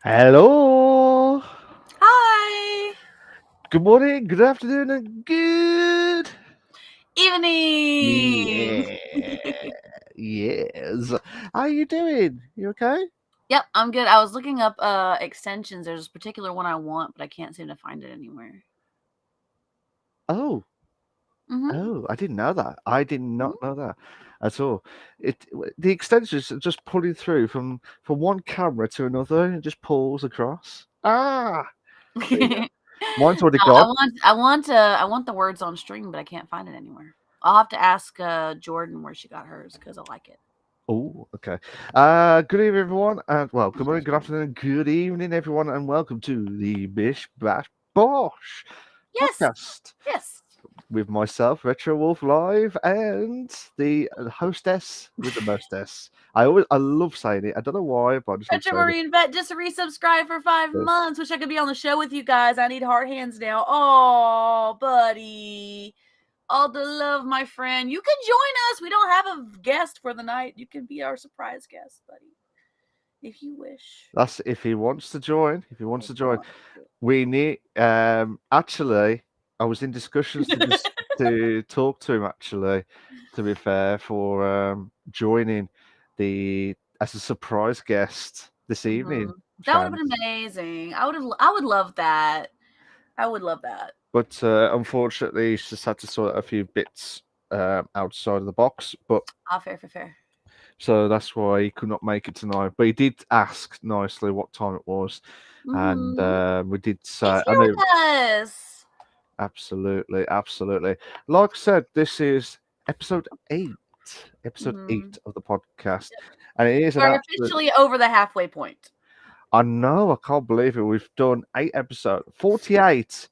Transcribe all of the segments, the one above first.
Hello. Hi. Good morning, good afternoon, and good Evening. yeah. Yes. How you doing? You okay? Yep, I'm good. I was looking up extensions. There's a particular one I want, but I can't seem to find it anywhere. Oh, Mm-hmm. oh, I didn't know that. I did not Mm-hmm. know that at all. The extensions are just pulling through from one camera to another and it just pulls across. Ah, there you go. Mine's already I gone. want the words on string, but I can't find it anywhere. I'll have to ask Jordan where she got hers because I like it. Oh, okay. Good evening, everyone, and well, good morning, good afternoon, good evening, everyone, and welcome to the Bish Bash Bosh Yes. podcast Yes. with myself, Retro Wolf Live, and the hostess with the mostess. I love saying it. I don't know why, but I just love saying Marine Vet just resubscribed for 5 it. months. Wish I could be on the show with you guys. I need hard hands now. Oh, buddy. All the love, my friend. You can join us. We don't have a guest for the night. You can be our surprise guest, buddy, if you wish. That's if he wants to join. If he wants If to you join, want we need. Actually, I was in discussions to talk to him. Actually, to be fair, for joining the as a surprise guest this evening, That would have been fans. amazing. I would love that. I would love that. But unfortunately, he's just had to sort out a few bits outside of the box. But Ah, fair. so that's why he could not make it tonight. But he did ask nicely what time it was, and Mm-hmm. we did He's say, I here know. with us. Absolutely, absolutely. Like I said, this is episode eight, episode Mm-hmm. eight of the podcast, and it is an We're absolute. officially over the halfway point. I know, I can't believe it. We've done 8 episodes, 48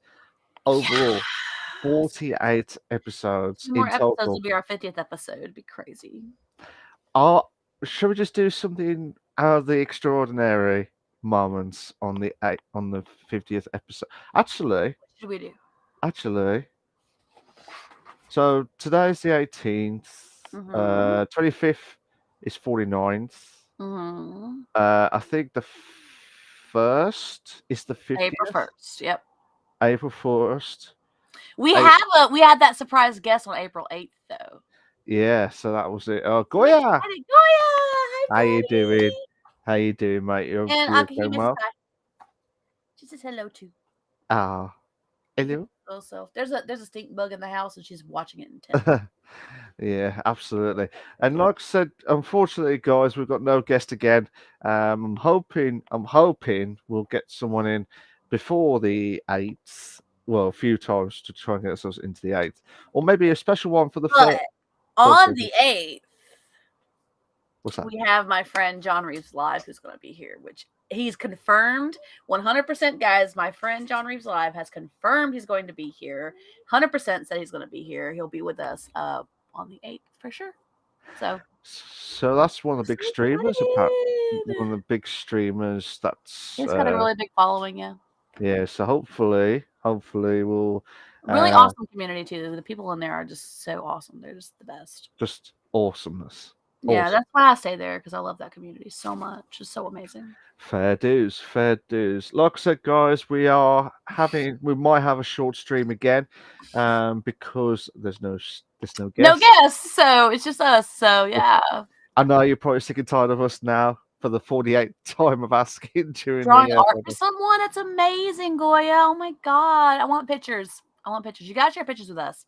overall, Yes. 48 episodes 2 more in episodes will total. be our 50th episode. It'd be crazy. Are Shall we just do something out of the extraordinary moments on the 50th episode? Actually, What should we do? actually, so today's the 18th, Mm-hmm. 25th is 49th. Mm-hmm. I think the first is the April 50th, 1st. Yep. April 1st. We I, had that surprise guest on April 8th though. yeah, so that was it. Oh, I'm Goya, excited. Goya! Hi, how you doing? How you doing, mate? buddy. And You're he going misses well? hi. She says hello too. Ah, Good hello. little self. There's a stink bug in the house and she's watching it intently. Yeah, absolutely. And like I said, unfortunately, guys, we've got no guest again. I'm hoping we'll get someone in before the 8th. Well, a few times to try and get ourselves into the 8th, or maybe a special one for the But first. on the 8th, What's that? we have my friend John Reeves Live who's going to be here, which he's confirmed 100%, guys. My friend John Reeves Live has confirmed he's going to be here. 100% said he's going to be here. He'll be with us on the 8th for sure. So that's one of the big So streamers. Apart one excited. of the big streamers. That's He's got a really big following, yeah. yeah. So hopefully we'll Really uh awesome community too. The people in there are just so awesome. They're just the best. just awesomeness. Yeah, Awesome. that's why I stay there because I love that community so much. It's so amazing. Fair dues, fair dues. Like I said, guys, we might have a short stream again, because there's no No guests. guests, so it's just us. So yeah, I know you're probably sick and tired of us now for the 48th time of asking during drawing the art for someone. That's amazing, Goya. Oh my god, I want pictures. I want pictures. You gotta share pictures with us.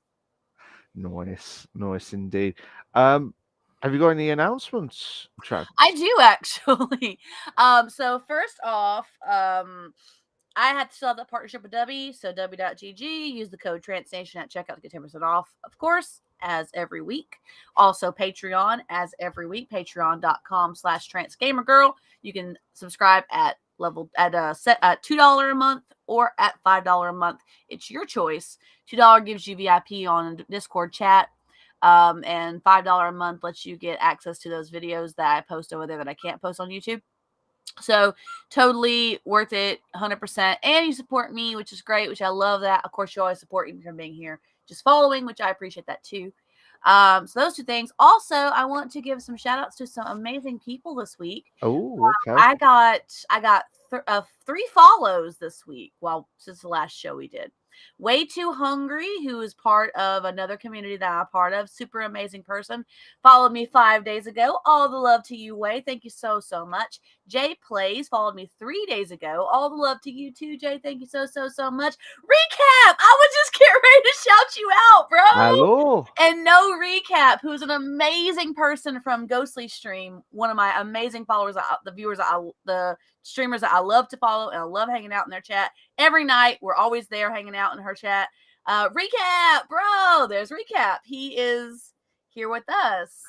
Nice indeed. Um, have you got any announcements, Trav? I do actually. So first off, I had to still have that partnership with W, so W.GG. Use the code TRANSNATION at checkout to get 10% off, of course, as every week. Also, Patreon, as every week, patreon.com/transgamergirl. You can subscribe at set at $2 a month or at $5 a month. It's your choice. $2 gives you VIP on Discord chat. And $5 a month lets you get access to those videos that I post over there that I can't post on YouTube. So totally worth it, 100%. And you support me, which is great, which I love that. Of course, you always support me from being here, just following, which I appreciate that too. So those two things. Also, I want to give some shout outs to some amazing people this week. Oh, okay. I got 3 follows this week. Well, since the last show we did. Way Too Hungry, who is part of another community that I'm a part of, super amazing person, followed me 5 days ago. All the love to you, Way. Thank you so much. Jay Plays followed me 3 days ago. All the love to you too, Jay. Thank you so much. Recap, I was just getting ready to shout you out, bro. Hello. And No Recap, who's an amazing person from Ghostly Stream, one of my amazing followers, the viewers, the streamers that I love to follow, and I love hanging out in their chat every night. We're always there hanging out in her chat. Recap, bro. There's Recap. He is here with us.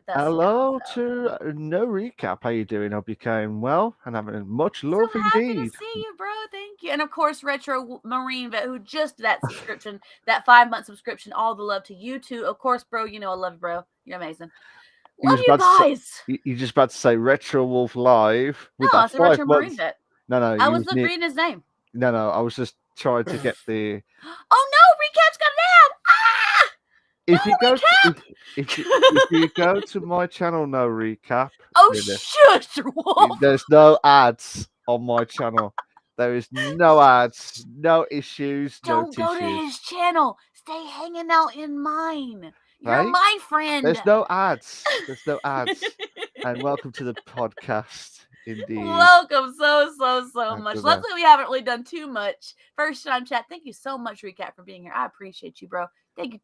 Hello to No Recap. How you doing? Hope you came well and having much love so happy indeed. to see you, bro. Thank you. And of course, Retro Marine Vet, who just did that subscription, that 5-month subscription. All the love to you too. Of course, bro. You know I love you, bro. You're amazing. Love you guys. You're just about to say Retro Wolf Live. No, I said Retro Marine Vet. No, I was reading his name. No, I was just trying to get the. Oh no, Recap's got an ad. Ah! If you go to my channel, No Recap. Oh shush, Wolf. There's no ads on my channel. There is no ads, no issues. Don't go to his channel. Stay hanging out in mine. You're Right? my friend. There's no ads. And welcome to the podcast. Indeed. Welcome so much. Luckily, we haven't really done too much. First time chat. Thank you so much, Recap, for being here. I appreciate you, bro. Thank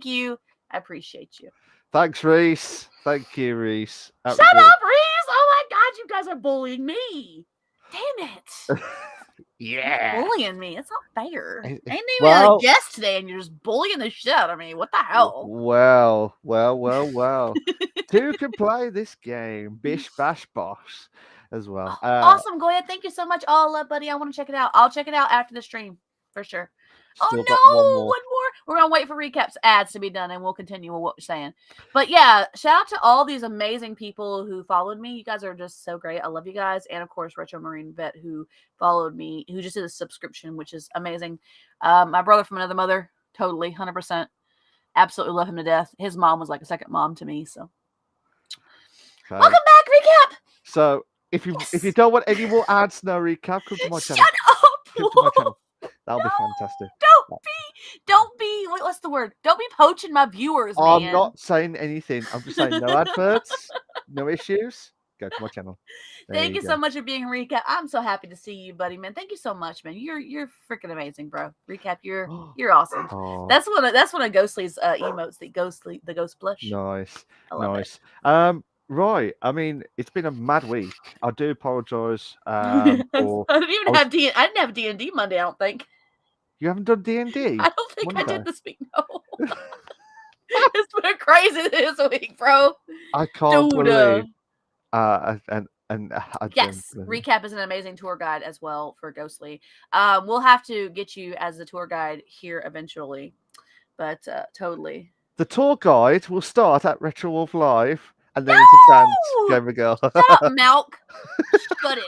you. I appreciate you. Thanks, Reese. Thank you, Reese. Shut up, Reese. Oh my God, you guys are bullying me. Damn it. Yeah. You're bullying me. It's not fair. I ain't even a guest today, and you're just bullying the shit out of me. What the hell? Well. Who can play this game? Bish, Bash, Bosh as well. Awesome. Go ahead. Thank you so much. Oh, buddy, I want to check it out. I'll check it out after the stream for sure. One more. We're gonna wait for Recap's ads to be done, and we'll continue with what we're saying. But yeah, shout out to all these amazing people who followed me. You guys are just so great. I love you guys, and of course, Retro Marine Vet, who followed me, who just did a subscription, which is amazing. My brother from another mother, totally, 100%, absolutely love him to death. His mom was like a second mom to me. So, welcome back, Recap. So if you don't want any more ads, No Recap, come to my channel. Shut up. Come to my channel. That'll be fantastic. Don't be, what's the word? Don't be poaching my viewers, man. I'm not saying anything. I'm just saying no adverts, no issues. Go to my channel. Thank you so much for being Recap. I'm so happy to see you, buddy, man. Thank you so much, man. You're freaking amazing, bro. Recap, you're awesome. Oh. That's one of Ghostly's emotes, the ghost blush. Nice. I love it. Right. I mean, it's been a mad week. I do apologize. I didn't have D&D Monday, I don't think. You haven't done D&D? I don't think I did this week, no. It's been crazy this week, bro. I can't believe. Yes, Recap is an amazing tour guide as well for Ghostly. We'll have to get you as a tour guide here eventually, but totally. The tour guide will start at Retro Wolf Live, and then it's a chance, Gamer Girl. Shut up, Malk. Shut it.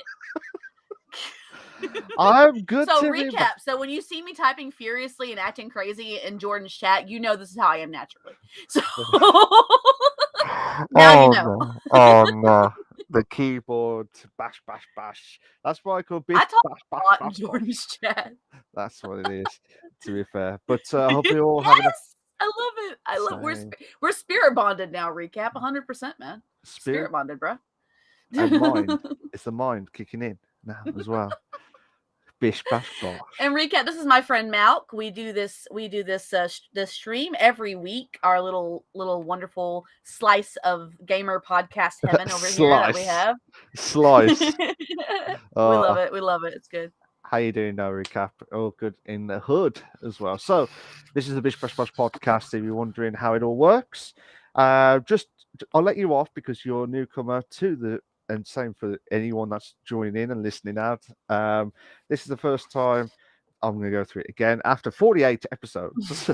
I'm good. So Recap. So when you see me typing furiously and acting crazy in Jordan's chat, you know this is how I am naturally. So now you know. No. Oh no. The keyboard bash. That's why I call Bish. I talk a lot in Jordan's chat. That's what it is, to be fair. But I hope you all have I love it. I love we're spirit bonded now, Recap. 100%, man. Spirit bonded, bro. And mind. It's the mind kicking in now as well. Bish, bash, bosh. And Recap, this is my friend Malk. We do this this stream every week. Our little wonderful slice of gamer podcast heaven over here that we have. Slice. We love it. We love it. It's good. How you doing now, Recap? All good in the hood as well. So this is the Bish Bash Bosh podcast. If you're wondering how it all works, I'll let you off because you're a newcomer to the. And same for anyone that's joining in and listening out. This is the first time I'm going to go through it again after 48 episodes.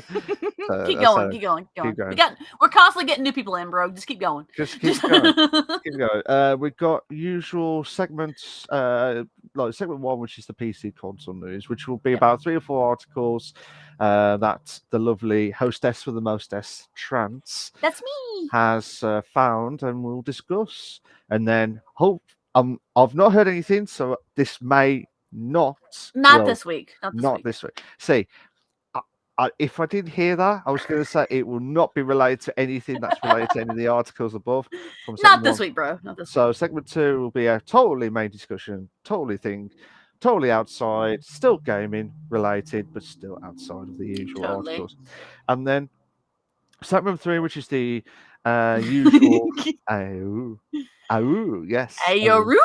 Keep going. We're constantly getting new people in, bro. Just keep going. Just keep going. We've got usual segments, like segment 1, which is the PC console news, which will be about 3 or 4 articles that the lovely hostess for the mostess, Trance, that's me, has found and we'll discuss. And then I've not heard anything, so this may not. Not Well, this week. Not this not week. this week. See, if I didn't hear that, I was going to say it will not be related to anything that's related to any of the articles above from Not segment this one. week, bro. Not this week. So segment two will be a totally main discussion, totally outside, still gaming related, but still outside of the usual Totally. articles. And then segment three, which is the usual. Oh, yes. Hey, yo, Roo.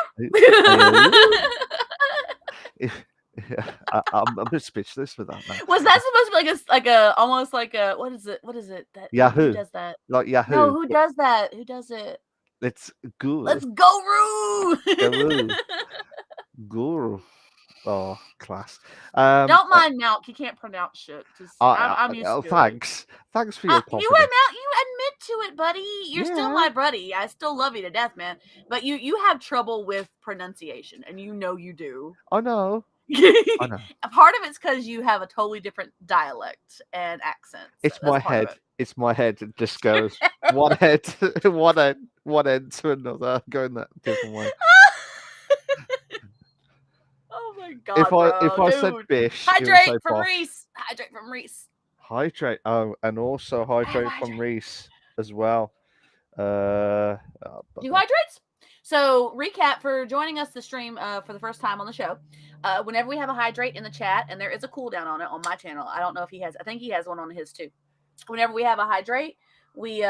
I'm a bit speechless with that now. Was that supposed to be like a almost like a what is it? What is it? That who Yahoo, does that? like No, Yahoo. who does that? Who does it? It's good. Let's go, Roo. Guru. Oh, class. Don't mind Malk. He can't pronounce shit. Just I'm used to it. Thanks for your You confidence. admit to it, buddy. You're still my buddy. I still love you to death, man. But you have trouble with pronunciation, and you know you do. I know. Part of it's because you have a totally different dialect and accent. So It's my head. It's my head. It just goes one head, one end to another, going that different way. Oh my god! If I said Bish, hydrate from Reese. Hydrate from Reese. Hydrate. Oh, and also hydrate from Reese as well. Do hydrates. So recap for joining us to stream for the first time on the show. Whenever we have a hydrate in the chat, and there is a cooldown on it on my channel. I don't know if he has. I think he has one on his too. Whenever we have a hydrate, we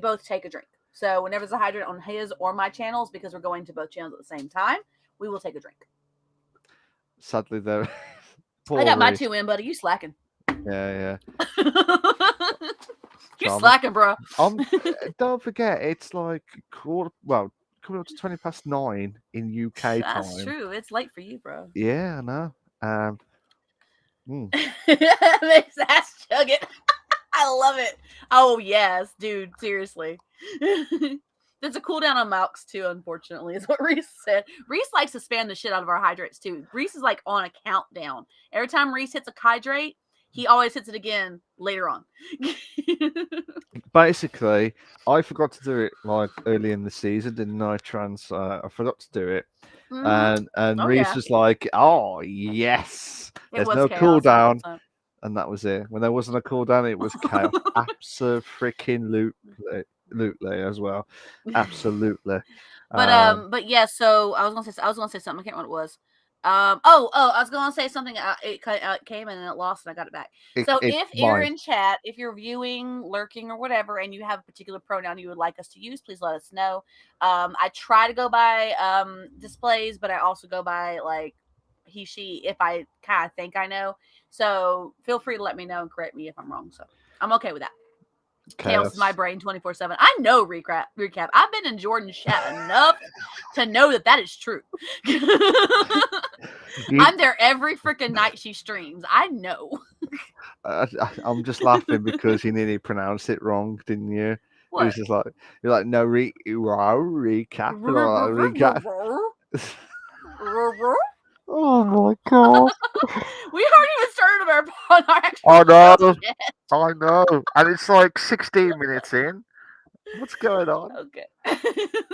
both take a drink. So whenever there's a hydrate on his or my channels, because we're going to both channels at the same time, we will take a drink. Sadly, though, I got my 2 in, buddy. You slacking? Yeah. You're slacking, bro. Don't forget, it's like coming up to 20:09 in UK time. That's true. It's late for you, bro. Yeah, I know. Makes ass chug it. I love it. Oh yes, dude. Seriously. There's a cooldown on Malks too, unfortunately, is what Reese said. Reese likes to spam the shit out of our hydrates too. Reese is like on a countdown. Every time Reese hits a hydrate, he always hits it again later on. Basically, I forgot to do it like early in the season, didn't I? I forgot to do it. And Reese was like, "Oh yes, there's no cooldown," and that was it. When there wasn't a cooldown, it was chaos. Absolutely as well. Absolutely. But yeah. So I was gonna say something. I can't remember what it was. I was gonna say something. It came and then it lost, and I got it back. So if you're in chat, if you're viewing, lurking, or whatever, and you have a particular pronoun you would like us to use, please let us know. I try to go by displays, but I also go by like he, she, if I kind of think I know. So feel free to let me know and correct me if I'm wrong. So I'm okay with that. Chaos is my brain 24/7. I know recap. I've been in Jordan's chat enough to know that is true. I'm there every freaking night she streams. I know. I'm just laughing because you nearly pronounced it wrong, didn't you? What? It was just like you're like no recap. Oh my god! We haven't even started our actual. I know, and it's like 16 minutes in. What's going on? Okay.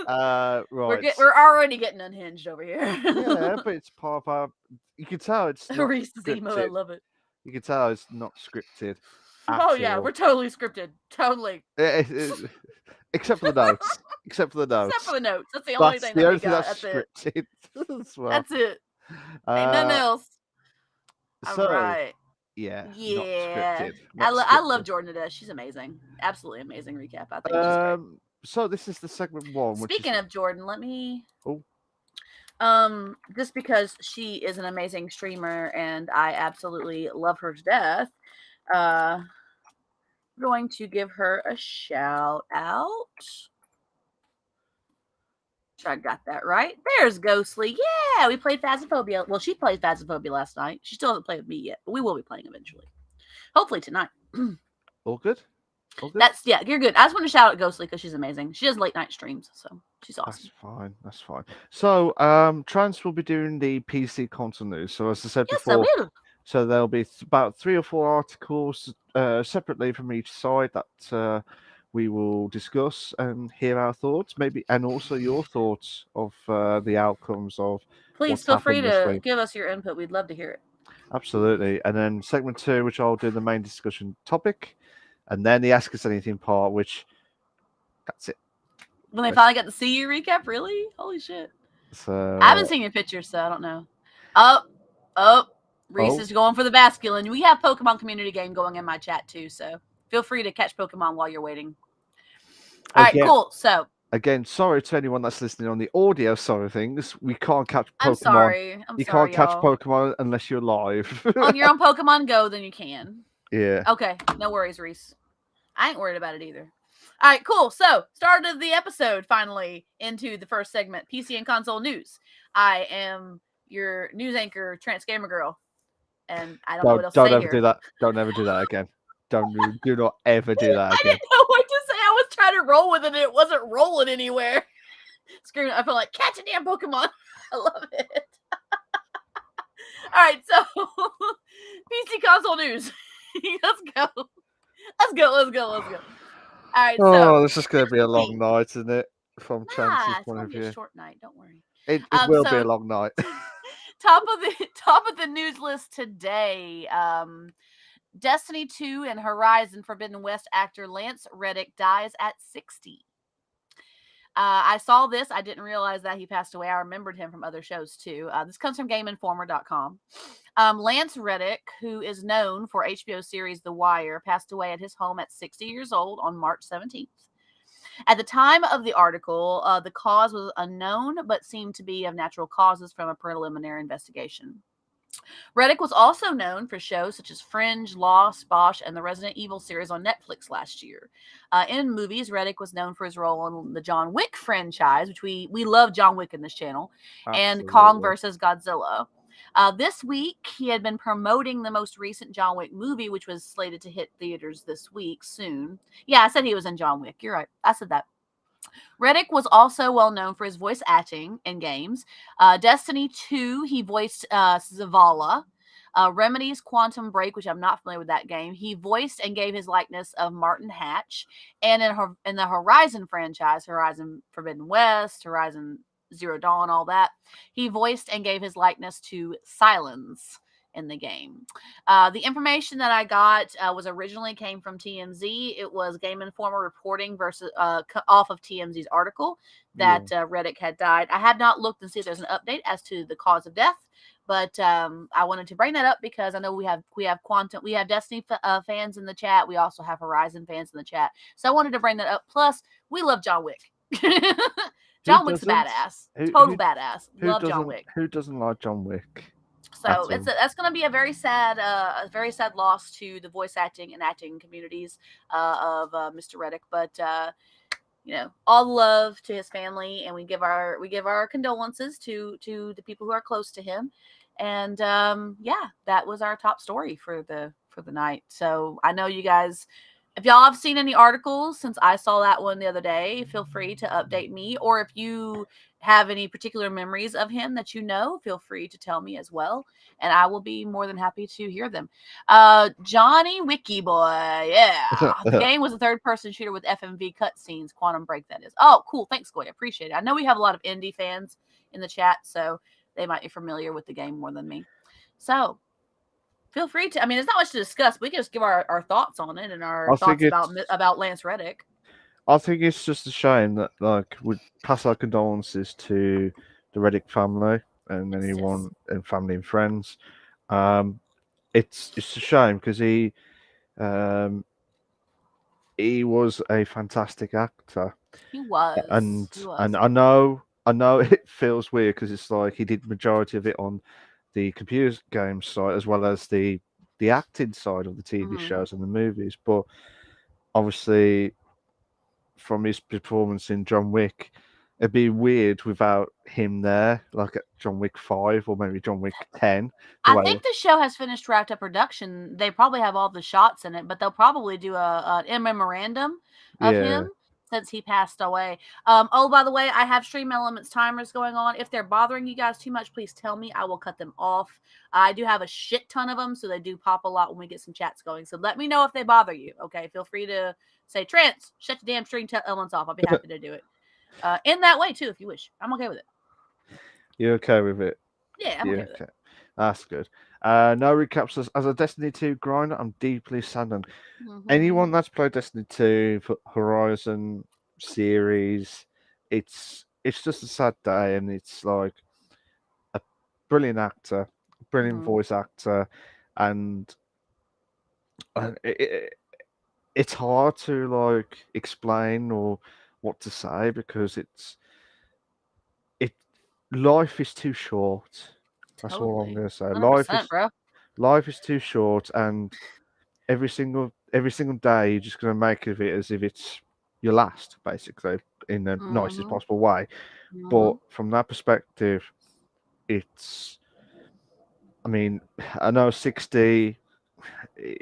Right. We're already getting unhinged over here. Yeah, but it's part of our. You can tell it's not Reese's emo. I love it. You can tell it's not scripted. Oh yeah, we're totally scripted. Totally. Except for the notes. Except for the notes. That's the only thing that that's scripted. That's it. Ain't nothing else. So, right. Yeah. I love Jordan to death. She's amazing. Absolutely amazing recap. I think she's great. So this is the segment one. Speaking of Jordan, let me. Just because she is an amazing streamer and I absolutely love her to death, I'm going to give her a shout out. Sure I got that right. There's Ghostly. Yeah, we played Phasmophobia. Well, she played Phasmophobia last night. She still hasn't played with me yet, but we will be playing eventually. Hopefully tonight. All good? You're good. I just want to shout out Ghostly because she's amazing. She does late night streams, so she's awesome. That's fine. So, Trans will be doing the PC console news. So, as I said before, so there'll be about 3 or 4 articles separately from each side that we will discuss and hear our thoughts, maybe, and also your thoughts of the outcomes of Please what's feel free happened this to week. give us your input. We'd love to hear it. Absolutely. And then segment 2, which I'll do the main discussion topic, and then the Ask Us Anything part, which that's it. When they finally got to see you recap, really? Holy shit. So I haven't seen your pictures, so I don't know. Oh, Reese is going for the basculin. We have Pokemon community game going in my chat too, so feel free to catch Pokemon while you're waiting. All right, cool. So again, sorry to anyone that's listening on the audio side of things. We can't catch Pokemon. I'm sorry. You can't catch Pokemon unless you're live. On your own Pokemon Go, then you can. Yeah. Okay, no worries, Reese. I ain't worried about it either. All right, cool. So, started the episode finally into the first segment, PC and console news. I am your news anchor, Trance Gamer Girl, and I don't know what else to say here. Do that. Don't ever do that again. Do not ever do that again. I didn't know what to say. I was trying to roll with it, and it wasn't rolling anywhere. Screaming, I felt like catch a damn Pokemon. I love it. All right, so PC console news. Let's go. All right, so this is going to be a long night, isn't it? From Chance's point of view, it's a short night. Don't worry. It will be a long night. top of the news list today. Destiny 2 and Horizon Forbidden West actor Lance Reddick dies at 60. I saw this. I didn't realize that he passed away. I remembered him from other shows too. This comes from GameInformer.com. Lance Reddick, who is known for HBO series The Wire, passed away at his home at 60 years old on March 17th. At the time of the article, the cause was unknown, but seemed to be of natural causes from a preliminary investigation. Reddick was also known for shows such as Fringe, Lost, Bosh, and the Resident Evil series on Netflix last year. In movies, Reddick was known for his role in the John Wick franchise, which we love John Wick in this channel, and Kong vs. Godzilla. This week, he had been promoting the most recent John Wick movie, which was slated to hit theaters this week soon. Yeah, I said he was in John Wick. You're right. I said that. Reddick was also well known for his voice acting in games. Destiny 2, he voiced Zavala. Remedy's Quantum Break, which I'm not familiar with that game, he voiced and gave his likeness of Martin Hatch. And in the Horizon franchise, Horizon Forbidden West, Horizon Zero Dawn, all that, he voiced and gave his likeness to Silence in the game. The information that I got was originally came from TMZ. It was Game Informer reporting versus off of TMZ's article that Reddick had died. I had not looked and see if there's an update as to the cause of death, but I wanted to bring that up because I know we have Destiny fans in the chat. We also have Horizon fans in the chat, so I wanted to bring that up. Plus, we love John Wick. John Wick's a badass, total badass. Love John Wick. Who doesn't like John Wick? So that's going to be a very sad loss to the voice acting and acting communities of Mr. Reddick. But all the love to his family, and we give our condolences to the people who are close to him. And that was our top story for the night. So I know you guys. If y'all have seen any articles since I saw that one the other day, feel free to update me. Or if you have any particular memories of him that you know, feel free to tell me as well. And I will be more than happy to hear them. Johnny Wiki Boy. Yeah. The game was a third-person shooter with FMV cutscenes. Quantum Break, that is. Oh, cool. Thanks, Goy. I appreciate it. I know we have a lot of indie fans in the chat, so they might be familiar with the game more than me. So feel free to. I mean, there's not much to discuss. We can just give our thoughts on it and our thoughts about Lance Reddick. I think it's just a shame that we pass our condolences to the Reddick family and anyone and family and friends. It's a shame because he was a fantastic actor. He was, and I know it feels weird because it's like he did majority of it on the computer game side as well as the acting side of the TV shows and the movies. But obviously, from his performance in John Wick, it'd be weird without him there, like at John Wick 5 or maybe John Wick 10. I think the show has wrapped up production. They probably have all the shots in it, but they'll probably do a memorandum of him since he passed away. Oh, by the way, I have Stream Elements timers going on. If they're bothering you guys too much, please tell me. I will cut them off. I do have a shit ton of them, so they do pop a lot when we get some chats going. So let me know if they bother you. Okay, feel free to say, Trance, shut the damn Stream Elements off. I'll be happy to do it. In that way too, if you wish. I'm okay with it. You okay with it? Yeah, I'm okay with it. That's good. No recaps as a Destiny 2 grinder. I'm deeply saddened. Anyone that's played Destiny 2 for Horizon series, it's just a sad day, and it's like a brilliant actor, brilliant voice actor, and it's hard to like explain or what to say because life is too short. That's all I'm gonna say. 100%, bro. Life is too short, and every single day you're just gonna make of it as if it's your last, basically, in the nicest possible way. But from that perspective, it's. I mean, I know 60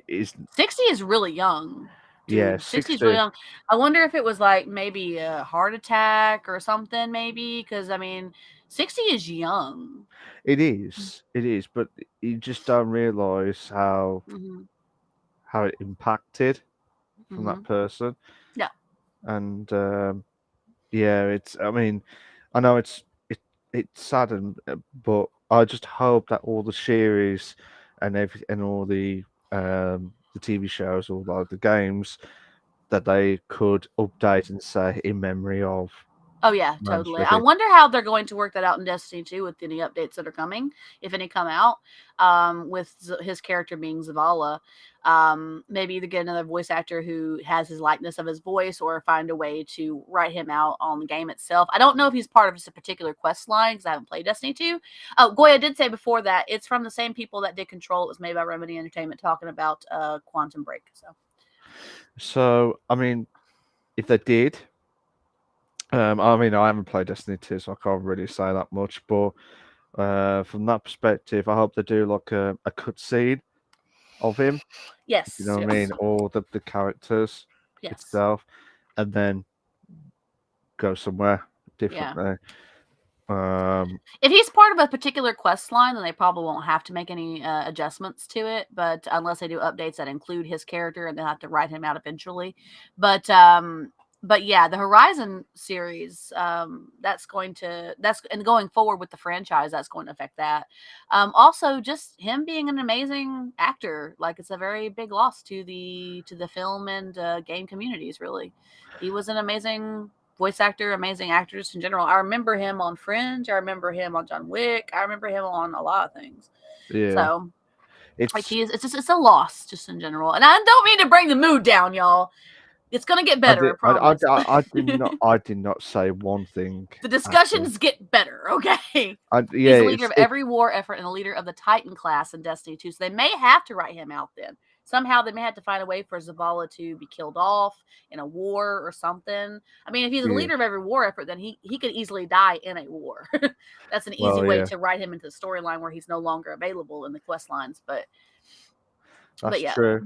is 60 is really young. Dude, yeah, 60 is really young. I wonder if it was like maybe a heart attack or something, maybe, because I mean, 60 is young. It is, but you just don't realize how it impacted from that person. Yeah. And yeah, it's. I mean, I know it's sad, but I just hope that all the series and all the TV shows, all the games, that they could update and say in memory of. Oh yeah, totally. I wonder how they're going to work that out in Destiny 2 with any updates that are coming, if any come out. With his character being Zavala, maybe either get another voice actor who has his likeness of his voice, or find a way to write him out on the game itself. I don't know if he's part of just a particular quest line because I haven't played Destiny 2. Oh, Goya did say before that it's from the same people that did Control. It was made by Remedy Entertainment, talking about Quantum Break. So I mean, if they did. I mean, I haven't played Destiny 2, so I can't really say that much. But from that perspective, I hope they do like a cutscene of him. Yes. You know what I mean? Or the characters itself, and then go somewhere differently. If he's part of a particular quest line, then they probably won't have to make any adjustments to it. But unless they do updates that include his character, and they'll have to write him out eventually. But yeah, the Horizon series, that's and going forward with the franchise, that's going to affect that. Also, just him being an amazing actor, like it's a very big loss to the film and game communities. Really, he was an amazing voice actor, amazing actors in general. I remember him on Fringe. I remember him on John Wick. I remember him on a lot of things. Yeah. So it's a loss just in general. And I don't mean to bring the mood down, y'all. It's gonna get better. I promise. I did not say one thing. The discussions get better, okay? He's the leader of every war effort and the leader of the Titan class in Destiny 2. So they may have to write him out then. Somehow they may have to find a way for Zavala to be killed off in a war or something. I mean, if he's the leader of every war effort, then he could easily die in a war. That's an easy way to write him into the storyline where he's no longer available in the quest lines. But that's true.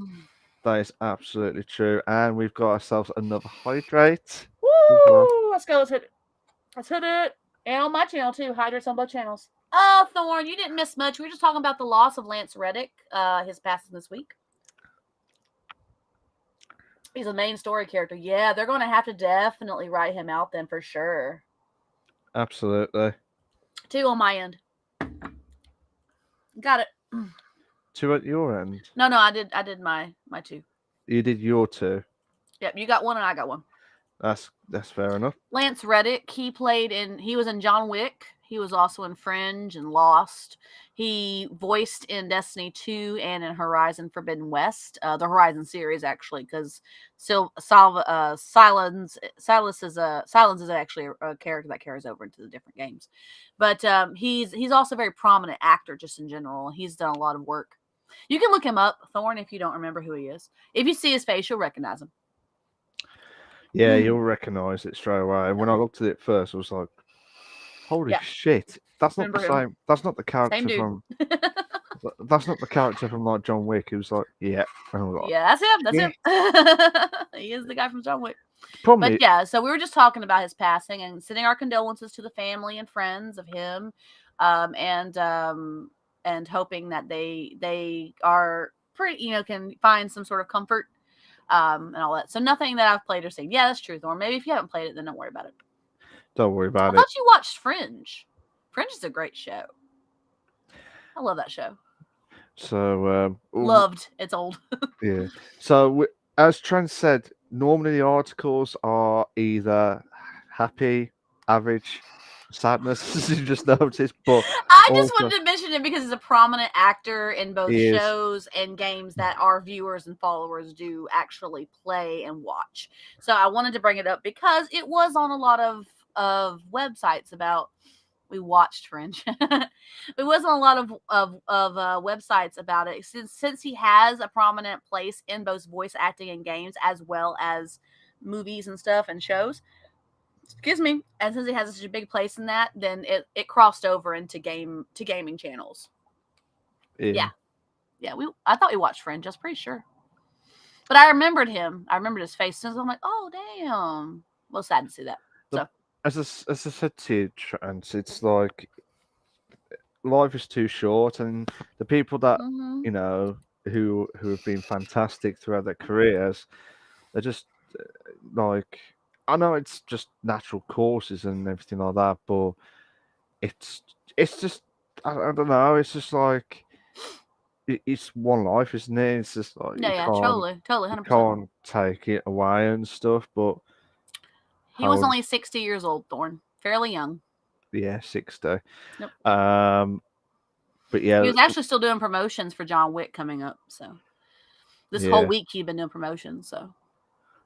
That is absolutely true. And we've got ourselves another hydrate. Woo! Let's go. Let's hit it. Let's hit it. And on my channel, too. Hydrates on both channels. Oh, Thorn, you didn't miss much. We were just talking about the loss of Lance Reddick, his passing this week. He's a main story character. Yeah, they're going to have to definitely write him out then for sure. Absolutely. 2 on my end. Got it. 2 at your end? No, I did my 2. You did your 2? Yep, you got 1 and I got 1. That's fair enough. Lance Reddick, he was in John Wick. He was also in Fringe and Lost. He voiced in Destiny 2 and in Horizon Forbidden West, the Horizon series actually, because Silence is actually a character that carries over into the different games. But he's also a very prominent actor just in general. He's done a lot of work. You can look him up, Thorn, if you don't remember who he is. If you see his face, you'll recognize him. Yeah, you'll recognize it straight away. And when I looked at it first, I was like, "Holy shit! That's not the same. That's not the character from that's not the character from like John Wick. He was like, yeah, and I'm like, Yeah, that's him. That's yeah. him. He is the guy from John Wick. Problem But is, yeah, so we were just talking about his passing and sending our condolences to the family and friends of him, um, and um, and hoping that they are pretty, can find some sort of comfort, and all that. So nothing that I've played or seen. Yeah, that's true, Thorn. Maybe if you haven't played it, then don't worry about it. don't worry I about it. thought you watched Fringe. Fringe is a great show. I love that show. So, Loved. It's old. yeah. So, as Trent said, normally the articles are either happy, average, sadness, as you just noticed, but I just also wanted to mention him because he's a prominent actor in both he is shows and games that our viewers and followers do actually play and watch. So I wanted to bring it up because it was on a lot of websites about. We watched Fringe. It wasn't a lot of websites about it since he has a prominent place in both voice acting and games as well as movies and stuff and shows. Excuse me. And since he has such a big place in that, then it crossed over into gaming channels. yeah. Yeah. I thought we watched Fringe. I was pretty sure, but I remembered him. I remembered his face. So I'm like, oh damn. Well, sad to see that. The, So as I said to you, Trent, it's like life is too short, and the people that mm-hmm. who have been fantastic throughout their careers, they're just like, I know it's just natural courses and everything like that, but it's it's just I don't know. It's just like it's one life, isn't it? It's just like Yeah, totally, 100%. can't take it away and stuff. But He was how only 60 years old, Thorn. Fairly young. yeah, 60. Yep. But yeah, He was actually still doing promotions for John Wick coming up. So this whole week he'd been doing promotions. So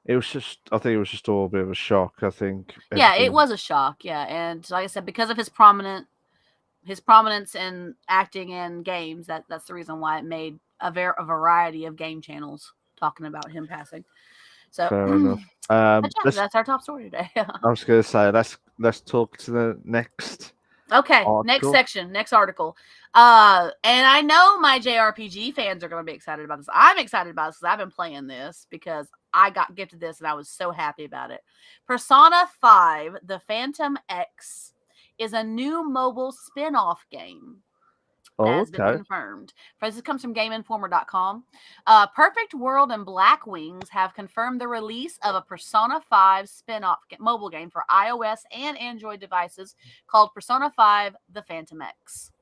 it was just, I think it was just all a bit of a shock. I think. yeah, it was a shock. Yeah, and like I said, because of his prominence in acting and games, that's the reason why it made a variety of game channels talking about him passing. So Fair enough. but yeah, that's our top story today. I was going to say let's talk to the next. Okay, article. next section, next article. And I know my JRPG fans are going to be excited about this. I'm excited about this because I've been playing this because I got gifted this and I was so happy about it. Persona 5, The Phantom X, is a new mobile spin-off game that has been confirmed. This comes from GameInformer.com. Perfect World and Black Wings have confirmed the release of a Persona 5 spin-off mobile game for iOS and Android devices called Persona 5 The Phantom X.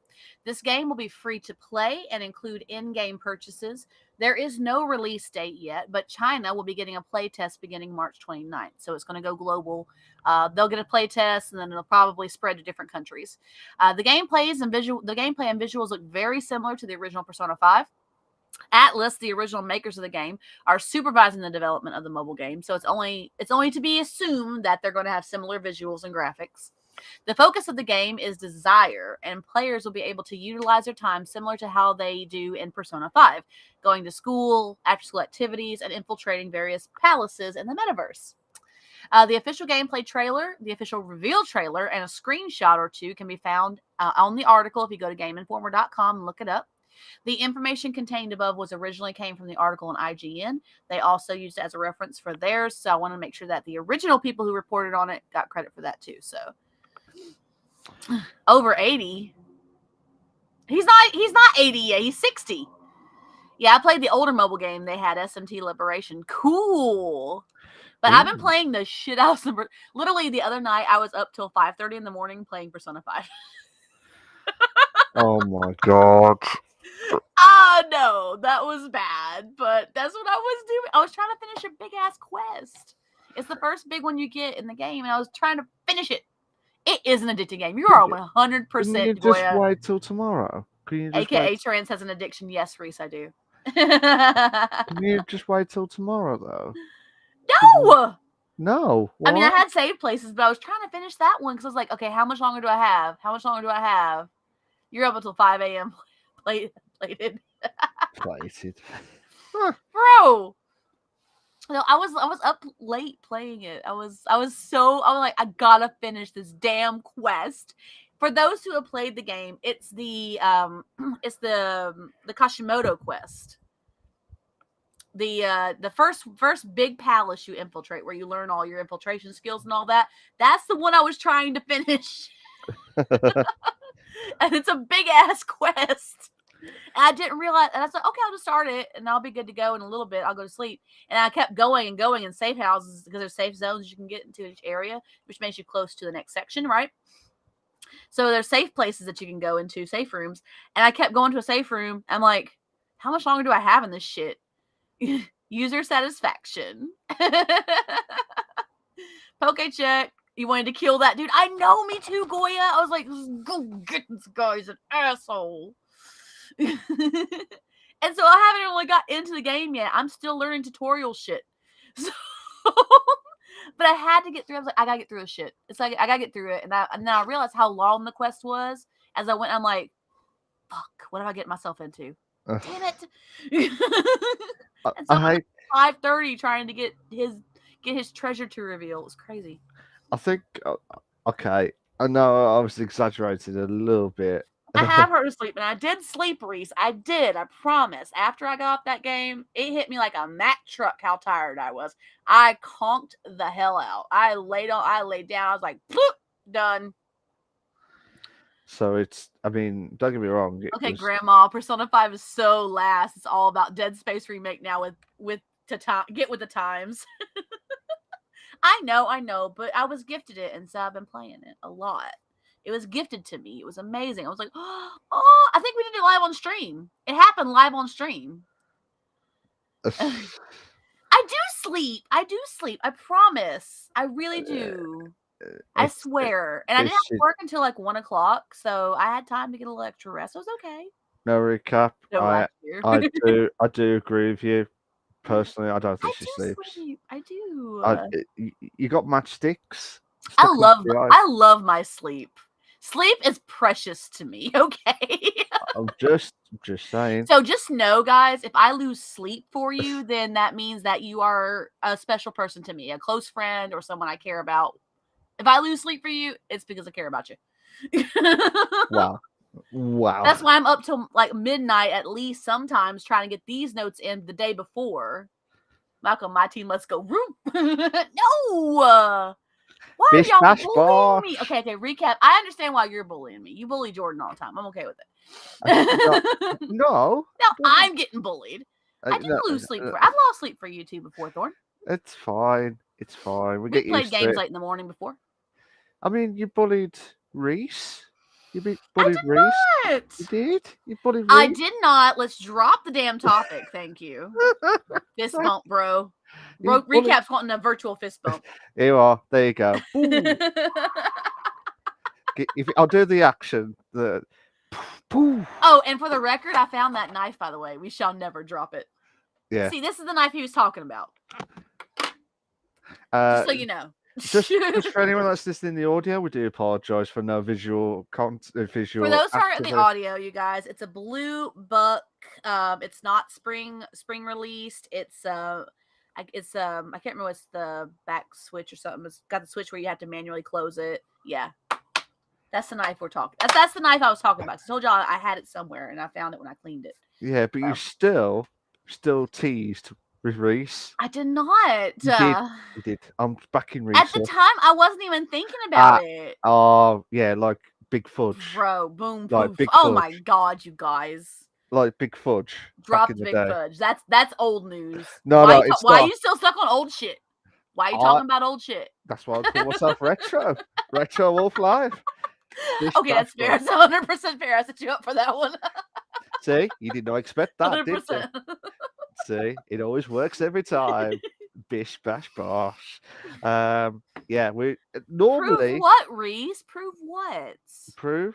This game will be free to play and include in-game purchases. There is no release date yet, but China will be getting a play test beginning March 29th. So it's going to go global. They'll get a play test, and then it'll probably spread to different countries. The gameplay and visuals look very similar to the original Persona 5. Atlas, the original makers of the game, are supervising the development of the mobile game, so it's only to be assumed that they're going to have similar visuals and graphics. The focus of the game is desire, and players will be able to utilize their time similar to how they do in Persona 5, going to school, after-school activities, and infiltrating various palaces in the metaverse. The official gameplay trailer, the official reveal trailer, and a screenshot or two can be found on the article if you go to GameInformer.com and look it up. The information contained above originally came from the article on IGN. They also used it as a reference for theirs, so I want to make sure that the original people who reported on it got credit for that too. So over 80. He's not 80 yet. He's 60. Yeah, I played the older mobile game they had, SMT Liberation. Cool. But I've been playing the shit out of some. Literally the other night, I was up till 5:30 in the morning playing Persona 5. Oh my god. No, that was bad. But that's what I was doing. I was trying to finish a big ass quest. It's the first big one you get in the game, and I was trying to finish it. It is an addicting game. You are 100%. Can you just wait till tomorrow? Can you just AKA Trans has an addiction. Yes, Reese, I do. Can you just wait till tomorrow though? No. No. I mean, I had saved places, but I was trying to finish that one because I was like, okay, how much longer do I have? How much longer do I have? You're up until 5 a.m. Plated. Plated. Bro. No, I was up late playing it. I was like, I gotta finish this damn quest. For those who have played the game, it's the Kashimoto quest. The first big palace you infiltrate, where you learn all your infiltration skills and all that. That's the one I was trying to finish. And it's a big ass quest. And I didn't realize, and I was like, okay, I'll just start it, and I'll be good to go in a little bit. I'll go to sleep. And I kept going and going in safe houses, because there's safe zones you can get into each area, which makes you close to the next section, right? So there's safe places that you can go into, safe rooms. And I kept going to a safe room. I'm like, how much longer do I have in this shit? User satisfaction. Poke check. You wanted to kill that dude. I know, me too, Goya. I was like, go get this guy. He's an asshole. And so I haven't really got into the game yet. I'm still learning tutorial shit. So, but I had to get through. I was like, I gotta get through this shit. It's like I gotta get through it. And then I realized how long the quest was. As I went, I'm like, fuck, what did I get myself into? Damn it. And so I 5:30 trying to get his treasure to reveal. It was crazy. I think, okay, I know I was exaggerating a little bit. I have heard of sleep, and I did sleep, Reese. I did, I promise. After I got off that game, it hit me like a Mack truck how tired I was. I conked the hell out. I laid down, I was like, bloop, done. So it's, I mean, don't get me wrong. Okay, Grandma, Persona 5 is so last. It's all about Dead Space remake now with get with the times. I know, but I was gifted it, and so I've been playing it a lot. It was gifted to me. It was amazing. I was like, oh, I think we did it live on stream. It happened live on stream. I do sleep. I promise. I really do. I swear. And I didn't have to work until like 1 o'clock, so I had time to get a little extra rest. It was okay. No recap. I do agree with you. Personally, I don't think she sleeps. I do. You got matchsticks. I love my sleep. Sleep is precious to me, okay? I'm just saying. So just know, guys, if I lose sleep for you, then that means that you are a special person to me, a close friend or someone I care about. If I lose sleep for you, it's because I care about you. Wow. That's why I'm up till like midnight at least sometimes trying to get these notes in the day before. Malcolm, my team, let's go. No! Why Bish, are y'all Bash, bullying me? Bosh. Okay, recap. I understand why you're bullying me. You bully Jordan all the time. I'm okay with it. No, I'm getting bullied. I didn't lose sleep for. I've lost sleep for you two before, Thorn. It's fine. It's fine. We played games late in the morning before. I mean, you bullied Reese. You bullied Reese. Not. You did? You bullied Reese? I did not. Let's drop the damn topic. Thank you. Fist bump, bro. Recap's wanting a virtual fist bump. Here you are. There you go. I'll do the action. Oh, and for the record, I found that knife, by the way. We shall never drop it. Yeah. See, this is the knife he was talking about. Just so you know. Just for anyone that's listening in the audio, we do apologize for no visual content. For those who are in the audio, you guys, it's a blue book. It's not spring released. It's I can't remember what's the back switch or something. It's got the switch where you have to manually close it. Yeah, that's the knife we're talking. That's the knife I was talking about. I told y'all I had it somewhere and I found it when I cleaned it. Yeah, but you still teased with Reese. I did not. You did. I'm backing Reese. At the time, I wasn't even thinking about it. Oh, yeah, like Big Fudge. Bro, boom, like poof. Big Oh Fudge. my God, you guys. Like Big Fudge. Dropped Big Fudge. That's old news. No, why are you still stuck on old shit? Why are you talking about old shit? That's why I call myself retro. Retro Wolf Live. Okay, that's fair. It's 100% fair. I set you up for that one. See, you did not expect that, 100%. did you? See, it always works every time. Bish, bash, bosh. Yeah, we normally. Prove what, Reese? Prove what? Prove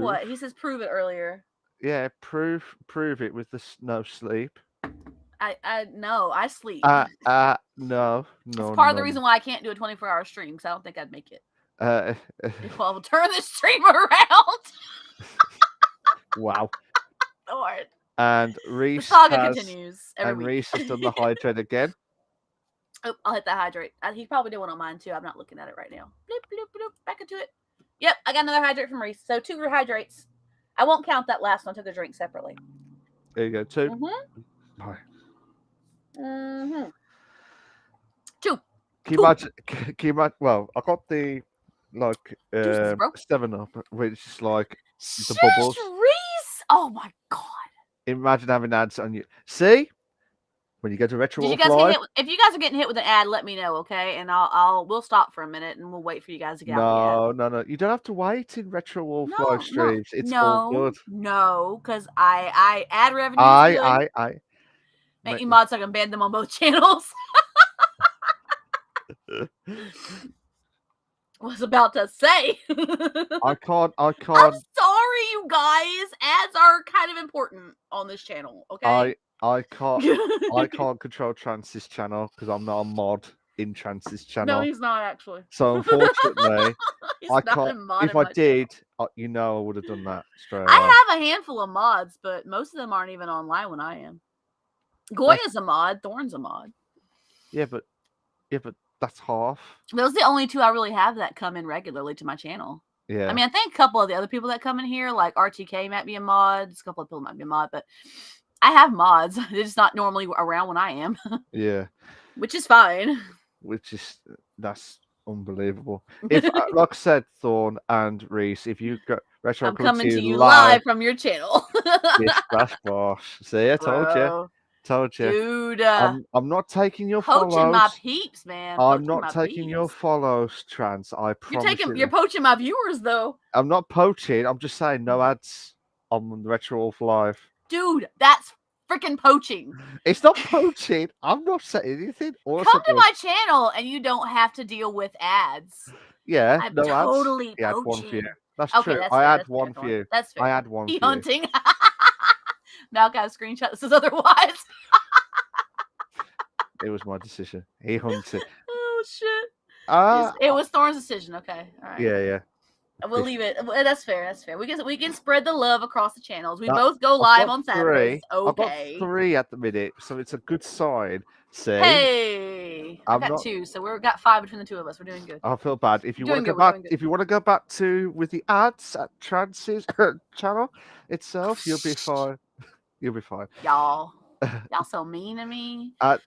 what? He says prove it earlier. Yeah, prove it with the no sleep. No, I sleep. No. It's part of the reason why I can't do a 24-hour stream because I don't think I'd make it. If I will turn this stream around. Wow. Lord. And Reese continues every week. Reese has done the hydrate again. Oh, I'll hit that hydrate. He probably did one on mine too. I'm not looking at it right now. Bloop, bloop, bloop. Back into it. Yep, I got another hydrate from Reese. So 2 rehydrates. I won't count that last one. I took a drink separately. There you go. 2. Mm-hmm. Right. Mm-hmm. 2. Can you 2. imagine? Can you imagine? Well, I got the like Juices, bro. 7-Up, which is like the Shush, bubbles. Reese! Oh my god. Imagine having ads on you. See, when you go to Retro Did you Wolf guys get Live. hit? If you guys are getting hit with an ad, let me know, okay? And we'll stop for a minute and we'll wait for you guys to get out the ad. No. You don't have to wait in Retro Wolf live streams. It's all good. No, because I ad revenue is good. I. Make you mods so I can ban them on both channels. Was about to say. I can't. I'm sorry, you guys. Ads are kind of important on this channel. Okay. I can't control Trance's channel because I'm not a mod in Trance's channel. No, he's not actually. So unfortunately, I not can't. a mod If in I my did, I would have done that straight away. I have a handful of mods, but most of them aren't even online when I am. Goya's a mod. Thorn's a mod. Yeah, but that's half. Those are the only 2 I really have that come in regularly to my channel. Yeah. I mean, I think a couple of the other people that come in here, like RTK might be a mod. A couple of people might be a mod, but I have mods. They're just not normally around when I am. Yeah. Which is fine. That's unbelievable. If like I said, Thorn and Reese, if you got Retro, I'm coming to you live from your channel. Bish, Bosh. See, I told you. Dude, I'm not taking your poaching follows. my peeps, man. I'm not taking your follows, Trance. I promise you. You're poaching my viewers, though. I'm not poaching. I'm just saying no ads on the Retro Wolf Live. Dude, that's freaking poaching. It's not poaching. I'm not saying anything. Come to my channel and you don't have to deal with ads. Yeah, I'm no totally ads. He had poaching. one for you. That's okay, true. That's I fair, had that's one fair, for you. That's fair. I had one for you. Hunting. Now I got a screenshot that says otherwise. It was my decision. He hunted. Oh shit. It was Thorn's decision. Okay. All right. Yeah. We'll leave it. That's fair. We can spread the love across the channels. We both go live on Saturdays. Okay. I've got 3 at the minute, so it's a good sign. See? Hey, I got 2, so we've got 5 between the 2 of us. We're doing good. I feel bad. If you want to go back to with the ads at Trance's channel itself, you'll be fine. You'll be fine. Y'all so mean to me. I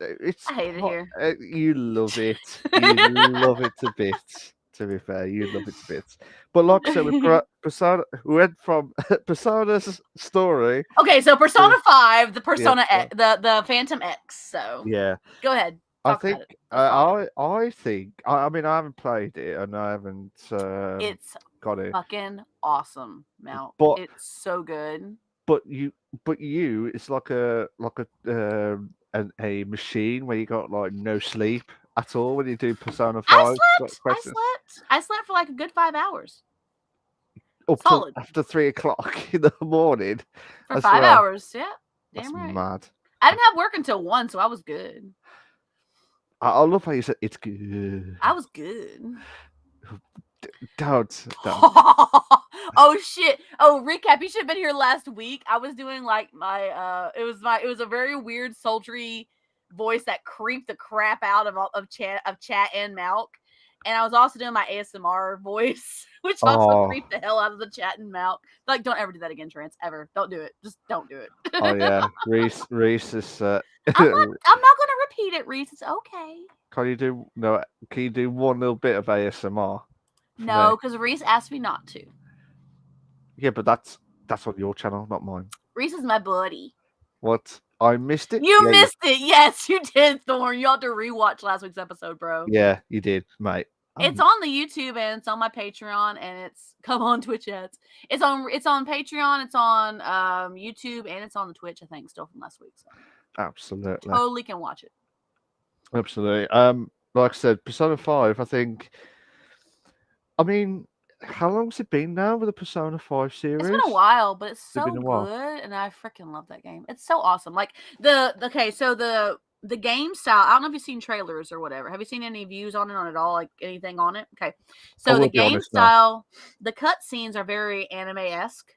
hate it here. You love it. You love it to bits. To be fair, you love it to bits. But like I said, with Persona, we went from Persona's story. Okay, so Persona 5, the Persona X, the Phantom X. So yeah, go ahead. I think I think I mean I haven't played it and I haven't it's got it. Fucking awesome, Mount. It's so good. But you it's like a machine where you got like no sleep at all when you do Persona 5. I slept for like a good 5 hours. Solid. After 3 o'clock in the morning. For 5 hours, yeah. Damn right. That's mad. I didn't have work until 1, so I was good. I love how you said it's good. I was good. Don't. Oh shit. Oh, recap. You should have been here last week. I was doing like my it was a very weird sultry voice that creeped the crap out of chat and Malk. And I was also doing my ASMR voice, which also creeped the hell out of the chat and Malk. Like, don't ever do that again, Trance. Ever. Don't do it. Just don't do it. Oh yeah. Reese is I'm not gonna repeat it, Reese. It's okay. Can you do one little bit of ASMR? No, because Reese asked me not to. Yeah, but that's on your channel, not mine. Reese is my buddy. What? I missed it? You missed it. Yes, you did, Thorn. You have to rewatch last week's episode, bro. Yeah, you did, mate. It's on the YouTube and it's on my Patreon and it's come on Twitch ads. It's on Patreon, it's on YouTube, and it's on the Twitch, I think, still from last week. So. Absolutely. Totally can watch it. Absolutely. Like I said, Persona 5, I think. I mean, how long has it been now with the Persona 5 series? It's been a while, but it's so good, and I freaking love that game. It's so awesome. Like the game style. I don't know if you've seen trailers or whatever. Have you seen any views on it at all? Like anything on it? Okay, so the game style, the cutscenes are very anime-esque.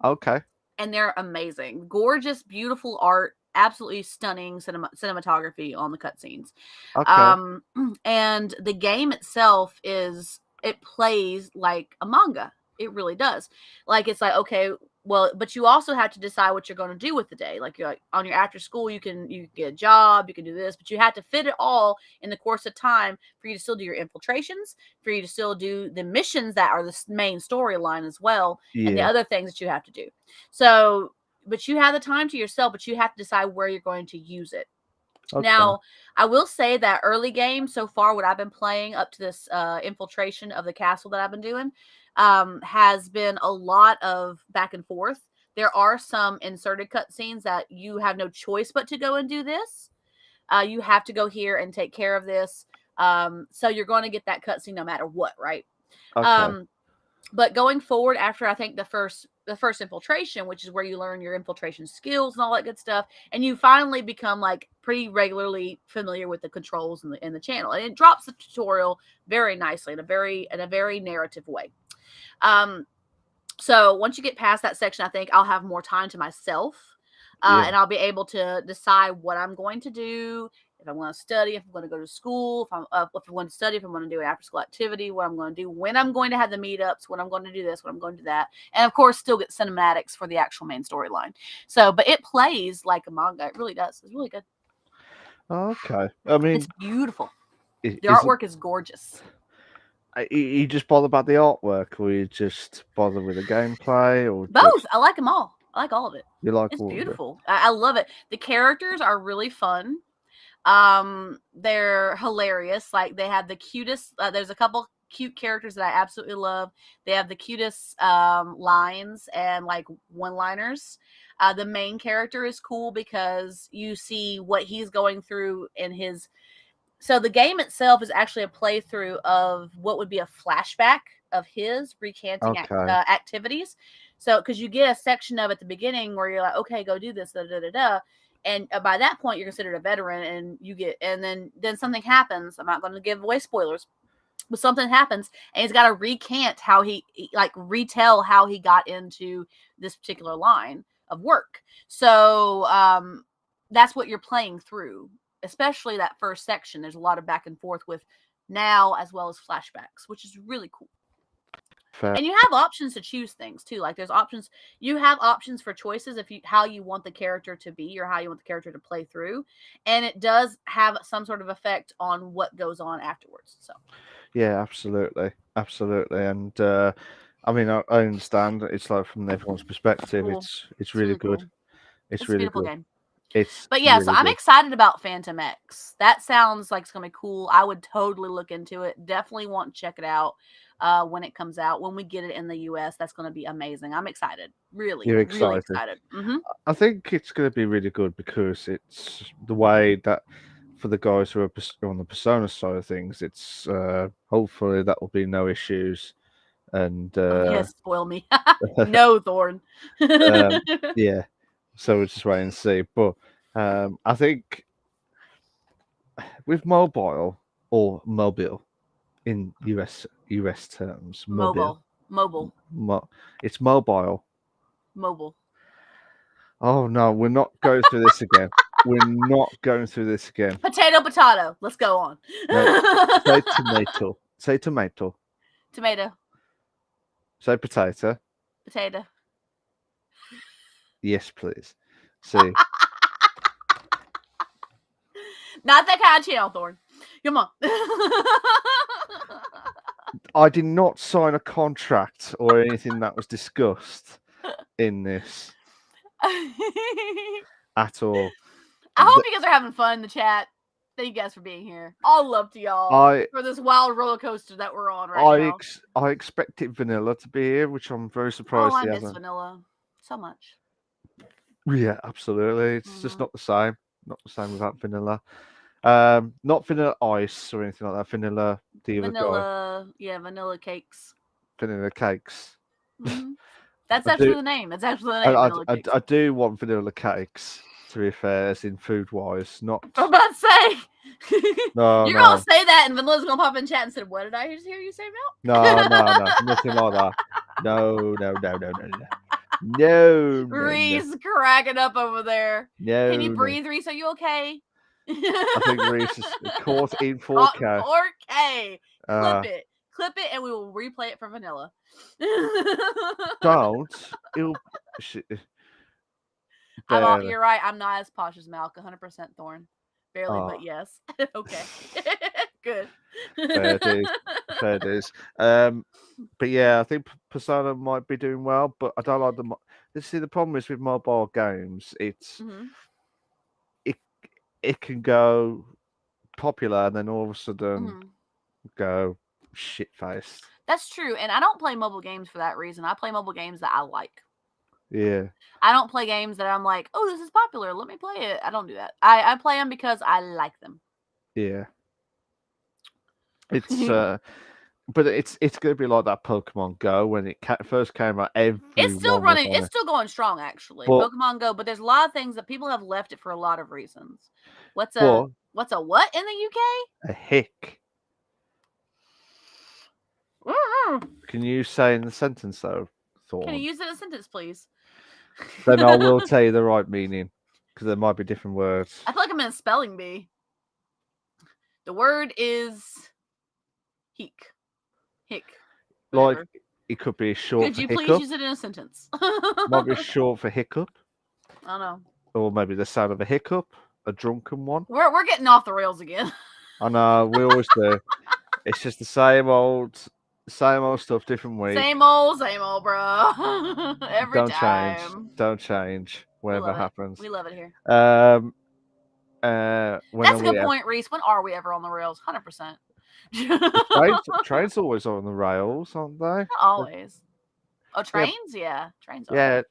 Okay, and they're amazing, gorgeous, beautiful art, absolutely stunning cinematography on the cutscenes. Okay, and the game itself is. it plays like a manga. It really does. Like, it's like, okay, well, but you also have to decide what you're going to do with the day. Like, you're like, on your after school, you can get a job, you can do this, but you have to fit it all in the course of time for you to still do your infiltrations, for you to still do the missions that are the main storyline as well, and the Yeah. other things that you have to do. So, but you have the time to yourself, but you have to decide where you're going to use it. Okay. Now, I will say that early game so far, what I've been playing up to this infiltration of the castle that I've been doing, has been a lot of back and forth. There are some inserted cutscenes that you have no choice but to go and do this. You have to go here and take care of this. So you're going to get that cutscene no matter what, right? Okay. But going forward, after I think the first infiltration, which is where you learn your infiltration skills and all that good stuff, and you finally become like pretty regularly familiar with the controls in the channel, and it drops the tutorial very nicely in a very narrative way. So once you get past that section, I think I'll have more time to myself, Yeah. and I'll be able to decide what I'm going to do. If I'm going to study, if I'm going to go to school, if I'm going to study, if I'm going to do an after school activity, what I'm going to do, when I'm going to have the meetups, when I'm going to do this, when I'm going to do that. And of course, still get cinematics for the actual main storyline. So, but it plays like a manga. It really does. It's really good. Okay. I mean, It's beautiful. The is artwork is gorgeous. you just bother about the artwork, or you just bother with the gameplay, or Both. just, I like them all. I like all of it. you like It's all of it? beautiful. I love it. The characters are really fun. They're hilarious. Like, they have the cutest. There's a couple cute characters that I absolutely love. They have the cutest lines and like one-liners. The main character is cool because you see what he's going through in his. So the game itself is actually a playthrough of what would be a flashback of his recanting Okay. activities. So, because you get a section of at the beginning where you're like, okay, go do this, da da da da. And by that point, you're considered a veteran, and then something happens. I'm not going to give away spoilers, but something happens, and he's got to recant how retell how he got into this particular line of work. So that's what you're playing through, especially that first section. There's a lot of back and forth with now as well as flashbacks, which is really cool. Fair. And you have options to choose things too. Like, there's options. You have options for choices if how you want the character to be or how you want the character to play through, and it does have some sort of effect on what goes on afterwards. So Yeah, absolutely, and I mean, I understand it's like from everyone's perspective, cool. it's really good. Cool. It's a really beautiful good. game. But yeah, really so I'm good. excited about Phantom X. That sounds like it's gonna be cool. I would totally look into it. Definitely want to check it out when it comes out. When we get it in the US, that's gonna be amazing. I'm excited. Really, You're really excited. excited. I think it's going to be really good because it's the way that for the guys who are on the Persona side of things, it's hopefully that will be no issues. And Yes, spoil me. No, Thorn. yeah, so we'll just wait and see. But I think with mobile or mobile in US terms, Mobile. it's mobile. Mobile. Oh no, we're not going through this again. We're not going through this again. Potato. Let's go on. No, say tomato. Say tomato. Tomato. Say potato. Potato. Yes, please. See. Not that kind of channel, Thorn. Come on. I did not sign a contract or anything that was discussed in this at all. I hope you guys are having fun in the chat. Thank you guys for being here. All love to y'all for this wild roller coaster that we're on right now. I expected Vanilla to be here, which I'm very surprised I he miss hasn't. Vanilla so much. Yeah, absolutely. It's just not the same. Not the same without Vanilla. Not Vanilla Ice or anything like that. Vanilla, the other guy. Yeah, Vanilla Cakes. Vanilla Cakes. Mm-hmm. That's actually the name. That's actually the name. Vanilla Cakes. I do want Vanilla Cakes, to be fair, as in food-wise, not... I'm about to say. No, You're going to say that, and Vanilla's going to pop in chat and say, what did I just hear you say, Mel? No, nothing like that. No. No. Reese cracking up over there. No. Can you breathe, Reese? Are you okay? I think Reese is caught in 4K. 4K. Clip it and we will replay it for vanilla. Don't. Barely. You're right. I'm not as posh as Malk. 100% Thorn. Barely, Oh. but yes. Okay. Good. Fair dues. Fair dues. But yeah, I think Persona might be doing well, but I don't like the. See, the problem is with mobile games, Mhm. it can go popular and then all of a sudden Mhm. go shit faced. That's true, and I don't play mobile games for that reason. I play mobile games that I like. Yeah. I don't play games that I'm like, oh, this is popular. Let me play it. I don't do that. I play them because I like them. Yeah. It's but it's gonna be like that Pokemon Go when it first came out. It's still Everyone was running. on It's it. still going strong, actually. But Pokemon Go, but there's a lot of things that people have left it for a lot of reasons. What's a but what in the UK? a hick. Mm-hmm. Can you say in the sentence though, Can you Thorn? use it in a sentence, please? Then I will tell you the right meaning because there might be different words. I feel like I'm in a spelling bee. The word is hick. Hick. Like Whatever. it could be short Could for you please hiccup. use it in a sentence? Might be short for hiccup, I don't know. or maybe the sound of a hiccup, a drunken one. We're getting off the rails again. I know we always do. It's just the same old stuff, different week. Same old, bro. Every Don't change. time. Don't change. We Whatever love it. happens. We love it here. When are That's a we? good point, Reese. When are we ever on the rails? 100%. Trains always on the rails, aren't they? Not always. Oh, Yeah, trains? Yeah, trains are. yeah.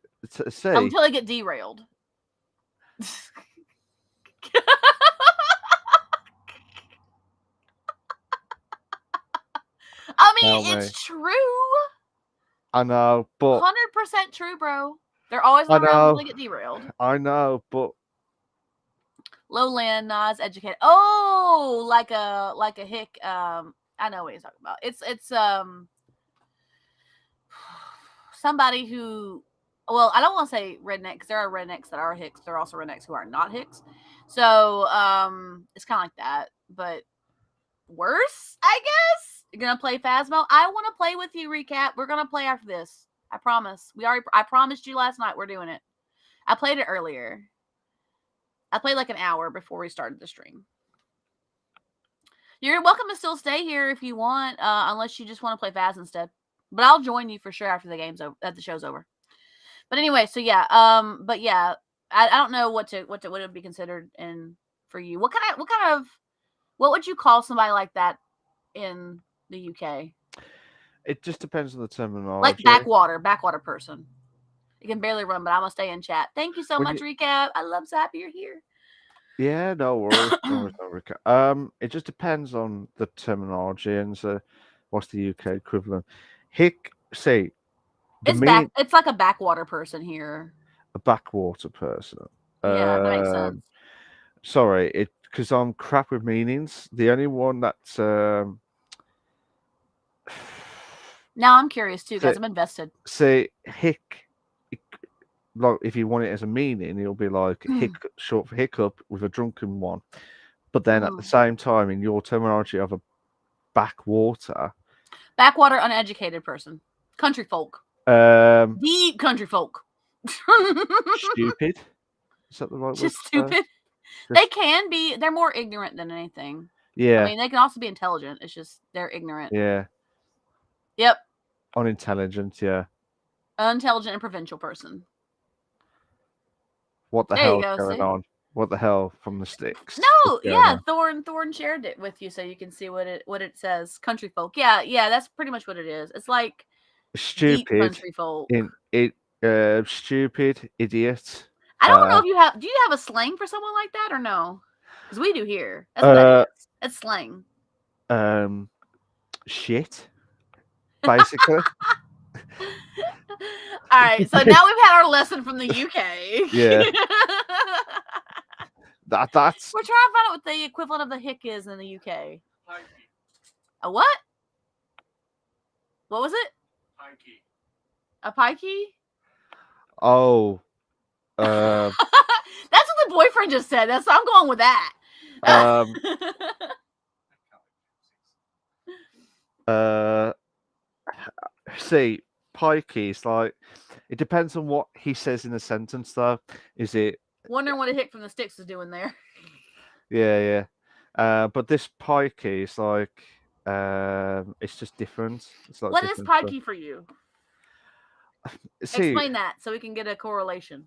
See, Until they get derailed. I tell mean, me. it's true. I know, but 100% true, bro. They're always I on the rails until know, they get derailed. I know, but Lowland, Nas, educated. Oh, like a hick. I know what he's talking about. It's somebody who, well, I don't want to say redneck because there are rednecks that are hicks. There are also rednecks who are not hicks. So it's kind of like that, but worse, I guess. You're gonna play Phasmo. I want to play with you. Recap. We're gonna play after this. I promise. I promised you last night. We're doing it. I played it earlier. I played like an hour before we started the stream. You're welcome to still stay here if you want, unless you just want to play Phas instead. But I'll join you for sure after the game's over, the show's over. But anyway, so yeah, but yeah, I don't know what would be considered in for you. What would you call somebody like that in the UK? it just depends on the terminology. Like backwater person. You can barely run, but I'm gonna stay in chat. Thank you so much, Recap. I love so happy you're here. Yeah, no worries, no worries. It just depends on the terminology and what's the UK equivalent. Hick, say, It's like a backwater person here. A backwater person. Yeah, that makes sense. Sorry, because I'm crap with meanings. The only one that's now I'm curious too, guys. I'm invested. Say hick. Like if you want it as a meaning, it'll be like hick, short for hiccup, with a drunken one. But then at the same time, in your terminology of a backwater, uneducated person, country folk, deep country folk, stupid. Is that the right word? Just stupid. They can be. They're more ignorant than anything. Yeah. I mean, they can also be intelligent. It's just they're ignorant. Yeah. Yep. Unintelligent. Yeah. Unintelligent and provincial person. What the hell is going on? What the hell from the sticks? No, yeah, Thorn shared it with you so you can see what it says. Country folk. Yeah, that's pretty much what it is. It's like stupid deep country folk. Stupid idiot. I don't know if do you have a slang for someone like that or no? Because we do here. That's what that is. It's slang. Shit. Basically. All right, so now we've had our lesson from the UK. Yeah. That's. We're trying to find out what the equivalent of the hick is in the UK. Pikey. A what? What was it? Pikey. A pikey? Oh. That's what the boyfriend just said. So I'm going with that. Uh, see, pikey is like it depends on what he says in a sentence. Though, is it? Wondering what a hick from the sticks is doing there. Yeah, yeah. But this pikey is like it's just different. It's like What is different. pikey for you? See, Explain that so we can get a correlation.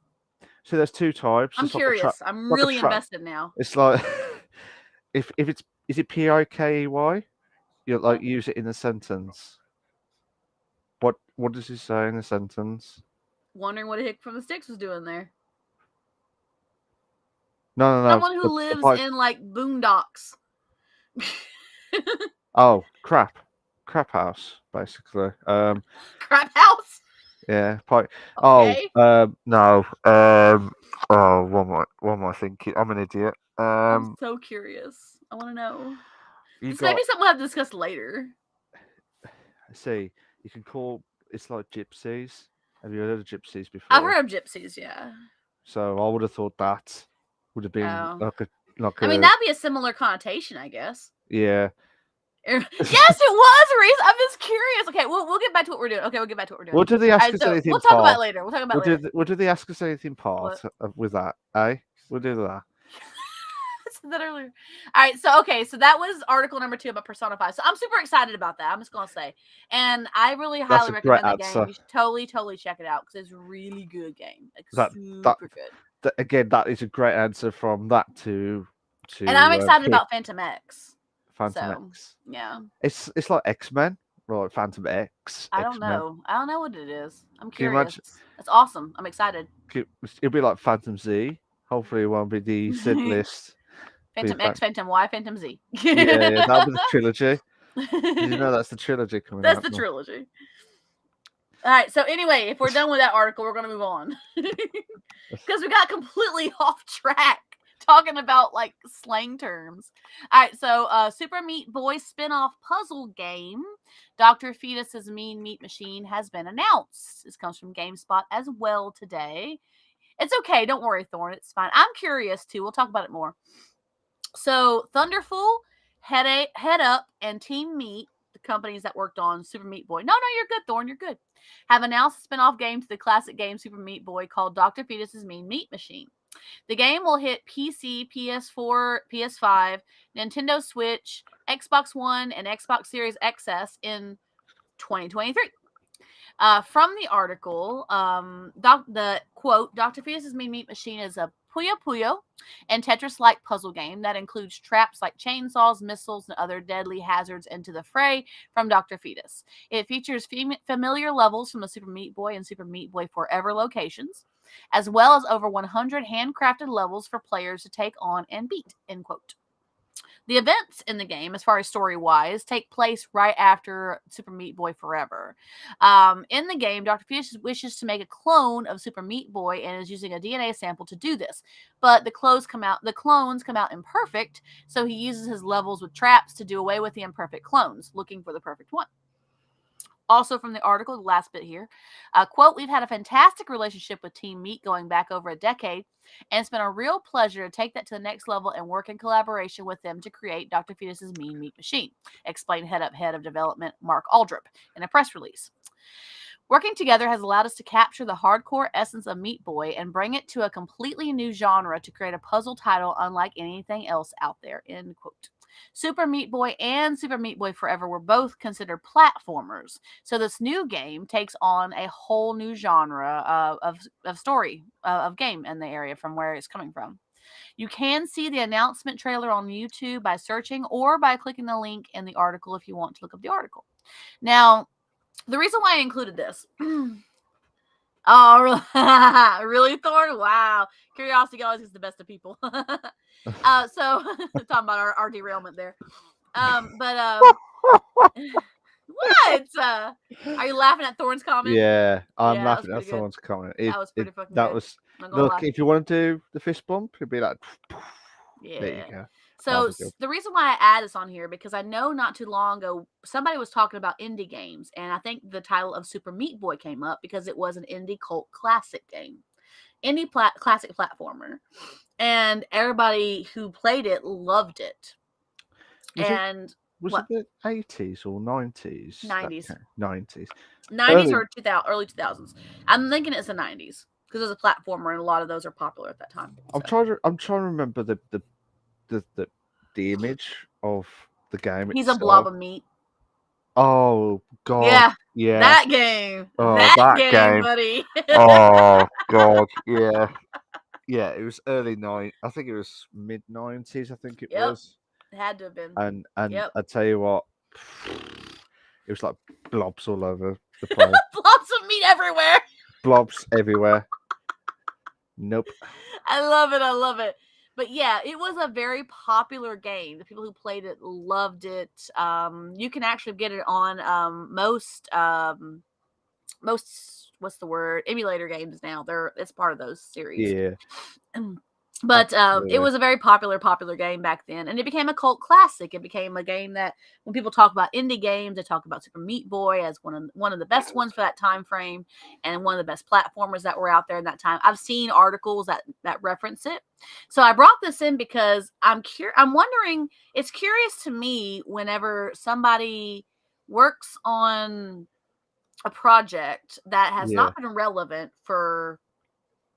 so there's two types. I'm It's like a trap, curious. I'm like a really trap. invested now. It's like if it's is it pikey? You like What? use it in a sentence. What does he say in a sentence? Wondering what a hick from the sticks was doing there. No, no, no. Someone who The lives pike. in like boondocks. Oh, crap house, basically. Crap house. Yeah, pike. Okay. No. Oh, what am I thinking? I'm an idiot. I'm so curious. I want to know. You This may got. be something we'll have to discuss later. See, you can call. It's like gypsies. Have you heard of gypsies before? I've heard of gypsies, yeah. So I would have thought that would have been Oh. like I mean, a that'd be a similar connotation, I guess. yeah. Yes, it was, Reese. I'm just curious. Okay, we'll get back to what we're doing. Okay, we'll get back to what we're doing. What do they All ask right, us so anything we'll talk about part? it later. We'll talk about it later. What do they ask us anything part What? with that? Eh? We'll do that. I said that earlier. All right, so that was article number 2 about Persona 5. So I'm super excited about that. I'm just gonna say, and I really That's highly a great recommend the game. answer. You should totally check it out because it's a really good game. Like That super good. again, that is a great answer from that to And I'm excited Kick, about Phantom X. Phantom So X. yeah, It's like X-Men, or like Phantom X. I don't X-Men. know. I don't know what it is. I'm Can you curious. imagine? It's awesome. I'm excited. It'll be like Phantom Z. Hopefully, it won't be the Sid list. Phantom X, Phantom Y, Phantom Z. Yeah, that'll be the trilogy. Did you know that's the trilogy coming That's out? the trilogy. All right. So anyway, if we're done with that article, we're gonna move on because we got completely off track talking about like slang terms. All right. So Super Meat Boy spin-off puzzle game, Dr. Fetus's Mean Meat Machine, has been announced. This comes from GameSpot as well today. It's okay. Don't worry, Thorn. It's fine. I'm curious too. We'll talk about it more. So Thunderful, Head Up, and Team Meat, the companies that worked on Super Meat Boy. No, you're good, Thorn. You're good. Have announced a spin-off game to the classic game Super Meat Boy called Dr. Fetus's Mean Meat Machine. The game will hit PC, PS4, PS5, Nintendo Switch, Xbox One, and Xbox Series XS in 2023. From the article, the quote, Dr. Fetus's Mean Meat Machine is a Puyo Puyo and Tetris-like puzzle game that includes traps like chainsaws, missiles, and other deadly hazards into the fray from Dr. Fetus. It features familiar levels from the Super Meat Boy and Super Meat Boy Forever locations, as well as over 100 handcrafted levels for players to take on and beat, end quote. The events in the game, as far as story-wise, take place right after Super Meat Boy Forever. In the game, Dr. Fetus wishes to make a clone of Super Meat Boy and is using a DNA sample to do this. But the clones come out imperfect, so he uses his levels with traps to do away with the imperfect clones, looking for the perfect one. Also from the article, the last bit here, quote, we've had a fantastic relationship with Team Meat going back over a decade, and it's been a real pleasure to take that to the next level and work in collaboration with them to create Dr. Fetus's Mean Meat Machine, explained head of development Mark Aldrup in a press release. Working together has allowed us to capture the hardcore essence of Meat Boy and bring it to a completely new genre to create a puzzle title unlike anything else out there, end quote. Super Meat Boy and Super Meat Boy Forever were both considered platformers. So this new game takes on a whole new genre of story, of game in the area from where it's coming from. You can see the announcement trailer on YouTube by searching or by clicking the link in the article if you want to look up the article. Now, the reason why I included this... Oh, really? Really, Thorn? Wow. Curiosity always is the best of people. So, talking about our derailment there. What? Are you laughing at Thorn's comment? Yeah, I'm Yeah, laughing at someone's comment. That was pretty fucking That good. was I'm not gonna look. lie. If you want to do the fist bump, it'd be like. Yeah. There you go. So the reason why I add this on here, because I know not too long ago somebody was talking about indie games, and I think the title of Super Meat Boy came up because it was an indie cult classic game, classic platformer, and everybody who played it loved it. And Was What? it the 80s or 90s? That 90s. 90s. 90s Early. or 2000, early 2000s. I'm thinking it's the 90s because there's a platformer and a lot of those are popular at that time. So I'm trying to remember the the, the image of the game he's a blob itself. of meat. Oh God, Yeah, yeah. that game. Oh, That that game, game. buddy. Oh God, yeah. Yeah, it was early nine. I think it was mid 90s. I think it Yep. was. It had to have been. And Yep. I tell you what, it was like blobs all over the place. Blobs of meat everywhere. Blobs everywhere. Nope. I love it. I love it. But yeah, it was a very popular game. The people who played it loved it. You can actually get it on most what's the word, emulator games now. It's part of those series. Yeah, But it absolutely. was a very popular game back then, and it became a cult classic. It became a game that when people talk about indie games, they talk about Super Meat Boy as one of the best ones for that time frame, and one of the best platformers that were out there in that time. I've seen articles that reference it, so I brought this in because I'm wondering. It's curious to me whenever somebody works on a project that has Yeah, not been relevant for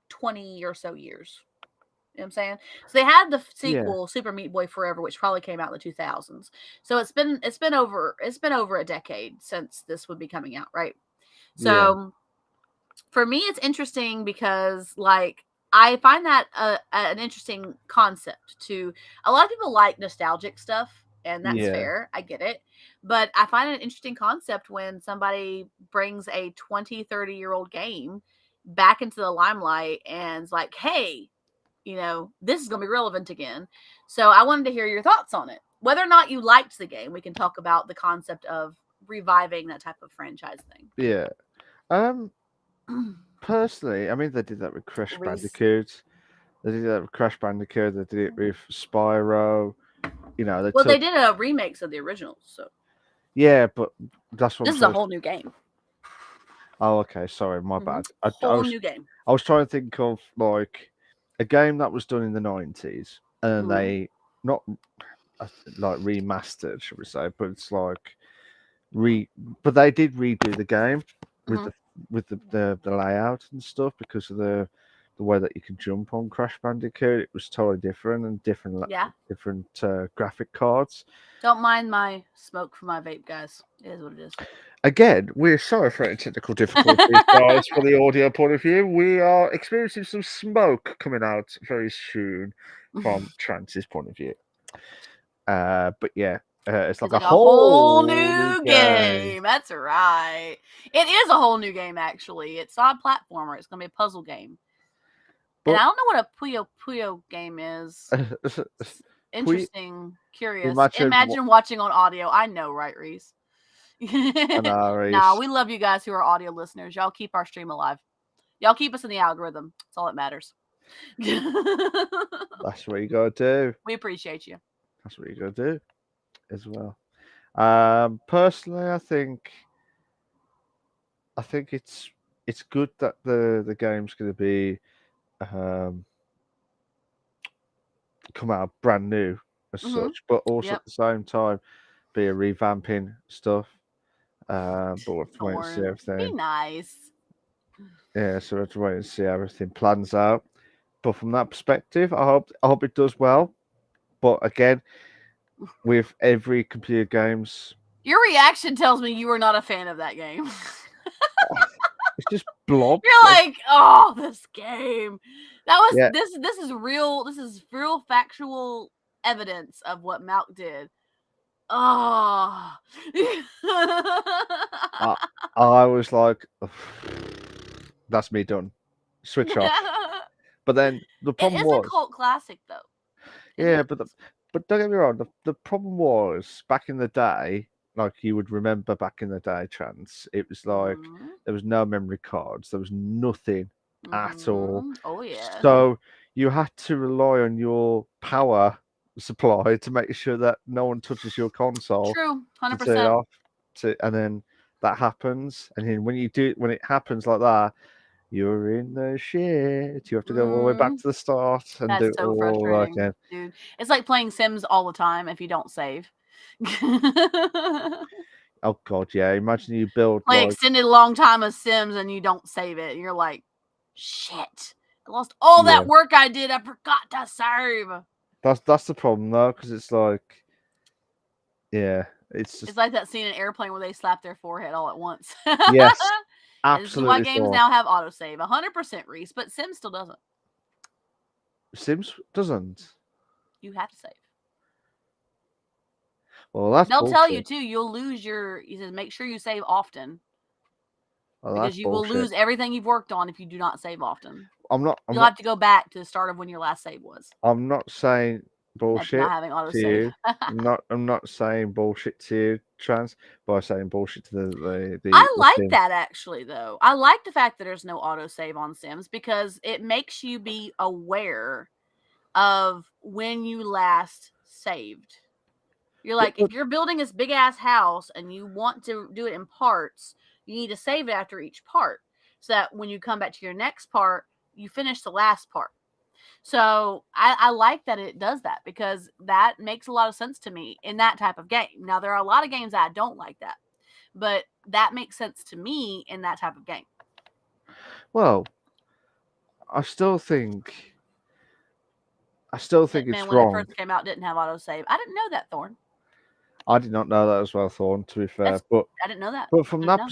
20 or so years. You know what I'm saying? So they had the yeah, sequel Super Meat Boy Forever, which probably came out in the 2000s. So it's been over a decade since this would be coming out, right? yeah, So for me, it's interesting because like I find that an interesting concept. To a lot of people like nostalgic stuff, and that's yeah, fair. I get it. But I find it an interesting concept when somebody brings a 20, 30-year-old game back into the limelight and is like, hey, this is going to be relevant again. So I wanted to hear your thoughts on it. Whether or not you liked the game, we can talk about the concept of reviving that type of franchise yeah. Um, thing. Personally, I mean, they did that with Crash Reese. Bandicoot. They did that with Crash Bandicoot. They did it with Spyro. They Well, they took. did a remakes of the originals, so Yeah, but that's what I'm this is a trying to. whole new game. Oh, okay. Sorry, my Mm-hmm. bad. I Whole was new game. I was trying to think of like a game that was done in the 90s, and Mm-hmm. they not like remastered, should we say? But it's like but they did redo the game with Mm-hmm. the layout and stuff because of the way that you can jump on Crash Bandicoot. It was totally different and Yeah. different graphic cards. Don't mind my smoke from my vape, guys. It is what it is. Again, we're sorry for any technical difficulties, guys. For the audio point of view, we are experiencing some smoke coming out very soon from Trance's point of view. But yeah, it's like It's a like a whole whole new new game. game. That's right. It is a whole new game, actually. It's not a platformer. It's going to be a puzzle game. And But I don't know what a Puyo Puyo game is. we Interesting. Curious. imagine what Imagine watching on audio. I know, right, Reese? an Nah, Aries. we love you guys who are audio listeners. Y'all keep our stream alive. Y'all keep us in the algorithm. That's all that matters. That's what you gotta do. We appreciate you. That's what you gotta do as well. Personally, I think it's good that the game's gonna be um come out brand new as Mm-hmm. such, but also Yep. at the same time be a revamping stuff. But we'll have to wait and see Torn. Be everything. nice. Yeah, so we have to wait and see how everything plans out. But from that perspective, I hope it does well. But again, with every computer games, Your reaction tells me you were not a fan of that game. it's just blobs. You're like, oh, this game. That was Yeah, this is real. This is real factual evidence of what Malk did. Oh. I, I was like, that's me done. Switch off. But then the It problem is a was, cult classic, though. It yeah, is. but don't get me wrong. The problem was back in the day, like you would remember back in the day, Chance. It was like Mm-hmm. there was no memory cards. There was nothing at all. Mm-hmm. Oh yeah. So you had to rely on your power supply to make sure that no one touches your console True. to turn it 100%. off. And then that happens, and then when it happens like that, you're in the shit. You have to go all the way back Mm, to the start and do that's it so all frustrating, again. dude. It's like playing Sims all the time if you don't save. Oh god, yeah. Imagine you build Play like extended long time of Sims and you don't save it. And you're like, shit. I lost all yeah. that work I did. I forgot to save. That's the problem though, because it's like yeah, it's It's just like that scene in Airplane where they slap their forehead all at once. yes, And this is why absolutely games Thorn. now have autosave. 100% Reese, but Sims still doesn't. Sims doesn't. You have to save. Well, that's They'll tell you bullshit. too, you'll lose your. He says, make sure you save often Well, that's because you will bullshit. lose everything you've worked on if you do not save often. I'm not. I'm You'll not. have to go back to the start of when your last save was. I'm not saying Imagine not bullshit having to autosave. you. I'm not saying bullshit to you, Trans, by saying bullshit to I the like Sims. that actually, though. I like the fact that there's no autosave on Sims because it makes you be aware of when you last saved. You're like, But if you're building this big ass house and you want to do it in parts, you need to save it after each part so that when you come back to your next part, you finish the last part. So I like that it does that because that makes a lot of sense to me in that type of game. Now, there are a lot of games that I don't like that, but that makes sense to me in that type of game. well, I still think Hitman, it's when it wrong. first came out, didn't have autosave. I didn't know that, Thorn. I did not know that as well, Thorn. To be fair, That's I didn't know that. but I didn't know.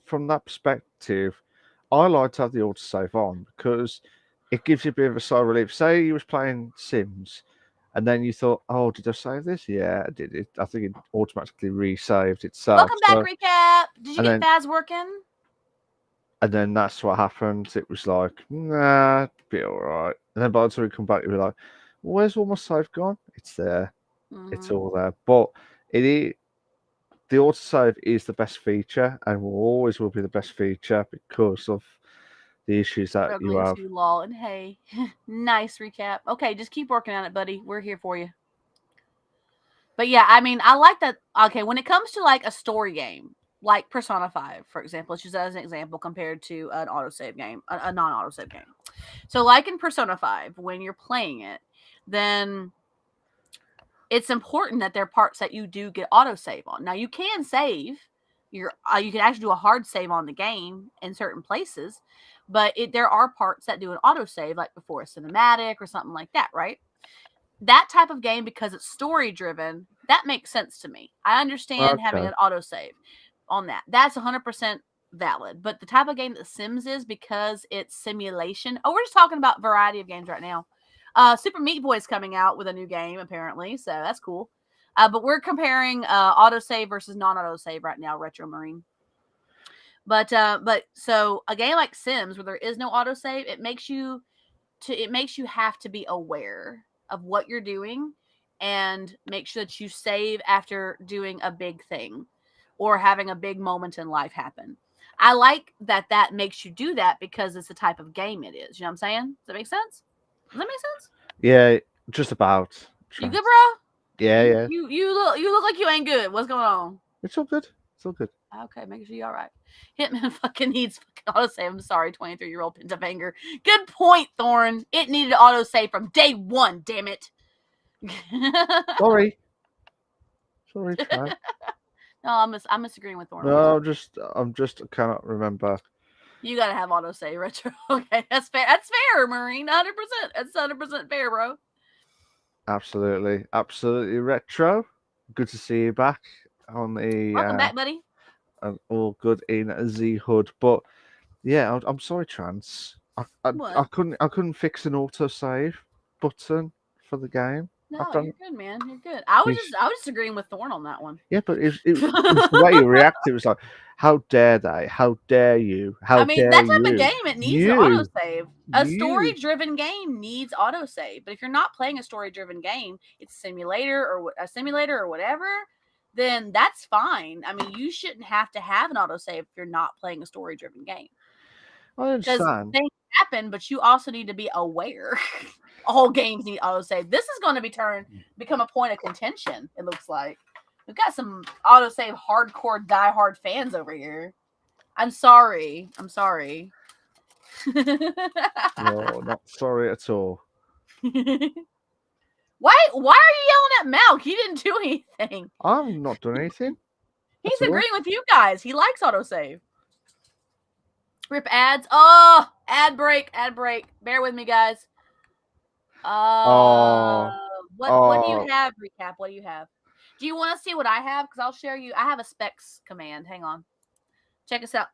from that perspective, I like to have the autosave on because it gives you a bit of a sigh of relief. Say you was playing Sims, and then you thought, "Oh, did I save this? Yeah, I did. I think it automatically resaved itself." Welcome back, So, recap. Did you and get then Faz working? that's what happened. It was like, nah, be all right. And then by the time we come back, you'll be like, "Where's all my save gone? It's there. It's all there." But it is. The autosave is the best feature and will be the best feature because of the issues that you Struggling have. to lol and hey. Nice recap. Okay, just keep working on it, buddy. We're here for you. But yeah, I mean, I like that. Okay, when it comes to like a story game, like Persona 5, for example, let's use that as an example compared to an autosave game, a non autosave game. So, like in Persona 5, when you're playing it, then it's important that there are parts that you do get autosave on. Now, you can save. You can actually do a hard save on the game in certain places, but there are parts that do an autosave, like before a cinematic or something like that, right? That type of game, because it's story driven, that makes sense to me. I understand having Okay. an autosave on that. That's 100% valid. But the type of game that Sims is, because it's simulation. Oh, we're just talking about variety of games right now. Super Meat Boy is coming out with a new game apparently, so that's cool. But we're comparing autosave versus non-autosave right now, Retro Marine. But so a game like Sims where there is no autosave, it makes you have to be aware of what you're doing and make sure that you save after doing a big thing or having a big moment in life happen. I like that makes you do that because it's the type of game it is. You know what I'm saying? Does that make sense? Does that make sense? Yeah, just about. You good, Trans. bro? Yeah, yeah. You look like you ain't good. What's going on? It's all good. It's all good. Okay, making sure you're all right. Hitman fucking needs fucking autosave. I'm sorry, 23-year-old pent up anger. Good point, Thorn. It needed autosave from day one, damn it. Sorry. Sorry, Trans. No, I'm disagreeing with Thorn on that. No, I'm just I cannot remember. You gotta have autosave retro. Okay, that's fair. That's fair, Marine. 100%. That's 100% fair, bro. Absolutely. Absolutely retro. Good to see you back on the Welcome back, buddy. all good in the hood. But yeah, I'm sorry, Trans. What? I couldn't fix an autosave button for the game. I've No, done you're good, man. You're good. I was it. just agreeing with Thorn on that one. Yeah, but it was the way you reacted. It was like, how dare they? How dare you? How I mean, dare that type of you? game, it needs an You, autosave. A you. story-driven game needs autosave. But if you're not playing a story-driven game, it's a simulator or whatever, then that's fine. I mean, you shouldn't have to have an autosave if you're not playing a story-driven game. I Because understand. things happen, but you also need to be aware. All games need autosave. This is going to become a point of contention, it looks like. We've got some autosave hardcore diehard fans over here. I'm sorry. I'm sorry. No, not sorry at all. Why are you yelling at Malk? He didn't do anything. I'm not doing anything. He's agreeing with you guys. He likes autosave. Rip ads. Oh, ad break. Bear with me, guys. What do you have, Recap? What do you have? Do you want to see what I have? Because I'll share you. I have a specs command. Hang on. Check us out.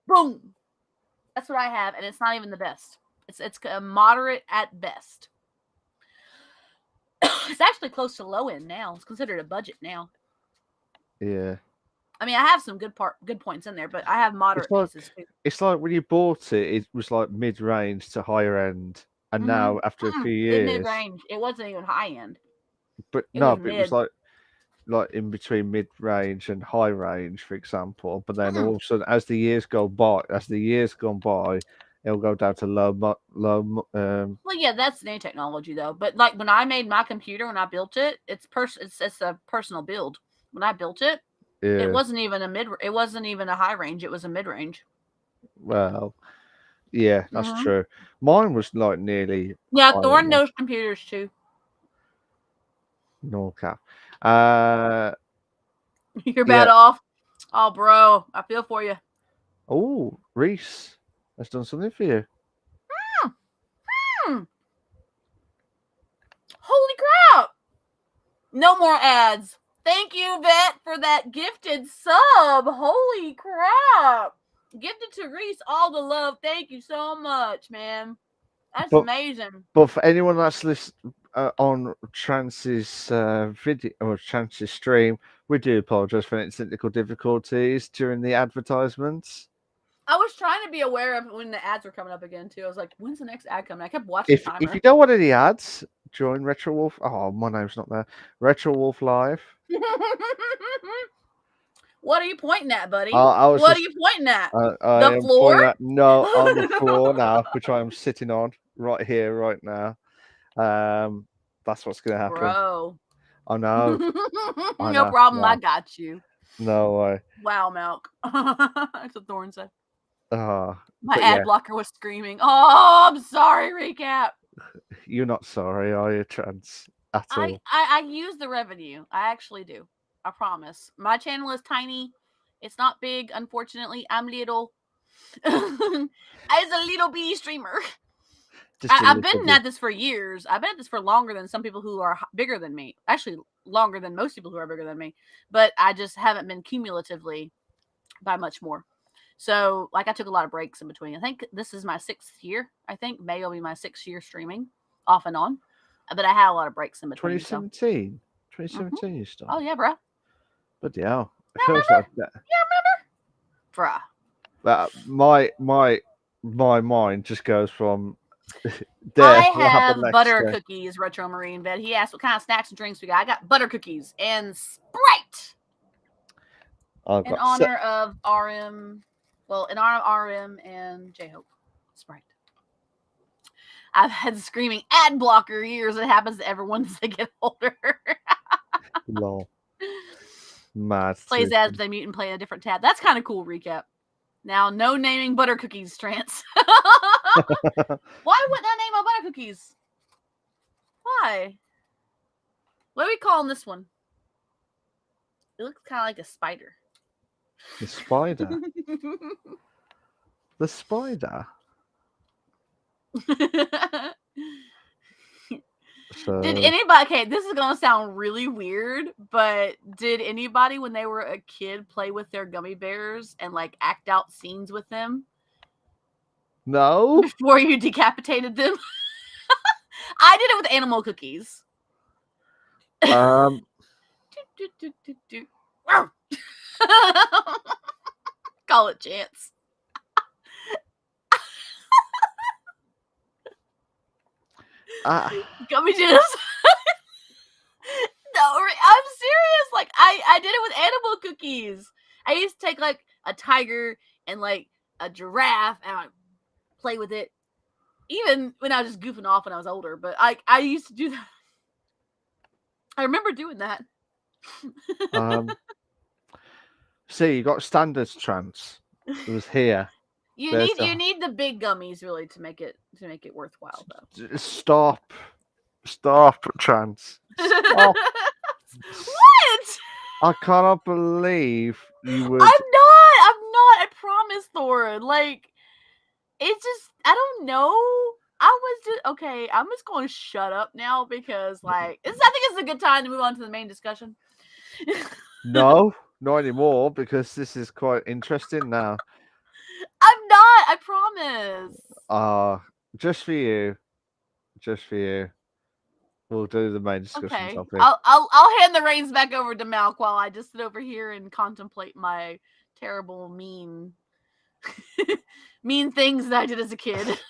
Boom. That's what I have, and it's not even the best. It's a moderate at best. It's actually close to low end now. It's considered a budget now. Yeah. I mean, I have some good points in there, but I have moderate pieces too. It's like when you bought it, it was like mid range to higher end, and now after a few years, mid range. It wasn't even high end. But it was like in between mid range and high range, for example. But then all of a sudden, as the years gone by, it'll go down to low. Well, yeah, that's new technology though. But like when I made my computer, when I built it, it's a personal build. When I built it, it wasn't even a high range. It was a mid range. Well, yeah, that's true. Mine was like nearly. Yeah, Thorn knows computers too. No cap. You're bad off. Oh, bro, I feel for you. Oh, Reese has done something for you. Holy crap! No more ads. Thank you, Vet, for that gifted sub. Holy crap! Gifted to Reese all the love. Thank you so much, man. That's amazing. But for anyone that's listening on Trance's video or Trance's stream, we do apologize for any technical difficulties during the advertisements. I was trying to be aware of when the ads were coming up again too. I was like, "When's the next ad coming?" I kept watching the timer. If you don't want any ads, join Retro Wolf. Oh, my name's not there. Retro Wolf Live. What are you pointing at, buddy? What are you pointing at? The floor? No, on the floor now, which I am sitting on right here, right now. That's what's going to happen. Bro. I know. No problem. I got you. No way. Wow, Milk. That's what Thorn said. My ad blocker was screaming. Oh, I'm sorry, Recap. You're not sorry, are you, Trans? At all. I use the revenue. I actually do. I promise. My channel is tiny. It's not big, unfortunately. I'm little. As a little bitty streamer. I've been at this for years. I've been at this for longer than some people who are bigger than me. Actually, longer than most people who are bigger than me. But I just haven't been cumulatively by much more. So, like, I took a lot of breaks in between. I think this is my 6th year. I think May will be my 6th year streaming off and on. But I had a lot of breaks in between. 2017? 2017 you started? Oh, yeah, bro. But yeah. It feels like that. Yeah, remember? Bruh. My mind just goes from there. I have butter cookies, Retro Marine Vet. He asked what kind of snacks and drinks we got. I got butter cookies and Sprite. In honor of RM and J-Hope. Sprite. I've had screaming ad blocker years. It happens to everyone as they get older. Lol. Mad. Plays ads, they mute and play a different tab. That's kind of cool, Recap. Now, no naming butter cookies, Trance. Why wouldn't I name my butter cookies? Why? What are we calling this one? It looks kind of like a spider. The spider? The spider? Did anybody, okay, this is going to sound really weird, but did anybody when they were a kid play with their gummy bears and like act out scenes with them? No. Before you decapitated them? I did it with animal cookies. Call it Chance. Gummy juice. No, I'm serious. Like I did it with animal cookies. I used to take like a tiger and like a giraffe and I play with it. Even when I was just goofing off when I was older, but I used to do that. I remember doing that. See, you got standards, Trance. It was here. You There's need the big gummies really to make it worthwhile though. Stop. Stop, Trans. Stop. What? I cannot believe you would. I'm not. I promise, Thorin. Like, it's just, I don't know. I was just, okay, I'm just going to shut up now because, like, I think it's a good time to move on to the main discussion. No, not anymore, because this is quite interesting now. I'm not, I promise. Just for you. Just for you. We'll do the main discussion Okay, topic. I'll hand the reins back over to Malk while I just sit over here and contemplate my terrible, mean things that I did as a kid.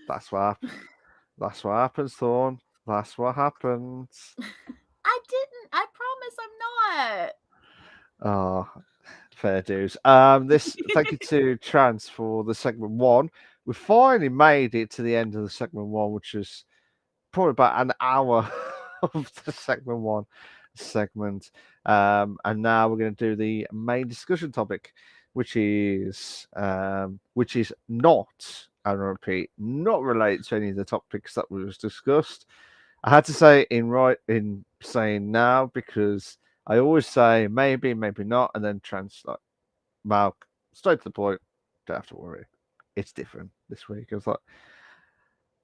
That's what happens. That's what happens, Thorn. That's what happens. I didn't. I promise I'm not. Fair dues. Thank you to Trans for the segment one. We finally made it to the end of the segment one, which was probably about an hour of the segment one segment. And now we're going to do the main discussion topic, which is not, I repeat, not related to any of the topics that was discussed. I had to say in saying now because I always say maybe, maybe not, and then translate. Malk, straight to the point. Don't have to worry. It's different this week. I was like,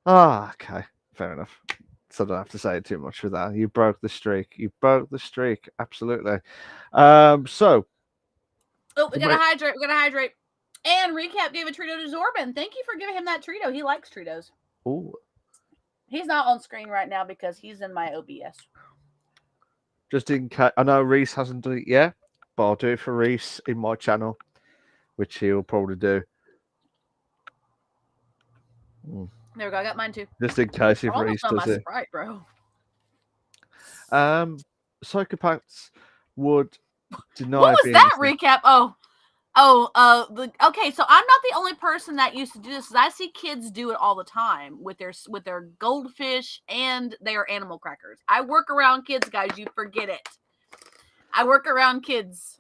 okay, fair enough. So I don't have to say too much for that. You broke the streak. You broke the streak. Absolutely. So. Oh, we gotta hydrate. We gotta hydrate. And Recap gave a Trito to Zorban. Thank you for giving him that Trito. He likes Tritos. Ooh. He's not on screen right now because he's in my OBS. Just in case, I know Reese hasn't done it yet, but I'll do it for Reese in my channel, which he'll probably do. There we go. I got mine too. Just in case if Reese does it. Sprite, bro. Psychopaths would deny. What was that recap? Okay. So I'm not the only person that used to do this. I see kids do it all the time with their goldfish and their animal crackers. I work around kids, guys. You forget it. I work around kids.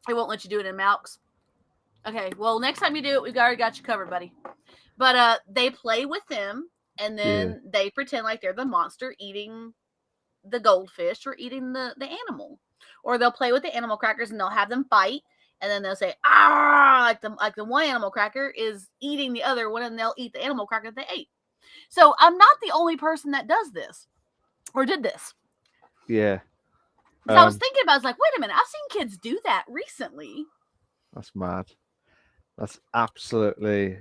They won't let you do it in Malk's. Okay. Well, next time you do it, we've already got you covered, buddy. But they play with them, and then they pretend like they're the monster eating the goldfish or eating the animal. Or they'll play with the animal crackers and they'll have them fight, and then they'll say, like the one animal cracker is eating the other one, and they'll eat the animal cracker that they ate. So I'm not the only person that does this or did this. Yeah. So I was thinking about it, I was like, wait a minute, I've seen kids do that recently. That's mad. That's absolutely.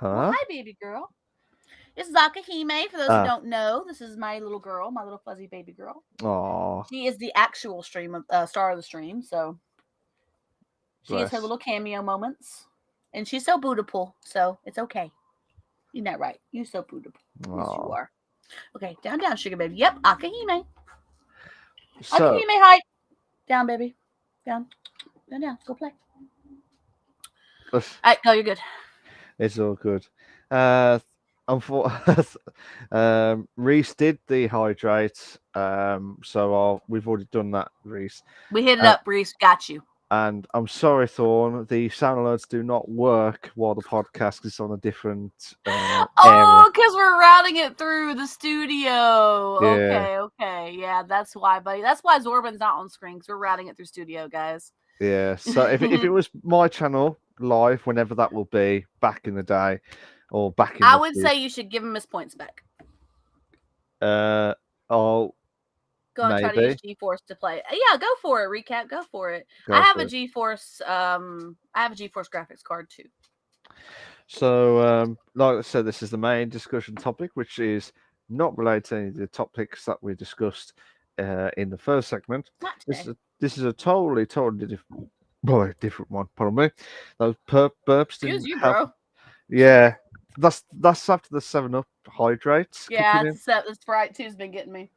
Well, hi, baby girl. This is Akahime. For those who don't know, this is my little girl, my little fuzzy baby girl. Aww. She is the actual star of the stream, so she has her little cameo moments. And she's so beautiful, so it's okay. You're not right. You're so beautiful. Aww. Yes, you are. Okay, down, sugar baby. Yep, Akahime. So, Akahime, height. Down, baby. Down. Go play. All right, go. You're good. It's all good. Reese did the hydrate, so we've already done that, Reese. We hit it up, Reese. Got you. And I'm sorry, Thorn, the sound alerts do not work while the podcast is on a different area. Because we're routing it through the studio. Yeah. Okay. Yeah, that's why, buddy. That's why Zorban's not on screen, because we're routing it through studio, guys. Yeah, so if it was my channel live, whenever that will be, back in the day, or back in I would say you should give him his points back. I'll go and try to use GeForce to play. Yeah, go for it, Recap. Go for it. I have a GeForce graphics card too. So, like I said, this is the main discussion topic, which is not related to any of the topics that we discussed in the first segment. This is a totally different one. Pardon me. Those burps. Excuse you, bro. Yeah, that's after the 7-Up hydrates. Yeah, the Sprite 2's been getting me.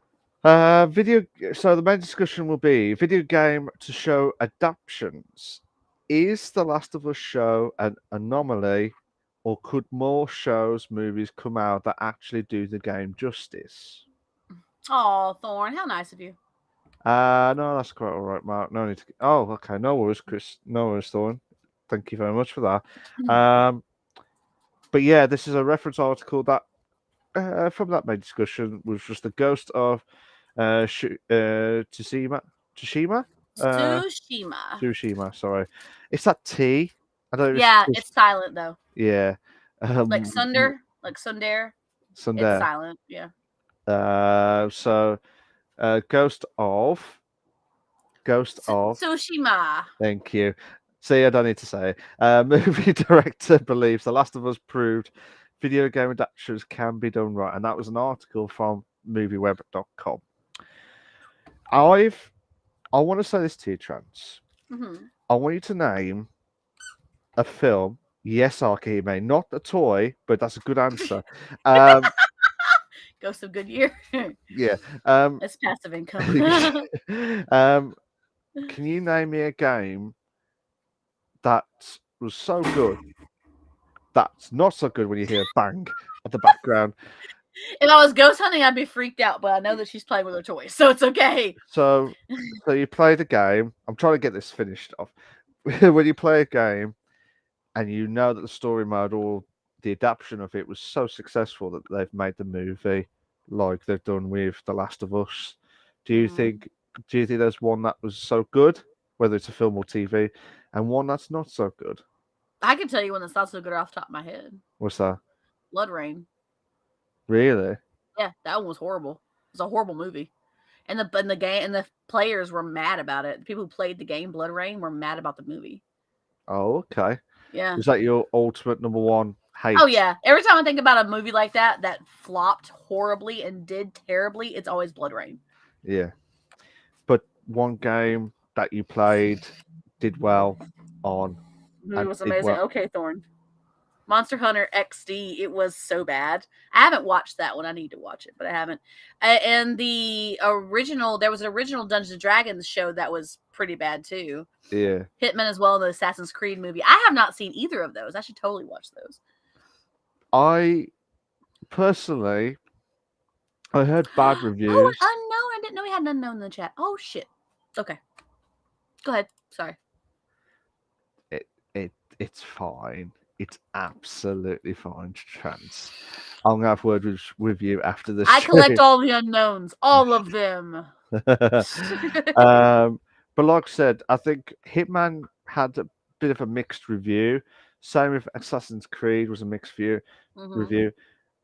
So the main discussion will be video game to show adaptations. Is The Last of Us show an anomaly, or could more movies come out that actually do the game justice? Oh, Thorn, how nice of you. No, that's quite all right, Mark. No need to. Oh, okay. No worries, Chris. No worries, Thorn. Thank you very much for that. But yeah, this is a reference article that from that main discussion was just the ghost of Tsushima. Tsushima? Uh, Tsushima. Tsushima. Sorry, it's that T. I don't know. If Yeah, it's it's silent though. yeah. Like Um, Sunder, like Sundare. It's Sunday. silent. Yeah. So Ghost of. Tsushima. Thank you. See, I don't need to say it. Movie director believes The Last of Us proved video game adaptations can be done right, and that was an article from movieweb.com. I want to say this to you, Trans. Mm-hmm. I want you to name a film. Yes, Archie, not a toy, but that's a good answer. Um, Ghost of Goodyear. yeah. Um, It's passive income. um, can you name me a game that was so good that's not so good when you hear bang at the background? If I was ghost hunting, I'd be freaked out, but I know that she's playing with her toys, so it's okay. So, so you play the game. I'm trying to get this finished off. When you play a game and you know that the story mode or the adaptation of it was so successful that they've made the movie like they've done with The Last of Us. Do you Mm. think do you think there's one that was so good, whether it's a film or TV, and one that's not so good? I can tell you one that's not so good off the top of my head. What's that? Blood Rain. Really? Yeah, that one was horrible. It was a horrible movie. And the game and the players were mad about it. The people who played the game Blood Rain were mad about the movie. Oh, okay. Yeah. Is that your ultimate number one hate? Oh yeah. Every time I think about a movie like that that flopped horribly and did terribly, it's always Blood Rain. Yeah. But one game that you played did well on The movie and was did amazing. well. Okay, Thorn. Monster Hunter XD, it was so bad. I haven't watched that one. I need to watch it, but I haven't. And the original, there was an original Dungeons and Dragons show that was pretty bad too. Yeah. Hitman as well, the Assassin's Creed movie. I have not seen either of those. I should totally watch those. I personally, I heard bad Oh, an reviews. unknown. I didn't know we had an unknown in the chat. Oh shit. Okay. Go ahead. Sorry. It's fine. It's absolutely fine, Trans. I'm gonna have word with you after the I collect stream. all the unknowns. All of them. But like I said, I think Hitman had a bit of a mixed review. Same with Assassin's Creed was a mixed review.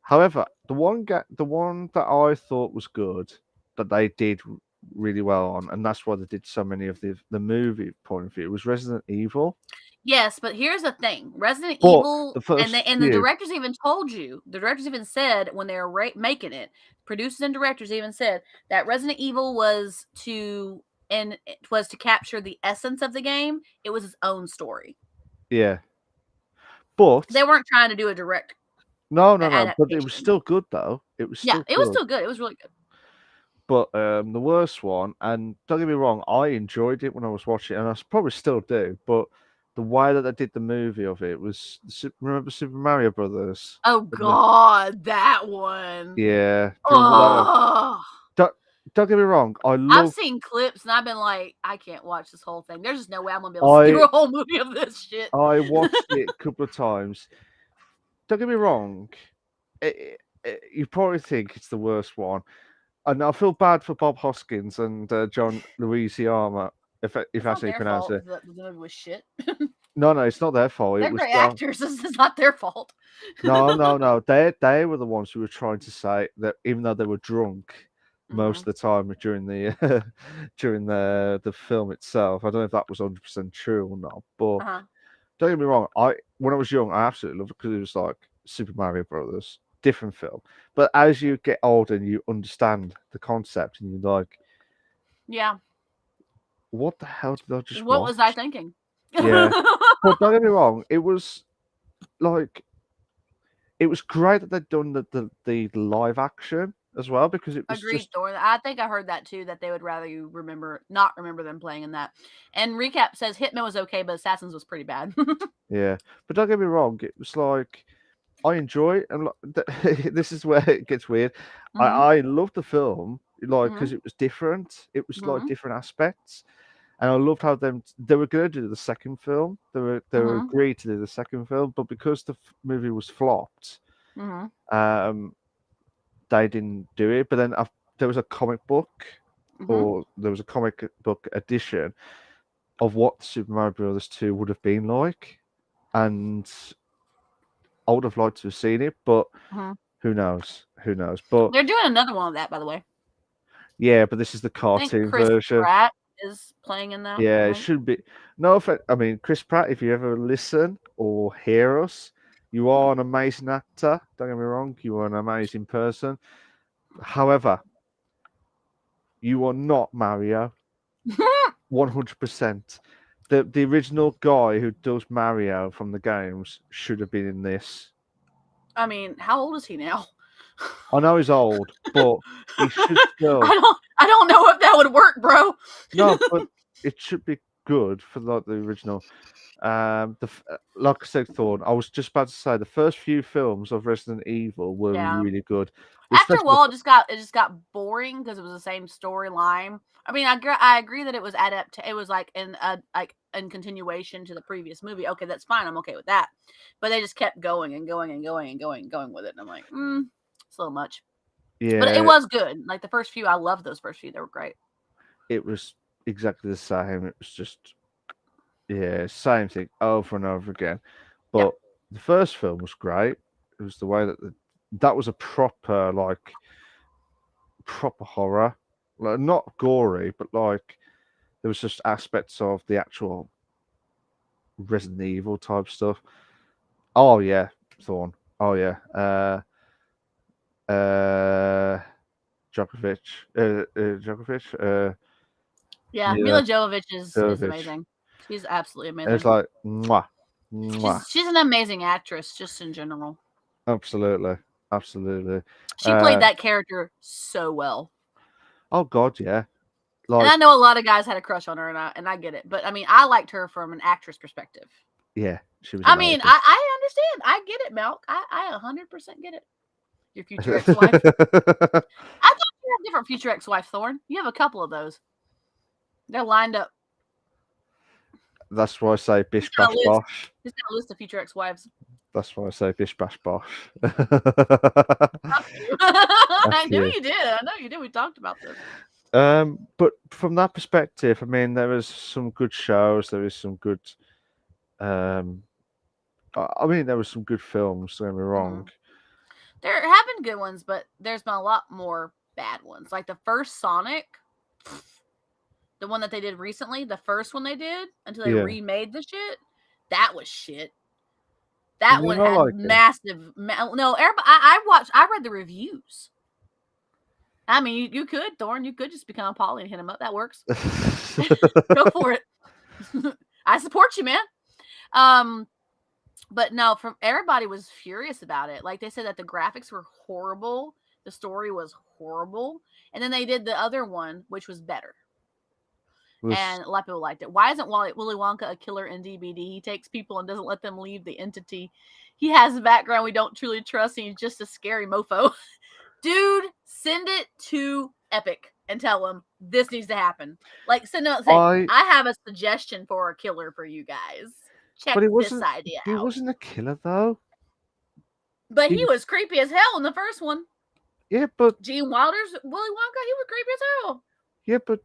However, the one that I thought was good that they did really well on, and that's why they did so many of the movie point of view, was Resident Evil. Yes, but here's the thing: Resident But Evil, the first and the directors even told you. The directors even said when they were making it, producers and directors even said that Resident Evil was to capture the essence of the game. It was its own story. Yeah, but They weren't trying to do a direct no, but it was adaptation. still good though. It was Yeah, still it was still good. It was really good. But the worst one, and don't get me wrong, I enjoyed it when I was watching it, and I probably still do. But the way that they did the movie of it was, remember Super Mario Brothers? Oh God, that one. Yeah. Do you remember that one? Oh, Don't get me wrong, I I've love. seen clips and I've been like, I can't watch this whole thing. There's just no way I'm gonna be able to sit through a whole movie of this shit. I watched it a couple of times. Don't get me wrong, you probably think it's the worst one, and I feel bad for Bob Hoskins and John Louisiana, if It's that's not how you their pronounce fault it. that the movie was shit. No, it's not their fault. It They're was great actors. This is not their fault. no. They were the ones who were trying to say that even though they were drunk most of the time during the during the film itself. I don't know if that was 100% true or not, but don't get me wrong. When I was young, I absolutely loved it because it was like Super Mario Brothers, different film. But as you get older and you understand the concept, and you're like, Yeah. what the hell did I just What watch? was I thinking? Yeah, but don't get me wrong. It was like. It was great that they'd done the live action as well because it was Agreed, just Thor. I think I heard that too. That they would rather you not remember them playing in that. And recap says Hitman was okay, but Assassins was pretty bad. yeah. But don't get me wrong, it was like I enjoy it, and this is where it gets weird. I loved the film like because it was different. It was like different aspects, and I loved how they were going to do the second film. They were Mm-hmm. agreed to do the second film, but because the movie was flopped, Mm-hmm. they didn't do it. But then there was a comic book, Mm-hmm. or there was a comic book edition of what Super Mario Brothers 2 would have been like, and I would have liked to have seen it, but Mm-hmm. who knows? Who knows? But They're doing another one of that, by the way. yeah, but this is the I think cartoon Chris version. Pratt is playing in that. Yeah, I it think. should be. No offense. I mean, Chris Pratt, if you ever listen or hear us, you are an amazing actor. Don't get me wrong, you are an amazing person. However, you are not Mario. 100%. The original guy who does Mario from the games should have been in this. I mean, how old is he now? I know he's old, but he should still. I don't know if that would work, bro. No, but it should be good for like the original. Like I said, Thorn. I was just about to say the first few films of Resident Evil were Yeah. really good, After a especially while, it just got boring because it was the same storyline. I mean, I agree that it was it was like in continuation to the previous movie. Okay, that's fine. I'm okay with that. But they just kept going and going and going and going and going with it, and I'm like, it's a little much. But it yeah, was good. Like the first few, I loved those first few. They were great. it was exactly the same. It was just same thing over and over again. Yep. But the first film was great. It was the way that that was a proper horror, like not gory, but like there was just aspects of the actual Resident Evil type stuff. Oh yeah, Thorn. Oh yeah. Djokovic. Djokovic. Yeah, Mila Mila Jovovich is Jovovich. amazing. She's absolutely And it's amazing. like mwah, mwah. She's an amazing actress, just in general. Absolutely, absolutely. She played that character so well. Oh God, yeah. And Like I know a lot of guys had a crush on her, and I get it. But I mean, I liked her from an actress perspective. yeah, she was I mean, amazing. I understand. I get it, Milk. I 100% get it. Your future ex-wife. I thought you had a different future ex-wife, Thorn. You have a couple of those. They're lined up. That's why I say He's bish got bash a list. bosh. He's got a list of future ex-wives. That's why I say bish bash bosh. I knew you did. I know you did. We talked about this. But from that perspective, I mean, there was some good shows. There was some good. I mean, there was some good films. Don't get me wrong. There have been good ones, but there's been a lot more bad ones. Like the first Sonic, the one that they did recently, the first one they did until they Yeah. remade the shit, that was shit. Did That you one not had like it? massive. No, everybody. I read the reviews. I mean, you could, Thorn. You could just become a Polly and hit him up. That works. Go for it. I support you, man. But no, from everybody was furious about it. Like they said that the graphics were horrible, the story was horrible, and then they did the other one, which was better. And a lot of people liked it. Why isn't Willy Wonka a killer in DBD? He takes people and doesn't let them leave the entity. He has a background we don't truly trust, and he's just a scary mofo. Dude, send it to Epic and tell them this needs to happen. Like, say, I have a suggestion for a killer for you guys. Check this idea out. He wasn't a killer, though. But he was creepy as hell in the first one. Yeah, but Gene Wilder's Willy Wonka, he was creepy as hell. Yeah, but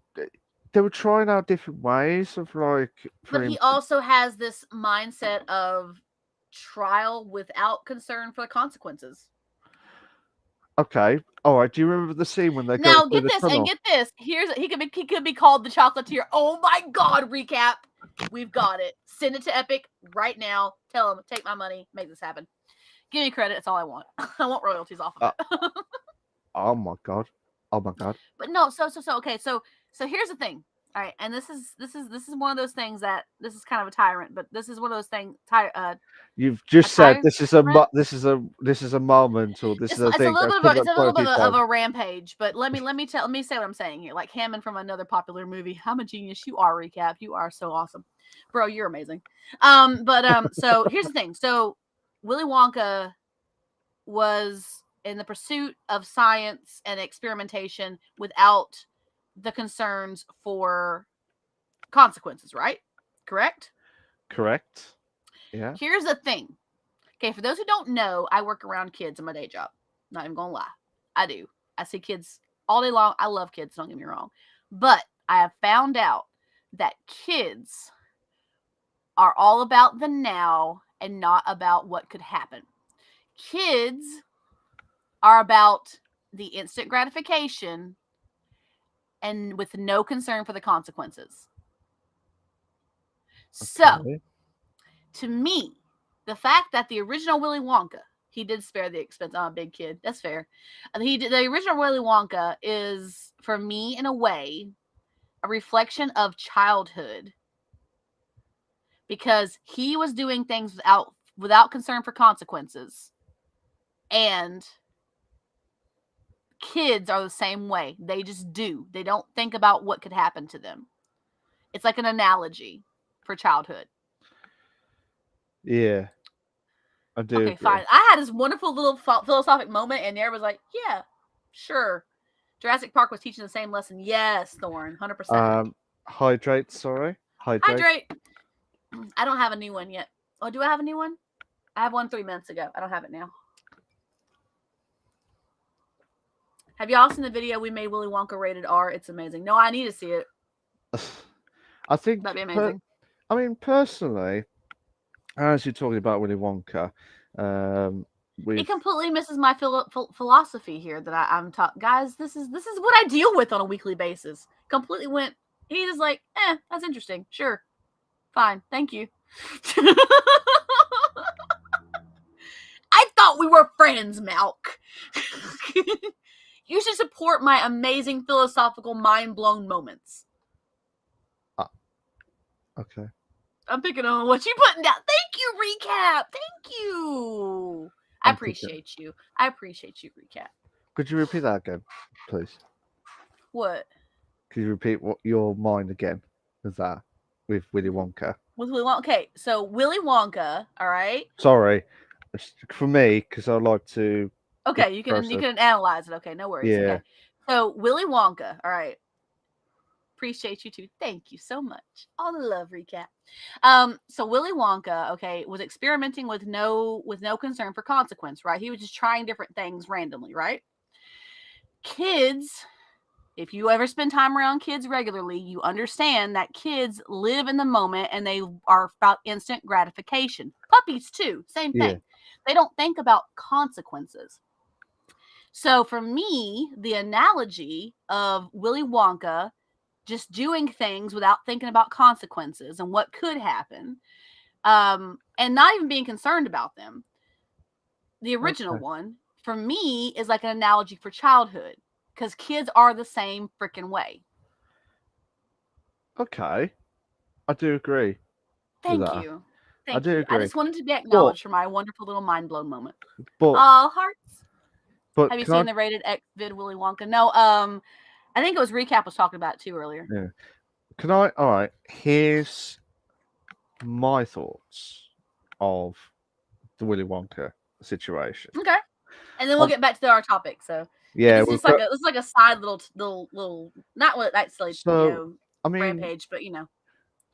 they were trying out different ways of like. But he also has this mindset of trial without concern for the consequences. Okay, all right. Do you remember the scene when they now go get this tunnel? And get this? He could be called the Chocolatier. Oh my God! Recap. We've got it. Send it to Epic right now. Tell them take my money, make this happen. Give me credit. That's all I want. I want royalties off of it. Oh my God! Oh my God! But no, so okay. So here's the thing. All right, and this is one of those things that this is kind of a tyrant, but this is one of those things. You've just said this is a moment, or this is a thing. It's a little bit of a rampage. But let me say what I'm saying here. Like Hammond from another popular movie. I'm a genius. You are, Recap. You are so awesome, bro. You're amazing. So here's the thing. So Willy Wonka was in the pursuit of science and experimentation without the concerns for consequences, right? Correct? Correct. Yeah. Here's the thing. Okay, for those who don't know, I work around kids in my day job. Not even gonna lie. I do. I see kids all day long. I love kids, don't get me wrong. But I have found out that kids are all about the now and not about what could happen. Kids are about the instant gratification and with no concern for the consequences. So, Okay. to me, the fact that the original Willy Wonka, he did spare the expense. I'm a big kid. That's fair. The original Willy Wonka is, for me, in a way, a reflection of childhood because he was doing things without concern for consequences, and kids are the same way. They just do. They don't think about what could happen to them. It's like an analogy for childhood. Yeah. I do Okay, agree. fine. I had this wonderful little philosophic moment, and Nair was like, "Yeah, sure." Jurassic Park was teaching the same lesson. Yes, Thorn, 100%. Hydrate. Sorry. Hydrate. Hydrate. I don't have a new one yet. Oh, do I have a new one? I have one 3 minutes ago. I don't have it now. Have y'all seen the video we made Willy Wonka rated R? It's amazing. No, I need to see it. I think That'd be amazing. I mean, personally, as you're talking about Willy Wonka, He completely misses my philosophy here that I'm taught. Guys, this is what I deal with on a weekly basis. Completely went. He just like, that's interesting. Sure, fine, thank you. I thought we were friends, Malk. You should support my amazing philosophical mind-blown moments. Okay. I'm picking on what you putting down. Thank you, Recap. Thank you. I appreciate you. I appreciate you, Recap. Could you repeat that again, please? What? Could you repeat what your mind again was that with Willy Wonka? With Willy Wonka. Okay, so Willy Wonka, all right? Sorry, for me, because I like to. Okay, you can analyze it. Okay, no worries. Yeah. Okay, so Willy Wonka, all right. Appreciate you too. Thank you so much. All the love, Recap. So Willy Wonka, okay, was experimenting with no concern for consequence, right? He was just trying different things randomly, right? Kids, if you ever spend time around kids regularly, you understand that kids live in the moment and they are about instant gratification. Puppies too, same thing. Yeah. They don't think about consequences. So for me, the analogy of Willy Wonka just doing things without thinking about consequences and what could happen, and not even being concerned about them. The original one, for me, is like an analogy for childhood, because kids are the same freaking way. Okay. I do agree. Thank you. I do agree. I just wanted to be acknowledged for my wonderful little mind-blown moment. But, hearts. But have you seen the rated X vid Willy Wonka? No, I think it was Recap was talking about it too earlier. Yeah. Can I? All right. Here's my thoughts of the Willy Wonka situation. Okay. And then we'll get back to our topic. So yeah, it's like a side little not what that's like rampage, but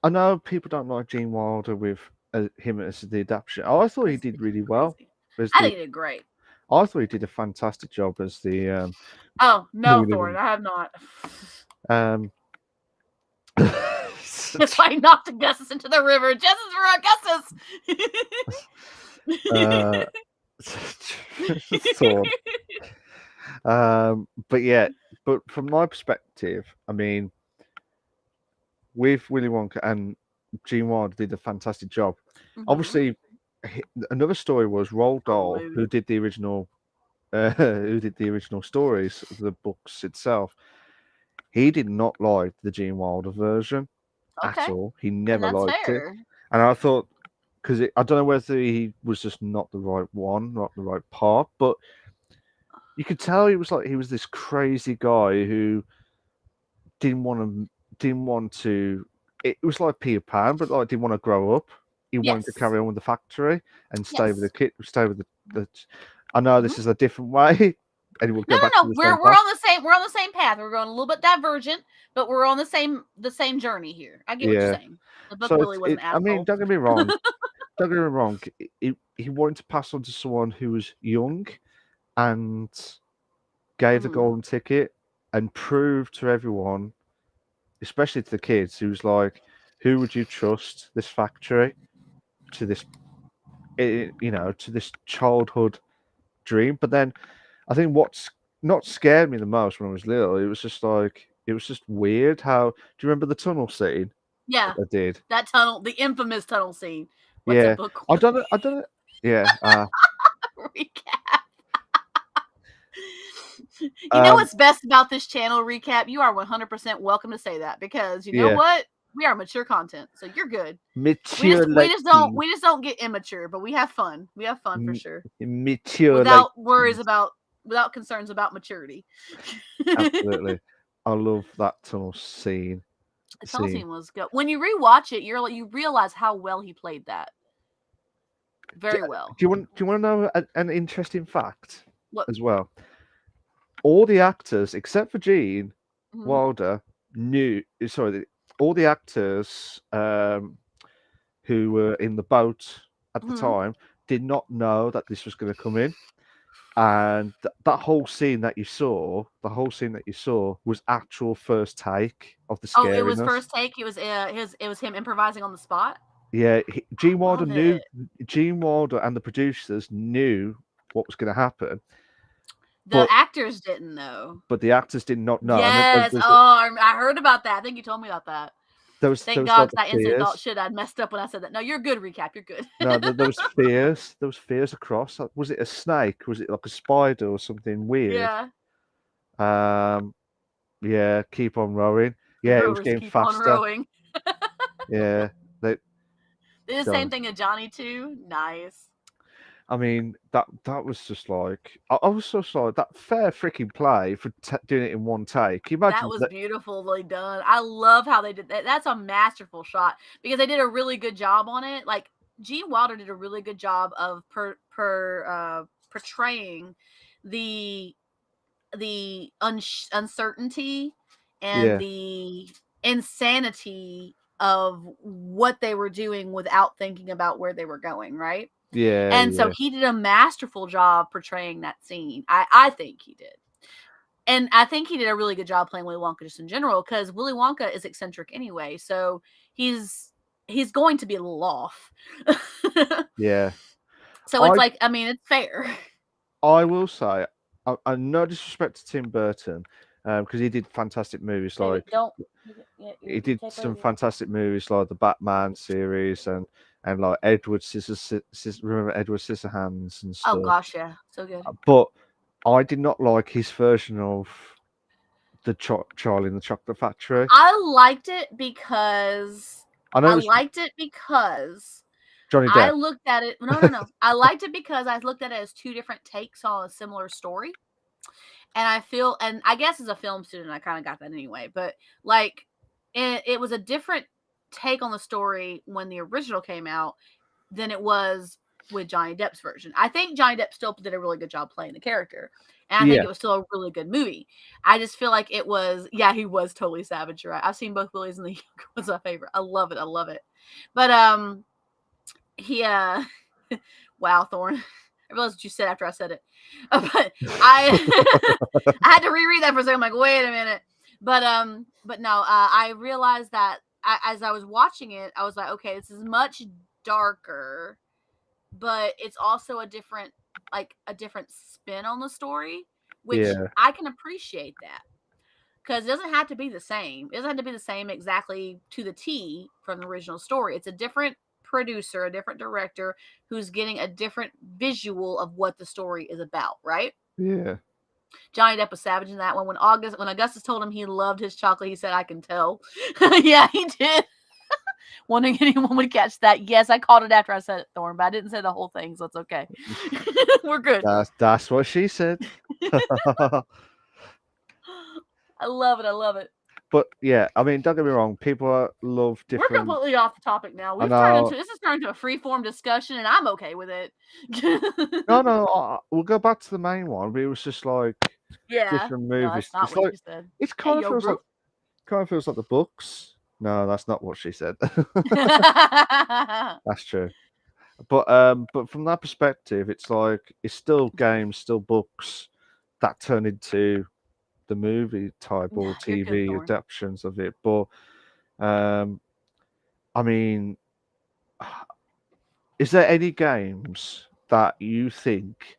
I know people don't like Gene Wilder with him as the adaptation. I thought he did really well. I think he did great. I thought he did a fantastic job as the. Oh no, Thorne! I have not. It's like knocked Augustus into the river. Justice for Augustus. But from my perspective, I mean, with Willy Wonka and Gene Wilder did a fantastic job. Mm-hmm. Obviously, another story was Roald Dahl, who did the original stories of the books itself. He did not like the Gene Wilder version at all. He never liked it. And I thought, because I don't know whether he was just not the right one, not the right part, but you could tell he was this crazy guy who didn't want to. It was like Peter Pan, but like didn't want to grow up. He wanted to carry on with the factory and stay with the kid, stay with the I know this is a different way, and we'll No, go back no, to no. the We're same path. we're on the same path. We're going a little bit divergent, but we're on the same journey here. I get what you're Yeah. saying. The book So Willie was an I mean, asshole. don't get me wrong. Don't get me wrong. He wanted to pass on to someone who was young and gave the Mhm. golden ticket and proved to everyone, especially to the kids, who's like, who would you trust this factory to this, to this childhood dream? But then I think what's not scared me the most when I was little, it was just weird how, do you remember the tunnel scene Yeah, that I did? that tunnel, the infamous tunnel scene. What's a Yeah. book I don't know. Yeah. recap? You know Um, what's best about this channel recap? You are 100% welcome to say that because you know yeah. what? We are mature content, so you're good. Mature We just don't get immature, but we have fun. We have fun for sure. Mature Without worries ladies. about without concerns about maturity. Absolutely. I love that tunnel scene. The tunnel Scene. scene was good. When you rewatch it, you realize how well he played that. Do, Very well. do you want to know an interesting fact What? as well? All the actors except for Gene Mhm. Wilder knew. Sorry, all the actors who were in the boat at the Mhm. time did not know that this was going to come in. And that whole scene that you saw, was actual first take of the Oh, it was scariness. first take. It was it was him improvising on the spot. Yeah, Gene Wilder Love it. Gene Wilder and the producers knew what was going to happen, The but actors didn't know. the actors did not know. And then Yes. Oh, I heard about that. I think you told me about that. there Thank was God, like because I instantly thought, fears. shit, I'd messed up when I said that. No, you're good. Recap. You're good. No, there was fears. There was fears across. Was it a snake? Was it like a spider or something weird? Yeah. Um, yeah, keep on rowing. The Yeah, it was rowers getting keep on faster. rowing. Yeah, they Did the same go. thing to Johnny too. Nice. I mean, that was just like I was so sorry. That fair freaking play for doing it in one take. Can you That imagine was that? beautifully done. I love how they did that. That's a masterful shot because they did a really good job on it. Like Gene Wilder did a really good job of portraying the uncertainty and Yeah, the insanity of what they were doing without thinking about where they were going, right? yeah, And so yeah, he did a masterful job portraying that scene. I think he did. And I think he did a really good job playing Willy Wonka just in general because Willy Wonka is eccentric anyway. So he's going to be a little off. yeah. So it's I like, I mean, it's fair. I will say, no disrespect to Tim Burton, because he did fantastic movies. Baby, Like don't. he did Take some right. fantastic movies like the Batman series and like remember Edward Scissorhands and Oh stuff. gosh, yeah, so good. But I did not like his version of the Charlie in the Chocolate Factory. I liked it because I know it was Johnny I Depp. looked at it. No, no, no. I liked it because I looked at it as two different takes on a similar story. And I feel, and I guess as a film student, I kind of got that anyway. But like, it was a different take on the story when the original came out than it was with Johnny Depp's version. I think Johnny Depp still did a really good job playing the character. And I think Yeah, it was still a really good movie. I just feel like it was, yeah, he was totally savage. You're right. I've seen both Willies and the Younger one's my favorite. I love it. I love it. But he wow, Thorn. I realized what you said after I said it. But I I had to reread that for a second. I'm like, wait a minute. But no, I realized that as I was watching it, I was like, okay, this is much darker, but it's also a different spin on the story, which yeah, I can appreciate that. Because it doesn't have to be the same. It doesn't have to be the same exactly to the T from the original story. It's a different producer, a different director who's getting a different visual of what the story is about, right? yeah. Johnny Depp was savage in that one. When Augustus told him he loved his chocolate, he said, "I can tell." Yeah, he did. Wondering if anyone would catch that. Yes, I caught it after I said it, Thorn, but I didn't say the whole thing, so it's okay. We're good. That's what she said. I love it. I love it. But yeah, I mean, don't get me wrong. People love We're different. completely off the topic now. I This know. has turned into a free-form discussion, and I'm okay with it. No. We'll go back to the main one. But it was just like Yeah. different No, movies. that's not It's what like you said. it Hey, kind of yo, feels bro. like the books. No, that's not what she said. That's true. But from that perspective, it's like it's still games, still books that turn into the movie type Nah, or you're good, TV Thorn. adaptations of it. But I mean, is there any games that you think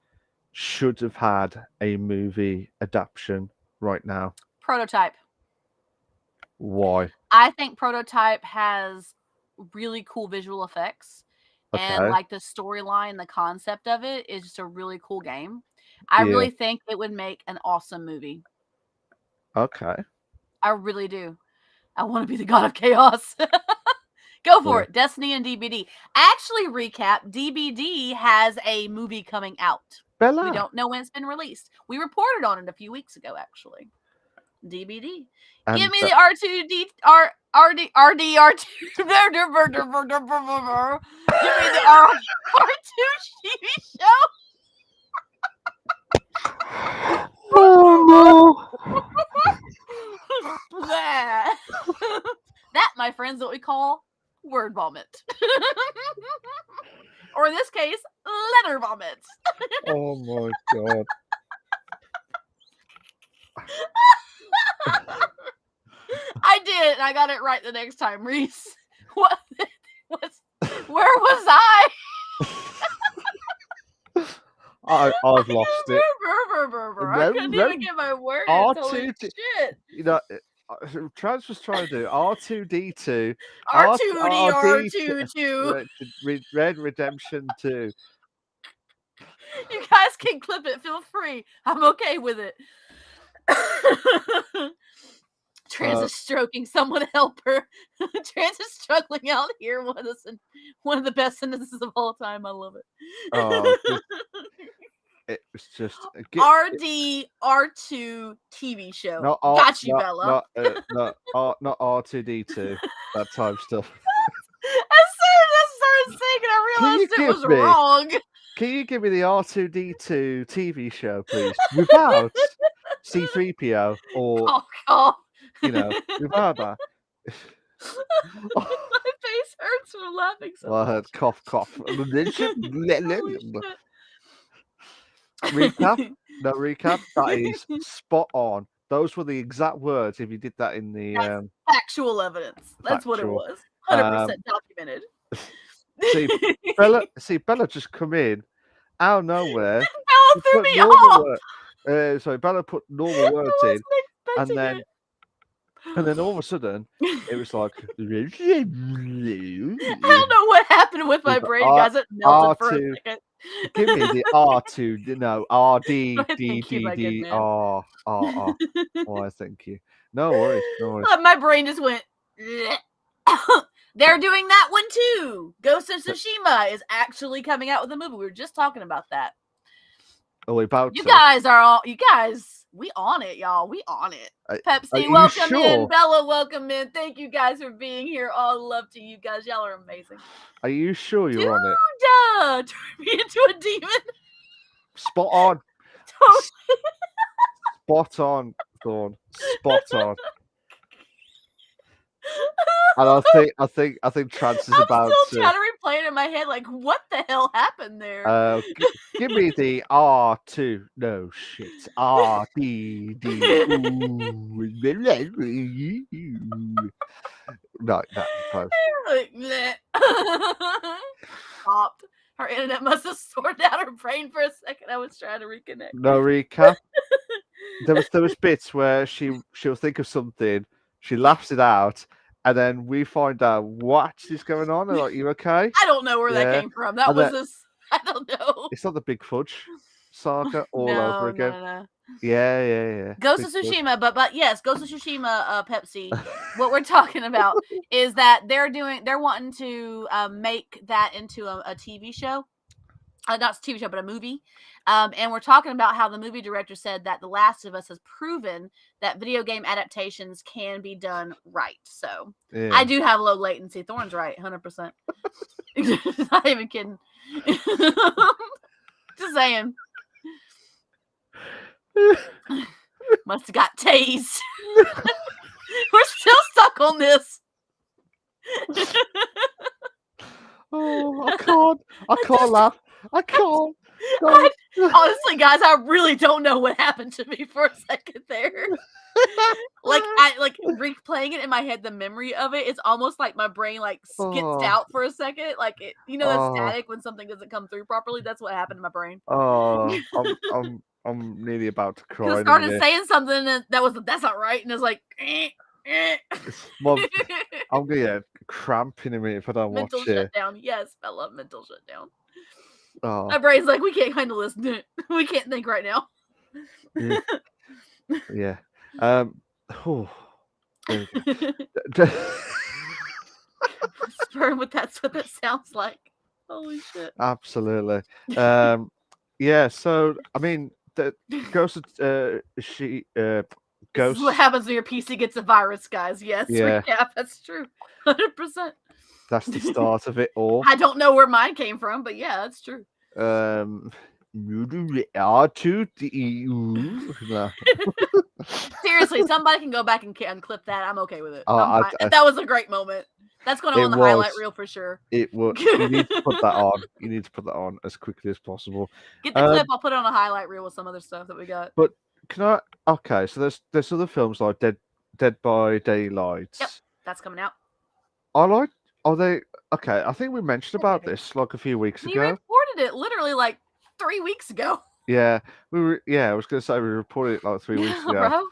should have had a movie adaptation right now? Prototype. Why? I think Prototype has really cool visual effects. And Okay. like the storyline, the concept of it is just a really cool game. I Yeah. really think it would make an awesome movie. Okay. I really do. I want to be the god of chaos. Go for Yeah. it. Destiny and DBD. Actually, recap, DBD has a movie coming out. We Bella. don't know when it's been released. We reported on it a few weeks ago, actually. DBD. And Give me the R2D RD R2. Give me the R2 TV show. oh That, my friends, what we call word vomit. Or in this case, letter vomit. no! Oh my god! I did, and I got it right the next time, Reese. What? Where was I? I've lost it. I couldn't even get my words. Holy shit. You know, Trans was trying to do R2D2, R2D2. Red Redemption 2. You guys can clip it. Feel free. I'm okay with it. Trans is stroking. Someone help her. Trans is struggling out here. One of the best sentences of all time. I love it. Oh, it was just R2 TV show. not Got you, Bella. not R2D2. That type stuff. As soon as I started singing, I realized it was wrong. Can you give me the R2D2 TV show, please? Without C3PO or you know, without that. My face hurts from laughing so much. I heard cough. Recap. That is spot on. Those were the exact words. If you did that in the factual evidence, that's what it was. 100% documented. Bella just come in out of nowhere. Bella threw me off. Bella put normal words in, and then all of a sudden it was like I don't know what happened with my brain, guys. It melted for a second. Give me the R2, no, R. Why, thank you. No worries. My brain just went. They're doing that one too. Ghost of Tsushima is actually coming out with a movie. We were just talking about that. You guys, we on it, y'all. We on it. Pepsi, welcome in. Bella, welcome in. Thank you guys for being here. All love to you guys. Y'all are amazing. Are you sure you're on it? Turn me into a demon. Spot on. Spot on, Thorn. Spot on. And I think Trance is about to. I'm still trying to replay it in my head. Like, what the hell happened there? Give me the R2. No shit. RDD. No, close. Stopped. Her internet must have sorted out her brain for a second. I was trying to reconnect. No recap. There was bits where she'll think of something, she laughs it out, and then we find out what is going on. Are you okay? I don't know where that came from. I don't know. It's not the Big Fudge saga all over again. No. Yeah. Ghost of Tsushima, but yes, Ghost of Tsushima, Pepsi. What we're talking about is that they're wanting to make that into a TV show. Not a TV show, but a movie. And we're talking about how the movie director said that The Last of Us has proven that video game adaptations can be done right. So I do have low latency. Thorne's right, 100%. Not even kidding. Just saying. Must have got tased. We're still stuck on this. Oh, I can't laugh. I can't. Honestly, guys, I really don't know what happened to me for a second there. Like replaying it in my head, the memory of it, it's almost like my brain skipped out for a second. Like it, that static when something doesn't come through properly. That's what happened to my brain. Oh, I'm nearly about to cry. Because I started saying something and that's not right, and it's like. I'm gonna get a cramp in a minute if I don't mental watch it. Shutdown. Yes, I love mental shutdown. Oh. My brain's like, we can't handle this. We can't think right now. Yeah. Sperm, but that's what that sounds like. Holy shit. Absolutely. Yeah. So I mean, the Ghost. This is what happens when your PC gets a virus, guys. Yes. Yeah. Recap. That's true. 100%. That's the start of it all. I don't know where mine came from, but yeah, that's true. Seriously, somebody can go back and clip that. I'm okay with it. That was a great moment. That's going on the highlight reel for sure. It was. You need to put that on. You need to put that on as quickly as possible. Get the clip. I'll put it on a highlight reel with some other stuff that we got. But can I? Okay, so there's other films like Dead by Daylight. Yep, that's coming out. Are they okay? I think we mentioned about this like a few weeks ago. You reported it literally like 3 weeks ago. Yeah, we were. Yeah, I was going to say we reported it like 3 weeks ago. Bro.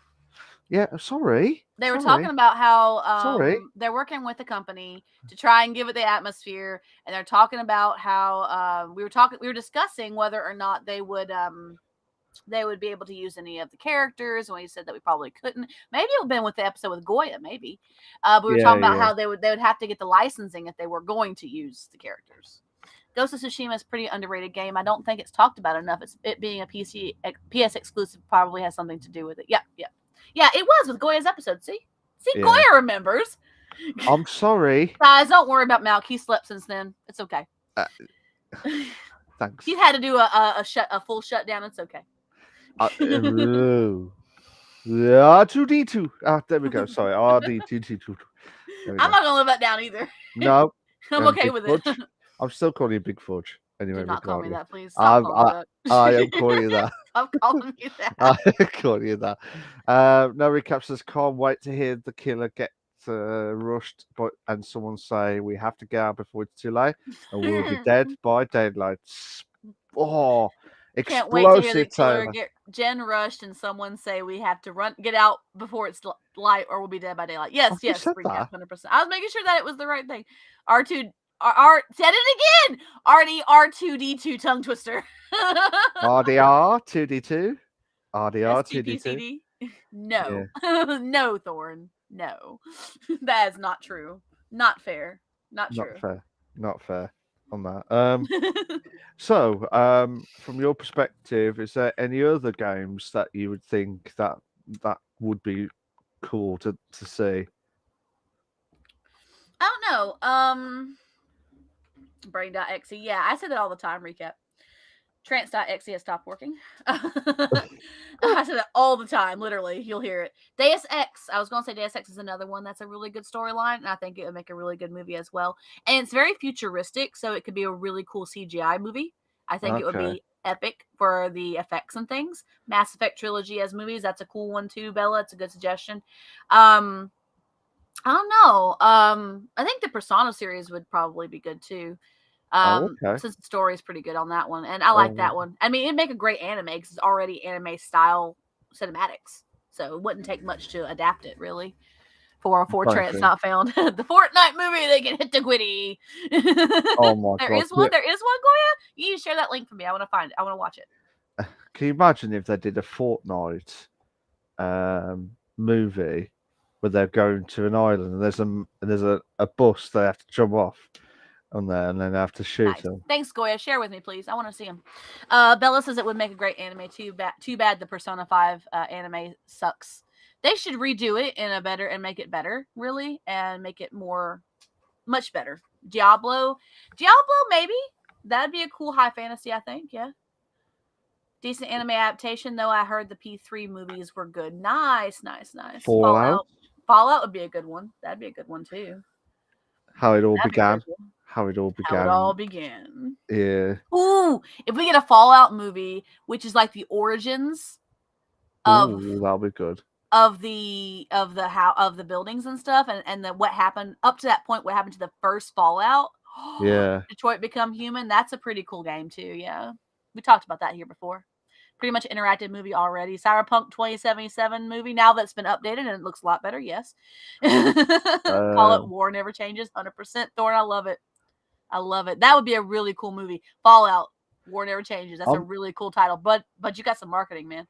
Yeah, sorry. They were talking about how they're working with the company to try and give it the atmosphere, and they're talking about how we were discussing whether or not they would be able to use any of the characters, and we said that we probably couldn't. Maybe it would have been with the episode with Goya, maybe. We were talking about how they would have to get the licensing if they were going to use the characters. Ghost of Tsushima is a pretty underrated game. I don't think it's talked about enough. It being a PS exclusive probably has something to do with it. Yeah, it was with Goya's episode. See, Goya remembers. I'm sorry. Guys, don't worry about Malk. He slept since then. It's okay. Thanks. He's had to do a full shutdown. It's okay. R2D2. There we go. Sorry, R2D2. I'm not gonna live that down either. No, I'm okay with it. I'm still calling you Big Fudge. Anyway, do not call me that, please. Stop calling me that. I am calling you that. Stop calling me that. I am calling you that. No recaps says, can't wait to hear the killer get rushed, and someone say we have to get out before it's too late, and we'll be dead by daylight. Oh, can't wait to hear the killer get Jen rushed, and someone say we have to get out before it's light, or we'll be dead by daylight. Yes, recap 100%. I was making sure that it was the right thing. R2. Said it again. R2D2 tongue twister. RDR2D2. RDR2D2. No. Yeah. No, Thorn. No. That is not true. Not fair. Not true. Not fair on that. So, from your perspective, is there any other games that you would think that would be cool to see? I don't know. Brain.exe. Yeah, I say that all the time. Recap. Trance.exe has stopped working. I say that all the time. Literally, you'll hear it. Deus Ex. I was going to say Deus Ex is another one that's a really good storyline, and I think it would make a really good movie as well. And it's very futuristic, so it could be a really cool CGI movie. I think it would be epic for the effects and things. Mass Effect trilogy as movies. That's a cool one too, Bella. It's a good suggestion. I don't know. I think the Persona series would probably be good too. Since the story is pretty good on that one, and I like that one. I mean, it'd make a great anime because it's already anime style cinematics, so it wouldn't take much to adapt it really. For Trance Not Found, the Fortnite movie, they can hit the quitty. Oh my god! There is one, Goya. You need to share that link for me. I want to find it. I want to watch it. Can you imagine if they did a Fortnite movie where they're going to an island and there's a bus they have to jump off, on there, and then have to shoot Nice. them. Thanks, Goya. Share with me, please. I want to see him. Bella says it would make a great anime. Too bad the Persona 5 anime sucks. They should redo it in a better and make it better, really, and make it much better. Diablo, maybe that'd be a cool high fantasy. I think, yeah. Decent anime adaptation, though. I heard the P3 movies were good. Nice. Fallout. Fallout would be a good one. That'd be a good one too. How it all That'd be began. very cool. How it all How it all began. Yeah. Ooh, if we get a Fallout movie, which is like the origins of that'll be good. of the buildings and stuff, and what happened up to that point, what happened to the first Fallout. Yeah. Detroit Become Human. That's a pretty cool game too. Yeah, we talked about that here before. Pretty much interactive movie already. Cyberpunk 2077 movie now that's been updated and it looks a lot better. Yes. Call it War Never Changes. 100%. Thorn, I love it. That would be a really cool movie. Fallout War Never Changes. That's a really cool title. But you got some marketing, man.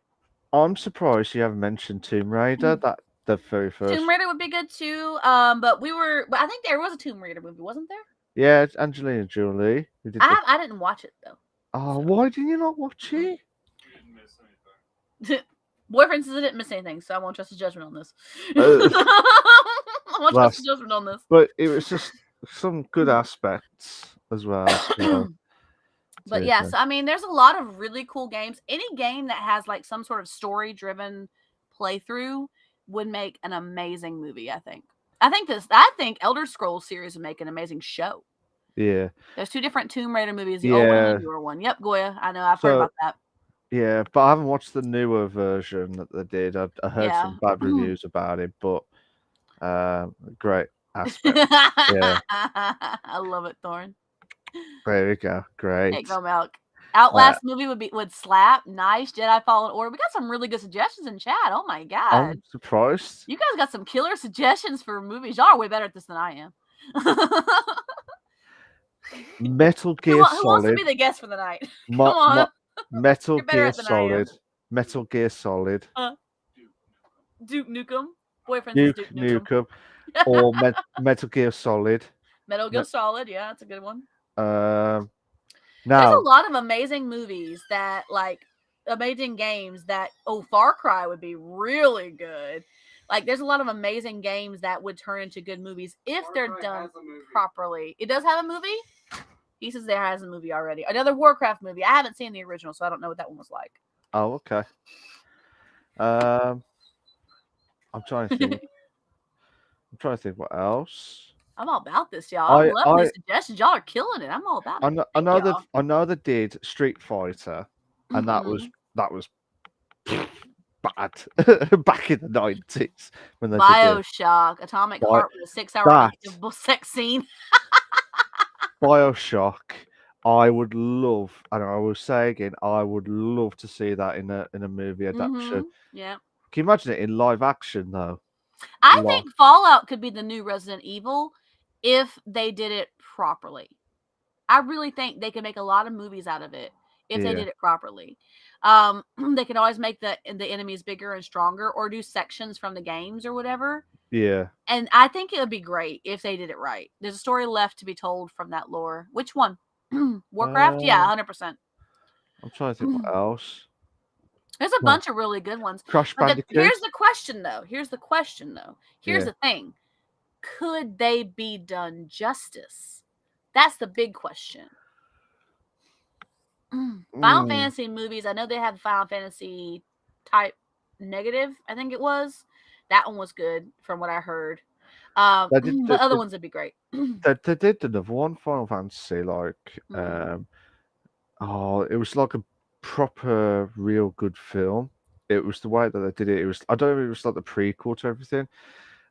I'm surprised you haven't mentioned Tomb Raider. That the very first. Tomb Raider would be good too. But I think there was a Tomb Raider movie, wasn't there? Yeah, it's Angelina Jolie. I didn't watch it though. Oh, why didn't you not watch it? Boyfriend says I didn't miss anything, so I won't trust his judgment on this. I won't trust his judgment on this. But it was just some good aspects as well. But yes, I mean, there's a lot of really cool games. Any game that has like some sort of story-driven playthrough would make an amazing movie. I think Elder Scrolls series would make an amazing show. Yeah. There's 2 different Tomb Raider movies, the old one and the newer one. Yep, Goya. I know. I've heard about that. Yeah, but I haven't watched the newer version that they did. I heard some bad reviews about it, but great aspect. Yeah. I love it, Thorn. There we go. Great. Can't go milk. Outlast movie would slap. Nice. Jedi Fallen Order. We got some really good suggestions in chat. Oh my god. I'm surprised. You guys got some killer suggestions for movies. Y'all are way better at this than I am. Metal Gear Solid. Who wants to be the guest for the night? Come on. Metal Gear Solid. Metal Gear Solid. Duke Nukem. Boyfriend Duke Nukem. Or Metal Gear Solid. Metal Gear Solid, yeah, that's a good one. Now there's a lot of amazing movies that amazing games that Far Cry would be really good. Like there's a lot of amazing games that would turn into good movies if they're done properly. It does have a movie? He says there has a movie already. Another Warcraft movie. I haven't seen the original, so I don't know what that one was like. Oh, okay. I'm trying to think what else. I'm all about this, y'all. I love these suggestions. Y'all are killing it. I'm all about it. I know they did Street Fighter, and that was bad back in the 90s when they BioShock, Atomic Heart with a 6-hour sex scene. BioShock, I would love, and I will say again, I would love to see that in a movie adaptation. Yeah. Can you imagine it in live action though? I think Fallout could be the new Resident Evil if they did it properly. I really think they could make a lot of movies out of it if they did it properly. They could always make the enemies bigger and stronger, or do sections from the games or whatever. Yeah. And I think it would be great if they did it right. There's a story left to be told from that lore. Which one? Warcraft? Yeah, 100%. I'm trying to think what else. There's a bunch of really good ones. Crash Bandicoot. Here's the question, though. Here's the thing. Could they be done justice? That's the big question. Final Fantasy movies. I know they have Final Fantasy type negative, I think it was. That one was good from what I heard. The other ones would be great. They did another one, Final Fantasy, like it was like a proper real good film. It was the way that they did it. It was, I don't know if it was like the prequel to everything.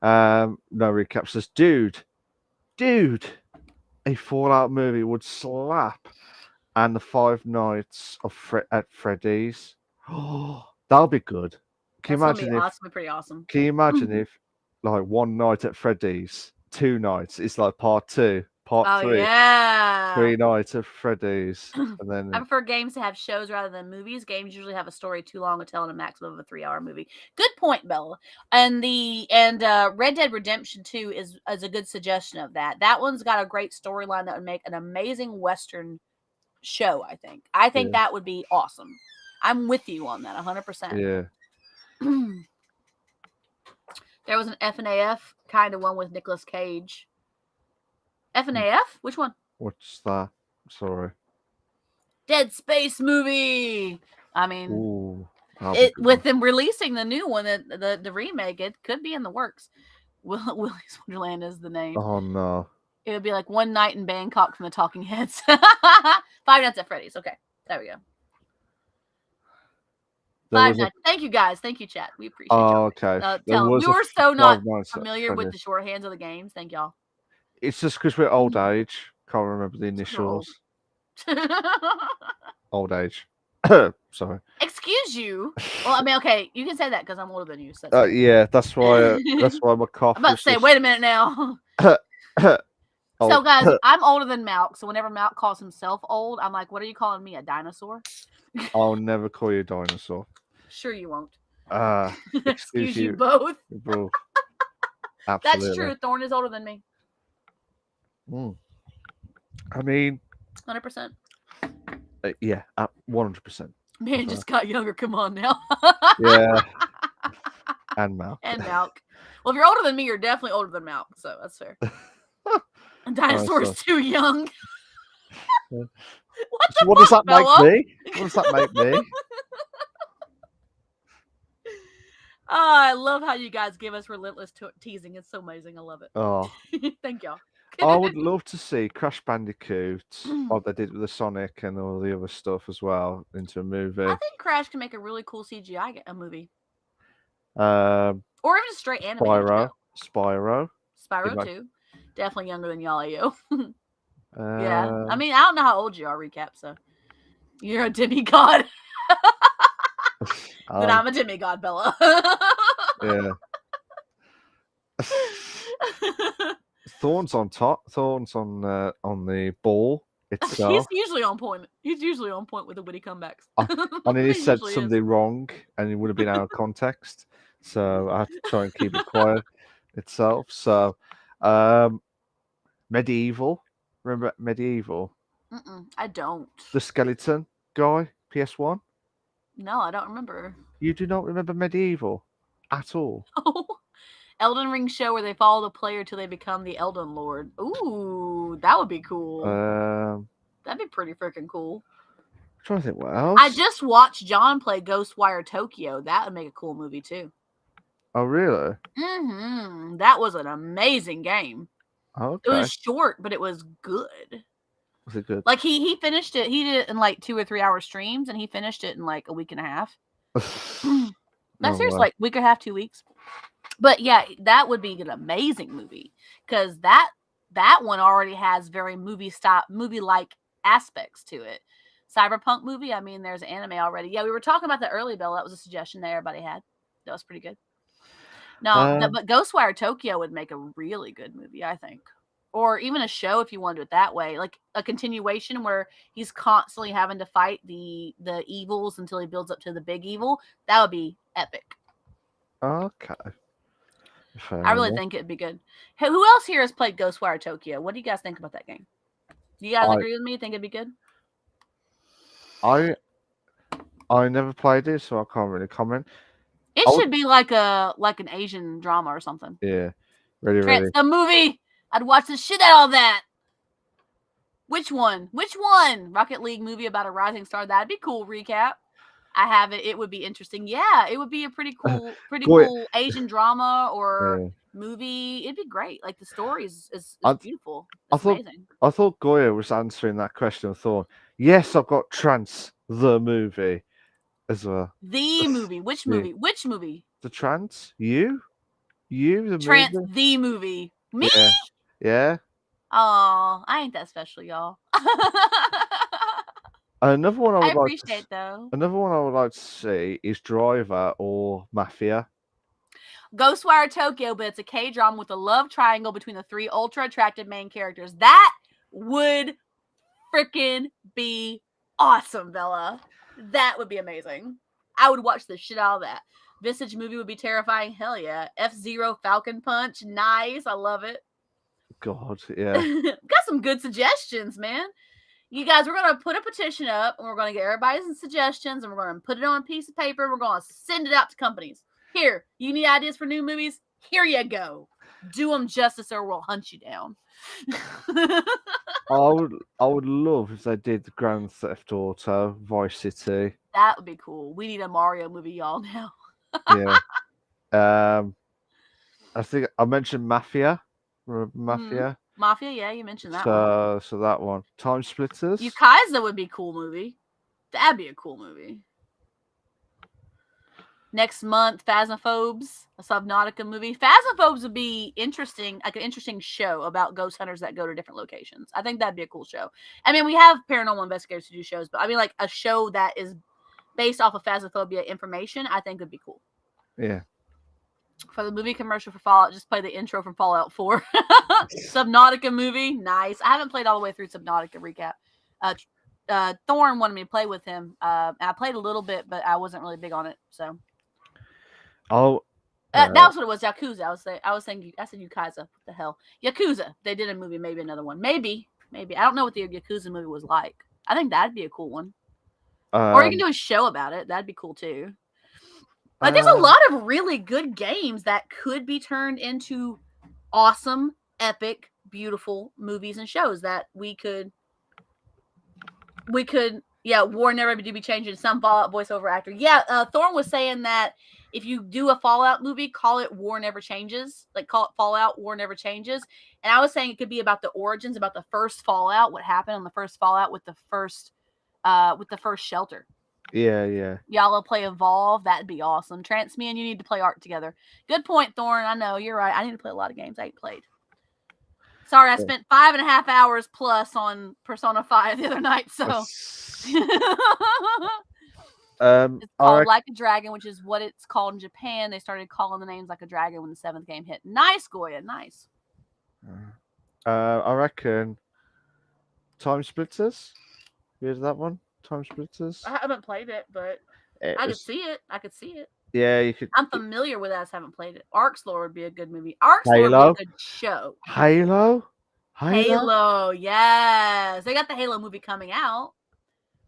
No recap says, dude, a Fallout movie would slap. And the Five Nights at Freddy's. Oh, that'll be good. Can you imagine that's gonna be pretty awesome. Can you imagine if like one night at Freddy's, 2 nights, it's like part 2, part 3. Yeah. Three Nights at Freddy's, and then I prefer games to have shows rather than movies. Games usually have a story too long to tell in a maximum of a 3-hour movie. Good point, Bella. And Red Dead Redemption 2 is a good suggestion of that. That one's got a great storyline that would make an amazing Western show, I think. I think that would be awesome. I'm with you on that 100%. Yeah. There was an F&AF kind of one with Nicolas Cage. F&AF? Which one? What's that? Sorry. Dead Space movie. I mean, ooh, with them releasing the new one, the remake, it could be in the works. Willy's Wonderland is the name. Oh no. It would be like One Night in Bangkok from the Talking Heads. 5 Nights at Freddy's. Okay, there we go. Five Nights. Thank you guys. Thank you, chat. We appreciate y'all. Okay. We were so not familiar with the shorthands of the games. Thank y'all. It's just because we're old age. Can't remember the initials. Old age. Sorry. Excuse you. Well, I mean, okay, you can say that because I'm older than you. So yeah, that's why. That's why my cough. I'm about to say, wait a minute now. So, guys, I'm older than Malk. So whenever Malk calls himself old, I'm like, what are you calling me? A dinosaur? I'll never call you a dinosaur. Sure, you won't. Excuse you both. Both. Absolutely. That's true. Thorn is older than me. I mean, 100%. Yeah, 100%. Man just got younger. Come on now. Yeah. And Malk. Well, if you're older than me, you're definitely older than Malk. So that's fair. A dinosaur's too young. What does that make me? What does that make me? I love how you guys give us relentless teasing. It's so amazing. I love it. Oh. Thank y'all. I would love to see Crash Bandicoot, what they did with the Sonic and all the other stuff as well, into a movie. I think Crash can make a really cool CGI movie. Or even a straight animated Spyro too. Definitely younger than y'all, yo. Yeah. I mean, I don't know how old you are, recap, so. You're a demigod. But I'm a demigod, Bella. Yeah. Thorn's on top. Thorn's on the ball itself. He's usually on point. He's usually on point with the witty comebacks. I mean, he said something wrong, and it would have been out of context. So I have to try and keep it quiet itself. So, Medieval. Remember Medieval? I don't. The skeleton guy, PS1. No, I don't remember. You do not remember Medieval at all? Oh. Elden Ring show where they follow the player till they become the Elden Lord. Ooh, that would be cool. That'd be pretty freaking cool. I'm trying to think what else. I just watched John play Ghostwire Tokyo. That would make a cool movie too. Oh, really? That was an amazing game. Okay. It was short, but it was good. Was it good? Like he finished it. He did it in like 2 or 3 hour streams, and he finished it in like a week and a half. Seriously, like week and a half, 2 weeks. But yeah, that would be an amazing movie because that one already has very movie-like aspects to it. Cyberpunk movie. I mean, there's anime already. Yeah, we were talking about that early, Bill. That was a suggestion that everybody had. That was pretty good. No, but Ghostwire Tokyo would make a really good movie, I think. Or even a show if you want to do it that way, like a continuation where he's constantly having to fight the evils until he builds up to the big evil. That would be epic. Okay. I really think it'd be good. Hey, who else here has played Ghostwire Tokyo? What do you guys think about that game? Do you guys agree with me? Think it'd be good? I never played it, so I can't really comment. It should be like an Asian drama or something. Yeah, really. The movie. I'd watch the shit out of that. Which one? Rocket League movie about a rising star. That'd be cool. Recap. I have it. It would be interesting. Yeah, it would be a pretty cool Asian drama or movie. It'd be great. Like the story is beautiful. It's amazing. I thought Goya was answering that question. I thought, yes, I've got Trance the movie as well. The movie. Which movie? Which movie? The Trance. You the Trance movie? The movie. Me? Yeah. Oh, I ain't that special, y'all. Another one I would like to see is Driver or Mafia. Ghostwire Tokyo, but it's a K-drama with a love triangle between the 3 ultra attractive main characters. That would freaking be awesome, Bella. That would be amazing. I would watch the shit out of that. Visage movie would be terrifying. Hell yeah. F-Zero Falcon Punch. Nice. I love it. God, yeah. Got some good suggestions, man. You guys, we're going to put a petition up and we're going to get everybody's suggestions and we're going to put it on a piece of paper and we're going to send it out to companies. Here, you need ideas for new movies? Here you go. Do them justice or we'll hunt you down. I would love if they did Grand Theft Auto, Vice City. That would be cool. We need a Mario movie, y'all, now. Yeah. I think I mentioned Mafia. Remember Mafia? Mafia, yeah, you mentioned that one. So that one. Time Splitters. Yukaisa would be a cool movie. That'd be a cool movie. Next month, Phasmophobes, a Subnautica movie. Phasmophobes would be interesting, like an interesting show about ghost hunters that go to different locations. I think that'd be a cool show. I mean, we have paranormal investigators who do shows, but I mean, like a show that is based off of Phasmophobia information, I think would be cool. Yeah. For the movie commercial for Fallout, just play the intro from Fallout 4. Subnautica movie, nice. I haven't played all the way through Subnautica recap. Thorn wanted me to play with him. And I played a little bit, but I wasn't really big on it. So, that was what it was. Yakuza. I was saying. I said Yukaisa. What the hell? Yakuza. They did a movie, maybe another one. Maybe. I don't know what the Yakuza movie was like. I think that'd be a cool one. Or you can do a show about it. That'd be cool too. Like, there's a lot of really good games that could be turned into awesome, epic, beautiful movies and shows that we could, War Never Do Be Changing, some Fallout voiceover actor. Yeah, Thorn was saying that if you do a Fallout movie, call it War Never Changes. Like, call it Fallout War Never Changes. And I was saying it could be about the origins, about the first Fallout, what happened on the first Fallout with the first shelter. Yeah. Y'all will play Evolve. That'd be awesome. Trance, me and you need to play art together. Good point, Thorn. I know, you're right. I need to play a lot of games I ain't played. Sorry, I spent 5.5 hours plus on Persona 5 the other night, so. It's called Like a Dragon, which is what it's called in Japan. They started calling the names Like a Dragon when the 7th game hit. Nice, Goya. Nice. I reckon Time Splitters. Here's that one. Time Splitters. I haven't played it, but I could see it. Yeah, you could. I'm familiar with it. I just haven't played it. Ark's Lore would be a good movie. Ark's Lore would be a good show. Halo, yes. They got the Halo movie coming out.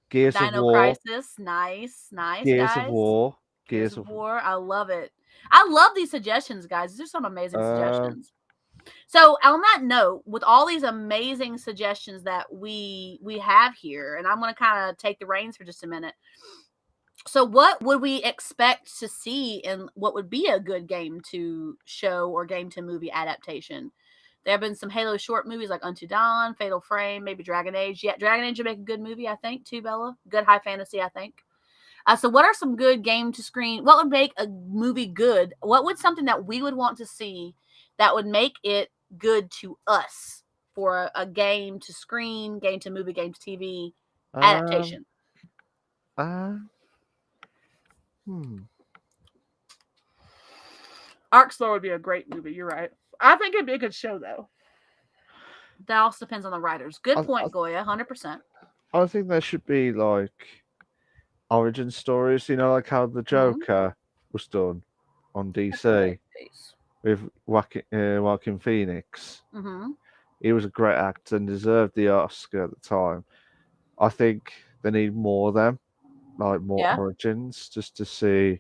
Gears of War. Crisis, nice, Gears guys. Of War. Gears of War. I love it. I love these suggestions, guys. These are some amazing suggestions. So on that note, with all these amazing suggestions that we have here, and I'm going to kind of take the reins for just a minute. So what would we expect to see in what would be a good game to show or game to movie adaptation? There have been some Halo short movies like Unto Dawn, Fatal Frame, maybe Dragon Age. Yeah, Dragon Age would make a good movie, I think, too, Bella. Good high fantasy, I think. So what are some good game to screen? What would make a movie good? What would something that we would want to see that would make it good to us for a game to screen, game to movie, game to TV adaptation? Ark's Lore would be a great movie. You're right. I think it'd be a good show, though. That also depends on the writers. Good point, Goya. 100%. I think there should be like origin stories. You know, like how the Joker was done on DC with Joaquin Phoenix. He was a great actor and deserved the Oscar at the time. I think they need more of them, like more origins, just to see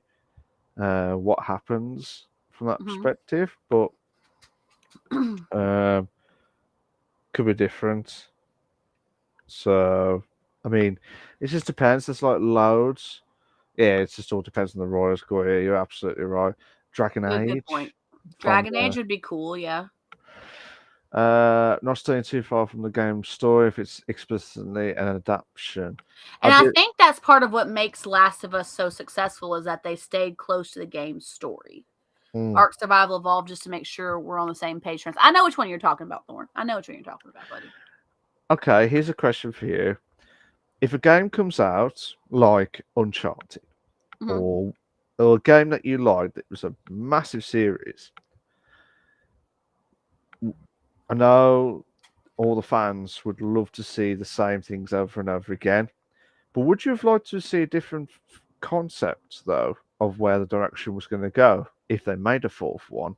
what happens from that perspective. But could be different. So, I mean, it just depends. There's like loads. Yeah, it just all depends on the Royals. Goya, you're absolutely right. Dragon Age. Good point. Dragon Age would be cool, yeah. Not staying too far from the game story if it's explicitly an adaptation. And I think that's part of what makes Last of Us so successful is that they stayed close to the game's story. Ark Survival Evolved, just to make sure we're on the same page. I know which one you're talking about, Thorn. I know which one you're talking about, buddy. Okay, here's a question for you. If a game comes out like Uncharted or a game that you liked that was a massive series, I know all the fans would love to see the same things over and over again. But would you have liked to see a different concept, though, of where the direction was going to go if they made a fourth one,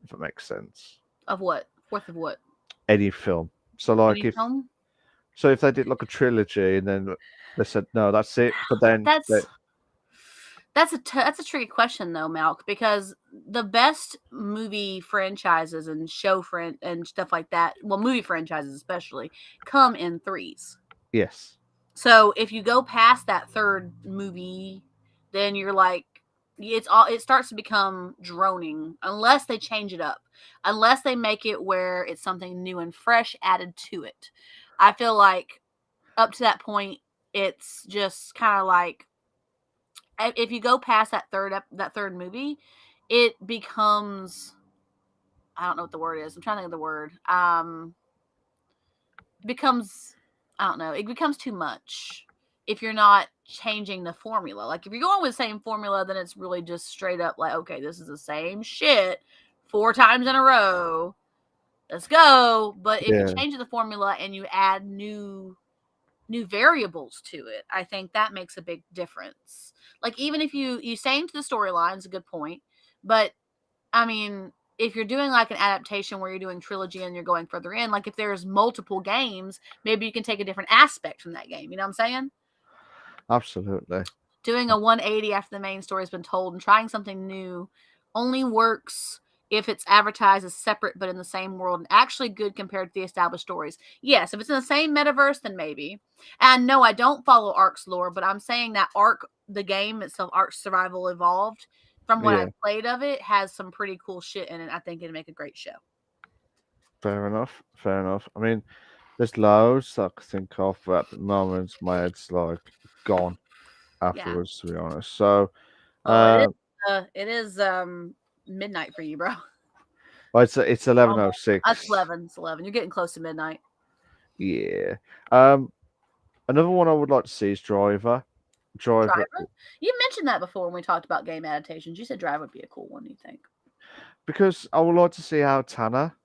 if it makes sense? Of what? Fourth of what? Any film. So, like, Any film? if they did like a trilogy and then they said, no, that's it, but then they, That's that's a tricky question though, Malk, because the best movie franchises and and stuff like that, well, movie franchises especially, come in threes. yes. So if you go past that third movie, then you're like, it starts to become droning unless they change it up, unless they make it where it's something new and fresh added to it. I feel like up to that point, it's just kind of like, if you go past that third movie, it becomes, I don't know what the word is. I'm trying to think of the word. Becomes, I don't know. It becomes too much if you're not changing the formula. Like if you're going with the same formula, then it's really just straight up like, okay, this is the same shit 4 times in a row. Let's go. But if you Yeah, change the formula and you add new variables to it, I think that makes a big difference. Like even if you stay into the storyline, is a good point, but I mean, if you're doing like an adaptation where you're doing trilogy and you're going further in, like if there's multiple games, maybe you can take a different aspect from that game. You know what I'm saying? absolutely. Doing a 180 after the main story has been told and trying something new only works if it's advertised as separate but in the same world and actually good compared to the established stories. Yes, if it's in the same metaverse, then maybe. And no, I don't follow Ark's lore, but I'm saying that Ark, the game itself, Ark Survival Evolved, from what Yeah, I've played of it, has some pretty cool shit in it. I think it'd make a great show. fair enough. Fair enough. I mean, there's loads I could think of, but at the moment, my head's like gone Yeah. afterwards, to be honest. So, Oh, it is. uh, It is midnight for you, bro. well, it's Almost. It's 11:06. 11. It's 11. You're getting close to midnight. Yeah. Um, Another one I would like to see is Driver. Driver, Driver? You mentioned that before when we talked about game adaptations. You said Driver would be a cool one, you think? because I would like to see how Tanner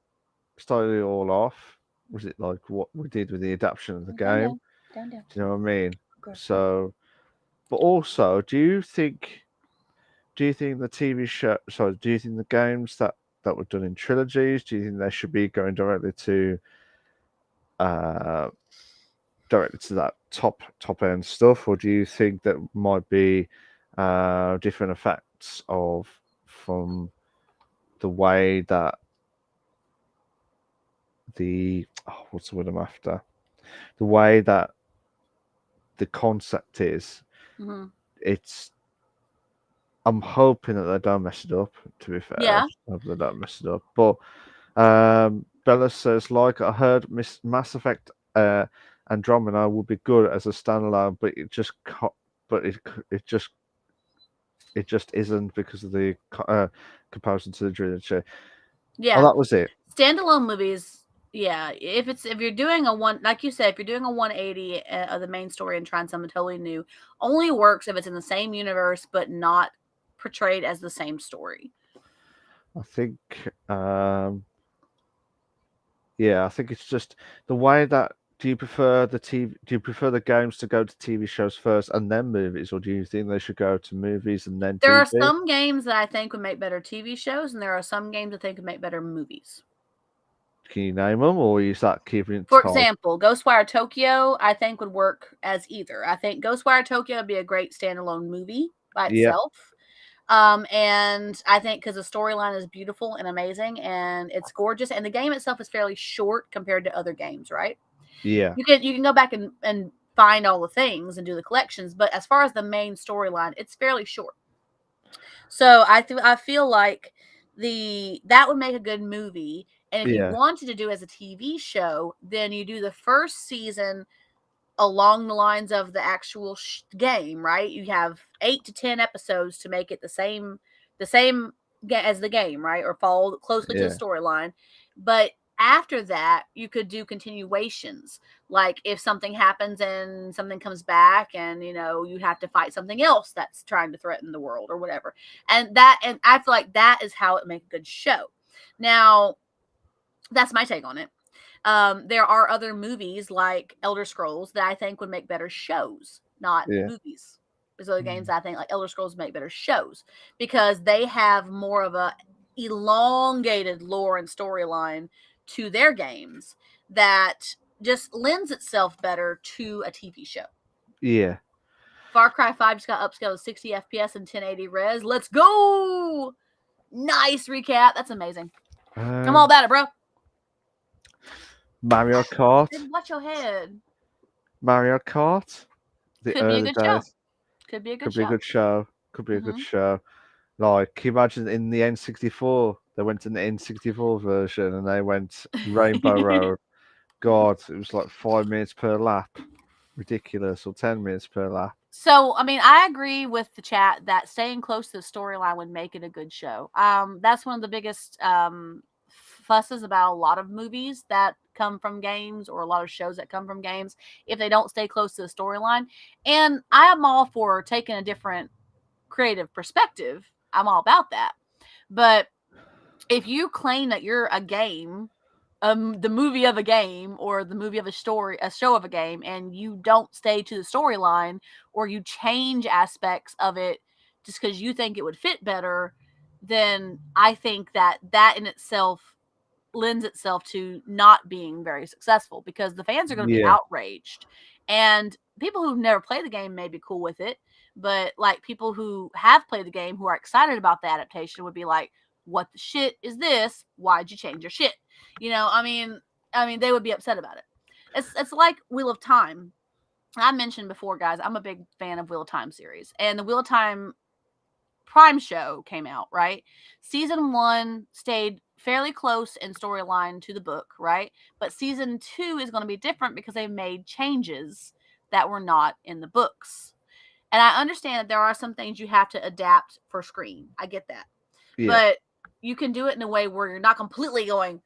started it all off. Was it like what we did with the adaptation of the Down, game? down, down, down. Do you know what I mean? Okay. So, but also, do you think the TV show? Sorry, do you think the games that were done in trilogies? Do you think they should be going uh directly to that top end stuff, or do you think that might be different effects of from the way that what's the word I'm after? The way that the concept is, Mm-hmm. it's I'm hoping that they don't mess it up. To be fair, I Yeah. just hope they don't mess it up. But Bella says, like I heard, Mass Effect Andromeda would be good as a standalone, but but it just isn't because of the comparison to the trilogy. Oh, Yeah. that was it. Standalone movies, yeah. If you're doing a one, like you said, if you're doing a 180 of the main story and trying something totally new, only works if it's in the same universe but not portrayed as the same story. I think, yeah, I think it's just the way that. Do you prefer the TV? Do you prefer the games to go to TV shows first and then movies, or do you think they should go to movies and then There are TV? some games that I think would make better TV shows, and there are some games I think would make better movies. Can you name them, or you start keeping it For tight? example, Ghostwire Tokyo, I think would work as either. I think Ghostwire Tokyo would be a great standalone movie by Yeah, itself. And I think because the storyline is beautiful and amazing and it's gorgeous, and the game itself is fairly short compared to other games, right? yeah, You can go back and find all the things and do the collections, but as far as the main storyline, it's fairly short. So I feel like that would make a good movie. And if you yeah, wanted to do as a TV show, then you do the first season along the lines of the actual game, right? You have 8 to 10 episodes to make it the same as the game, right? Or follow closely to the yeah, storyline. But after that, you could do continuations. Like if something happens and something comes back and you have to fight something else that's trying to threaten the world or whatever. And I feel like that is how it make a good show. Now, that's my take on it. There are other movies like Elder Scrolls that I think would make better shows, not Yeah. movies. There's other games I think like Elder Scrolls make better shows because they have more of a elongated lore and storyline to their games that just lends itself better to a TV show. Yeah. Far Cry 5 just got upscaled to 60 FPS and 1080 res. Let's go! Nice recap. That's amazing. I'm all about it, bro. Mario Kart. Watch your head. Mario Kart. The Could be a early good show. days. Could be a good Could be a show. good show. Could be a good show. Like, can you imagine in the N64, they went to the N64 version and they went Rainbow Road. God, it was like 5 minutes per lap. Ridiculous. Or 10 minutes per lap. So, I mean, I agree with the chat that staying close to the storyline would make it a good show. That's one of the biggest fusses about a lot of movies that come from games or a lot of shows that come from games if they don't stay close to the storyline. And I am all for taking a different creative perspective. I'm all about that. But if you claim that you're a game, the movie of a game or the movie of a show of a game, and you don't stay to the storyline or you change aspects of it just because you think it would fit better, then I think that in itself lends itself to not being very successful because the fans are going to be outraged. And people who've never played the game may be cool with it, but like people who have played the game who are excited about the adaptation would be like, what the shit is this? Why'd you change your shit? You know, I mean, they would be upset about it. It's like Wheel of Time. I mentioned before, guys, I'm a big fan of Wheel of Time series, and the Wheel of Time Prime show came out, right? Season 1 stayed fairly close in storyline to the book, right? But season 2 is going to be different because they made changes that were not in the books. And I understand that there are some things you have to adapt for screen. I get that. Yeah. But you can do it in a way where you're not completely going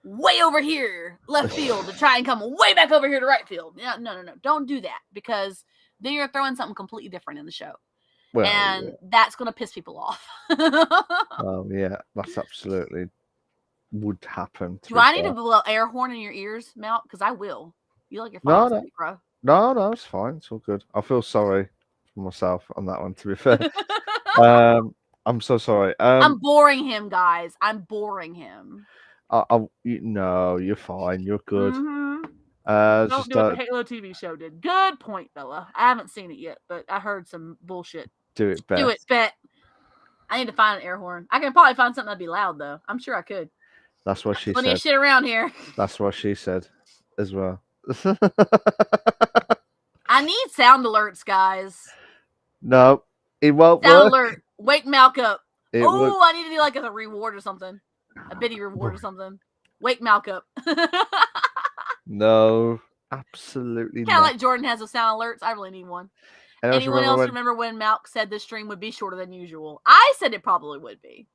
way over here left field to try and come way back over here to right field. No. Don't do that because then you're throwing something completely different in the show. Well, and that's going to piss people off. Oh, yeah. That's absolutely would happen. Do I need to blow air horn in your ears, Mel? Because I will. You like your phone to speak, bro. No, it's fine. It's all good. I feel sorry for myself on that one, to be fair. I'm so sorry. I'm boring him, guys. I'm boring him. No, you're fine. You're good. Don't do what the Halo TV show did. Good point, Bella. I haven't seen it yet, but I heard some bullshit. Do it, Bet. Do it, Bet. I need to find an air horn. I can probably find something that'd be loud, though. I'm sure I could. That's what she said. Plenty of shit around here. That's what she said as well. I need sound alerts, guys. No, it won't sound work. Alert. Wake Malk up. Oh, I need to do like a reward or something. A biddy reward or something. Wake Malk up. No, absolutely Kind of like Jordan has the sound alerts. I really need one. Anyone else remember when Malk said this stream would be shorter than usual? I said it probably would be.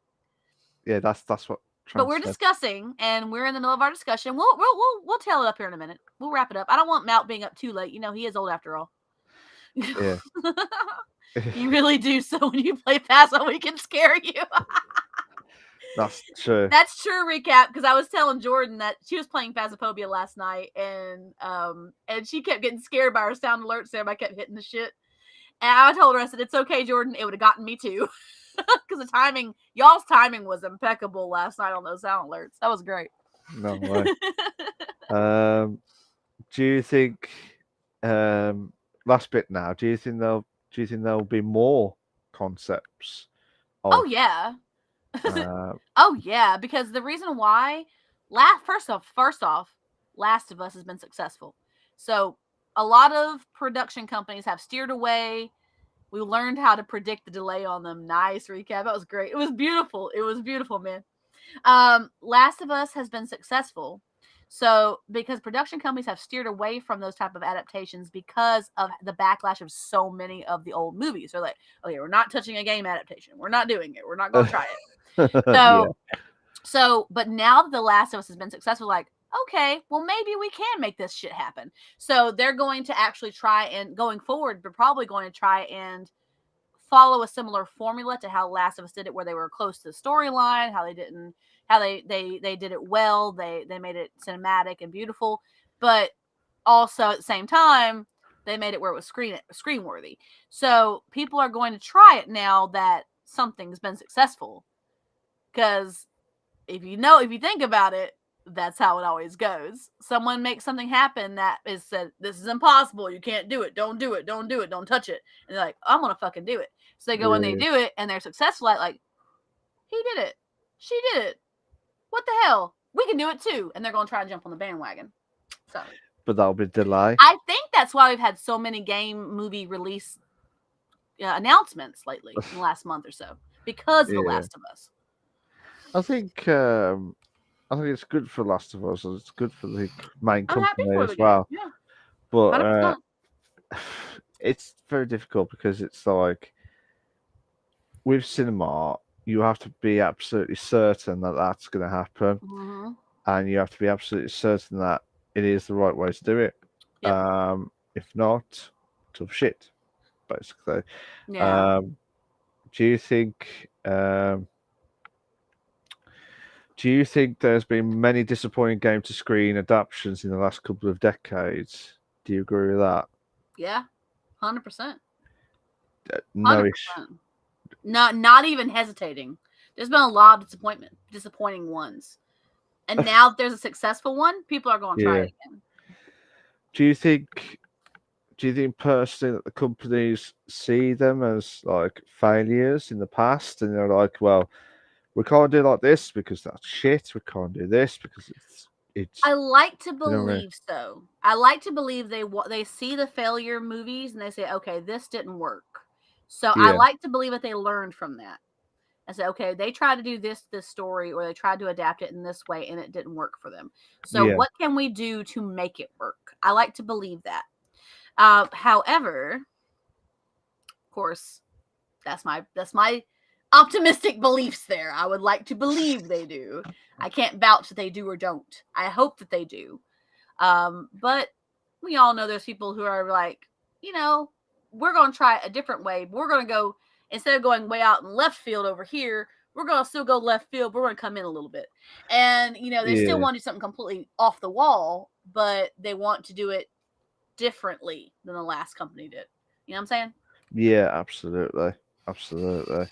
Yeah, that's what. But we're discussing, and we're in the middle of our discussion. We'll tail it up here in a minute. We'll wrap it up. I don't want Malk being up too late. You know, he is old after all. Yeah. You really do. So when you play Phasmo, we can scare you. That's true. That's true. Recap, because I was telling Jordan that she was playing Phasmophobia last night, and she kept getting scared by her sound alerts. So everybody kept hitting the shit. And I told her, I said, "It's okay, Jordan. It would have gotten me too." Because the timing, y'all's timing was impeccable last night on those sound alerts. That was great. No way. Do you think? Last bit now. Do you think there'll be more concepts? Oh yeah. Oh yeah, because the reason why, first off, Last of Us has been successful. So a lot of production companies have steered away. We learned how to predict the delay on them. Nice recap. That was great. It was beautiful. It was beautiful, man. Last of Us has been successful. So because production companies have steered away from those type of adaptations because of the backlash of so many of the old movies. They're like, okay, we're not touching a game adaptation. We're not doing it. We're not going to try it. But now that The Last of Us has been successful, like, okay, well, maybe we can make this shit happen. So they're going to actually try and going forward, they're probably going to try and follow a similar formula to how Last of Us did it, where they were close to the storyline, how they did it well. They made it cinematic and beautiful, but also at the same time, they made it where it was screen worthy. So people are going to try it now that something's been successful. Because if you think about it, that's how it always goes. Someone makes something happen that is said, this is impossible. You can't do it. Don't do it. Don't do it. Don't touch it. And they're like, I'm going to fucking do it. So they go and they do it and they're successful at like, he did it. She did it. What the hell? We can do it too. And they're going to try and jump on the bandwagon. So, but that'll be delay. I think that's why we've had so many movie release announcements lately in the last month or so, because of The Last of Us. I think it's good for Last of Us, and it's good for the main company as well. Yeah. But it's very difficult because it's like with cinema, you have to be absolutely certain that that's going to happen, and you have to be absolutely certain that it is the right way to do it. Yep. If not, tough shit, basically. Yeah. Do you think? Do you think there's been many disappointing game-to-screen adaptations in the last couple of decades? Do you agree with that? Yeah, 100%. No 100%. Not even hesitating. There's been a lot of disappointing ones, and now there's a successful one. People are going to try it again. Do you think personally that the companies see them as like failures in the past, and they're like, well, we can't do it like this because that's shit. We can't do this because it's. I like to believe so. I like to believe they see the failure movies and they say, okay, this didn't work. So I like to believe that they learned from that. I say, okay, they tried to do this story, or they tried to adapt it in this way, and it didn't work for them. So what can we do to make it work? I like to believe that. However, of course, that's my optimistic beliefs there. I would like to believe they do. I can't vouch that they do or don't. I hope that they do. But we all know there's people who are like, we're going to try it a different way. We're going to go, instead of going way out in left field over here, we're going to still go left field, but we're going to come in a little bit. And, they still want to do something completely off the wall, but they want to do it differently than the last company did. You know what I'm saying? Yeah, absolutely. Absolutely.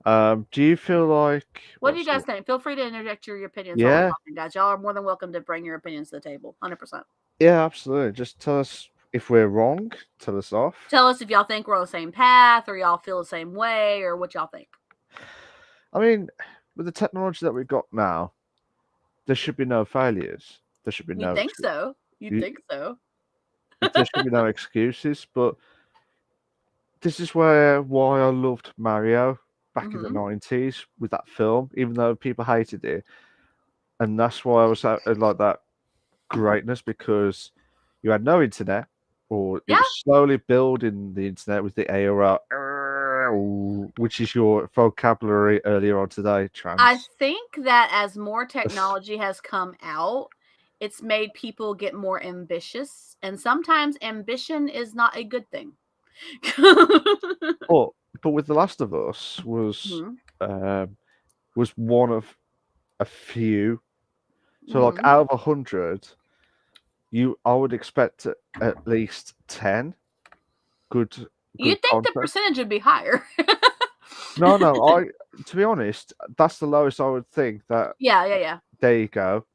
Do you feel like... What do you guys think? Feel free to interject your opinions. Yeah. Guys. Y'all are more than welcome to bring your opinions to the table. 100%. Yeah, absolutely. Just tell us if we're wrong. Tell us off. Tell us if y'all think we're on the same path, or y'all feel the same way, or what y'all think. I mean, with the technology that we've got now, there should be no failures. There should be no... You think so? You think so? There should be no excuses, but this is why I loved Mario back in the 90s with that film, even though people hated it. And that's why I was like that greatness, because you had no internet, or it was slowly building the internet with the AOL, which is your vocabulary earlier on today, Trans. I think that as more technology has come out, it's made people get more ambitious, and sometimes ambition is not a good thing. but with The Last of Us was one of a few. So like out of 100, I would expect at least 10 good. You'd think the percentage would be higher. No. To be honest, that's the lowest I would think. That yeah. There you go.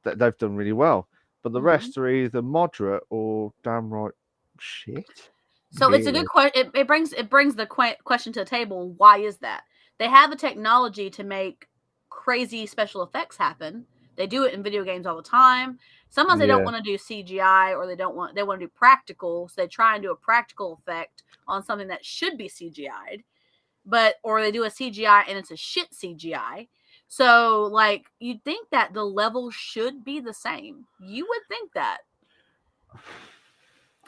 That they've done really well, but the rest are either moderate or damn right shit. So it's a good question. It brings the question to the table. Why is that? They have the technology to make crazy special effects happen. They do it in video games all the time. Sometimes they don't want to do CGI, or they want to do practical. So they try and do a practical effect on something that should be CGI'd, or they do a CGI and it's a shit CGI. So like, you'd think that the level should be the same. You would think that.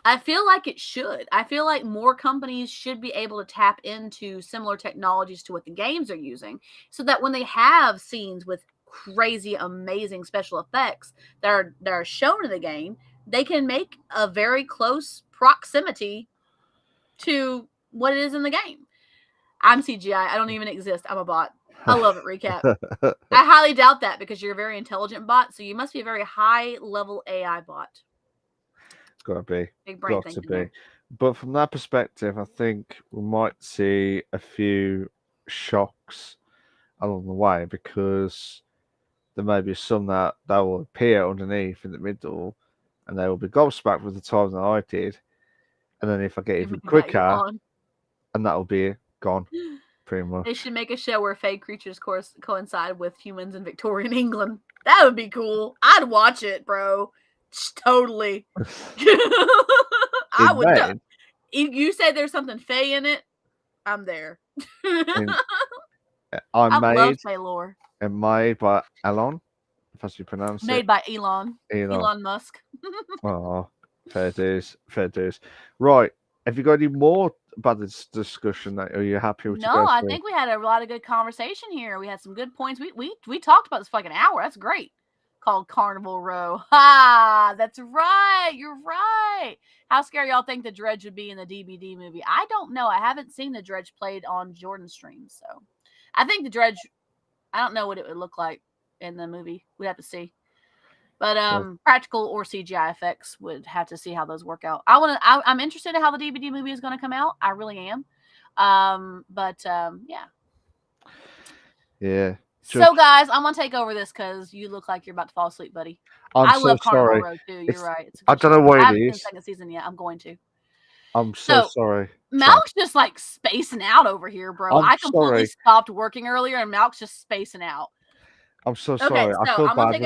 I feel like it should. I feel like more companies should be able to tap into similar technologies to what the games are using, so that when they have scenes with crazy, amazing special effects that are shown in the game, they can make a very close proximity to what it is in the game. I'm CGI. I don't even exist. I'm a bot. I love it, Recap. I highly doubt that because you're a very intelligent bot, so you must be a very high-level AI bot. Gotta be. Big brain Got to thinking be. there. But from that perspective, I think we might see a few shocks along the way because there may be some that will appear underneath in the middle and they will be gobsmacked with the time that I did. And then if I get even quicker, Elon. and that'll be gone, pretty much. They should make a show where fake creatures coincide with humans in Victorian England. That would be cool. I'd watch it, bro. Totally. I would. Then, If you say there's something Fae in it, I'm there. I'm I love made Fae lore. and made by Elon, if that's how you pronounce it. Made by Elon Musk. Oh, fair dues, fair dues. Right, have you got any more about this discussion? Are you happy with? No, I think we had a lot of good conversation here. We had some good points. We talked about this for like an hour. That's great. Called Carnival Row. Ha! That's right. You're right. How scary y'all think the Dredge would be in the DBD movie? I don't know. I haven't seen the Dredge played on Jordan's stream, so I think the Dredge. I don't know what it would look like in the movie. We'd have to see. But practical or CGI effects would have to see how those work out. I'm interested in how the DVD movie is going to come out. I really am. Yeah. Yeah. So guys, I'm gonna take over this because you look like you're about to fall asleep, buddy. I love Carnival Row too. You're right. I don't know what it is. Second season yet. I'm going to. I'm so sorry. Malk's just like spacing out over here, bro. I completely stopped working earlier, and Malk's just spacing out. I'm so sorry. Okay, so I'm gonna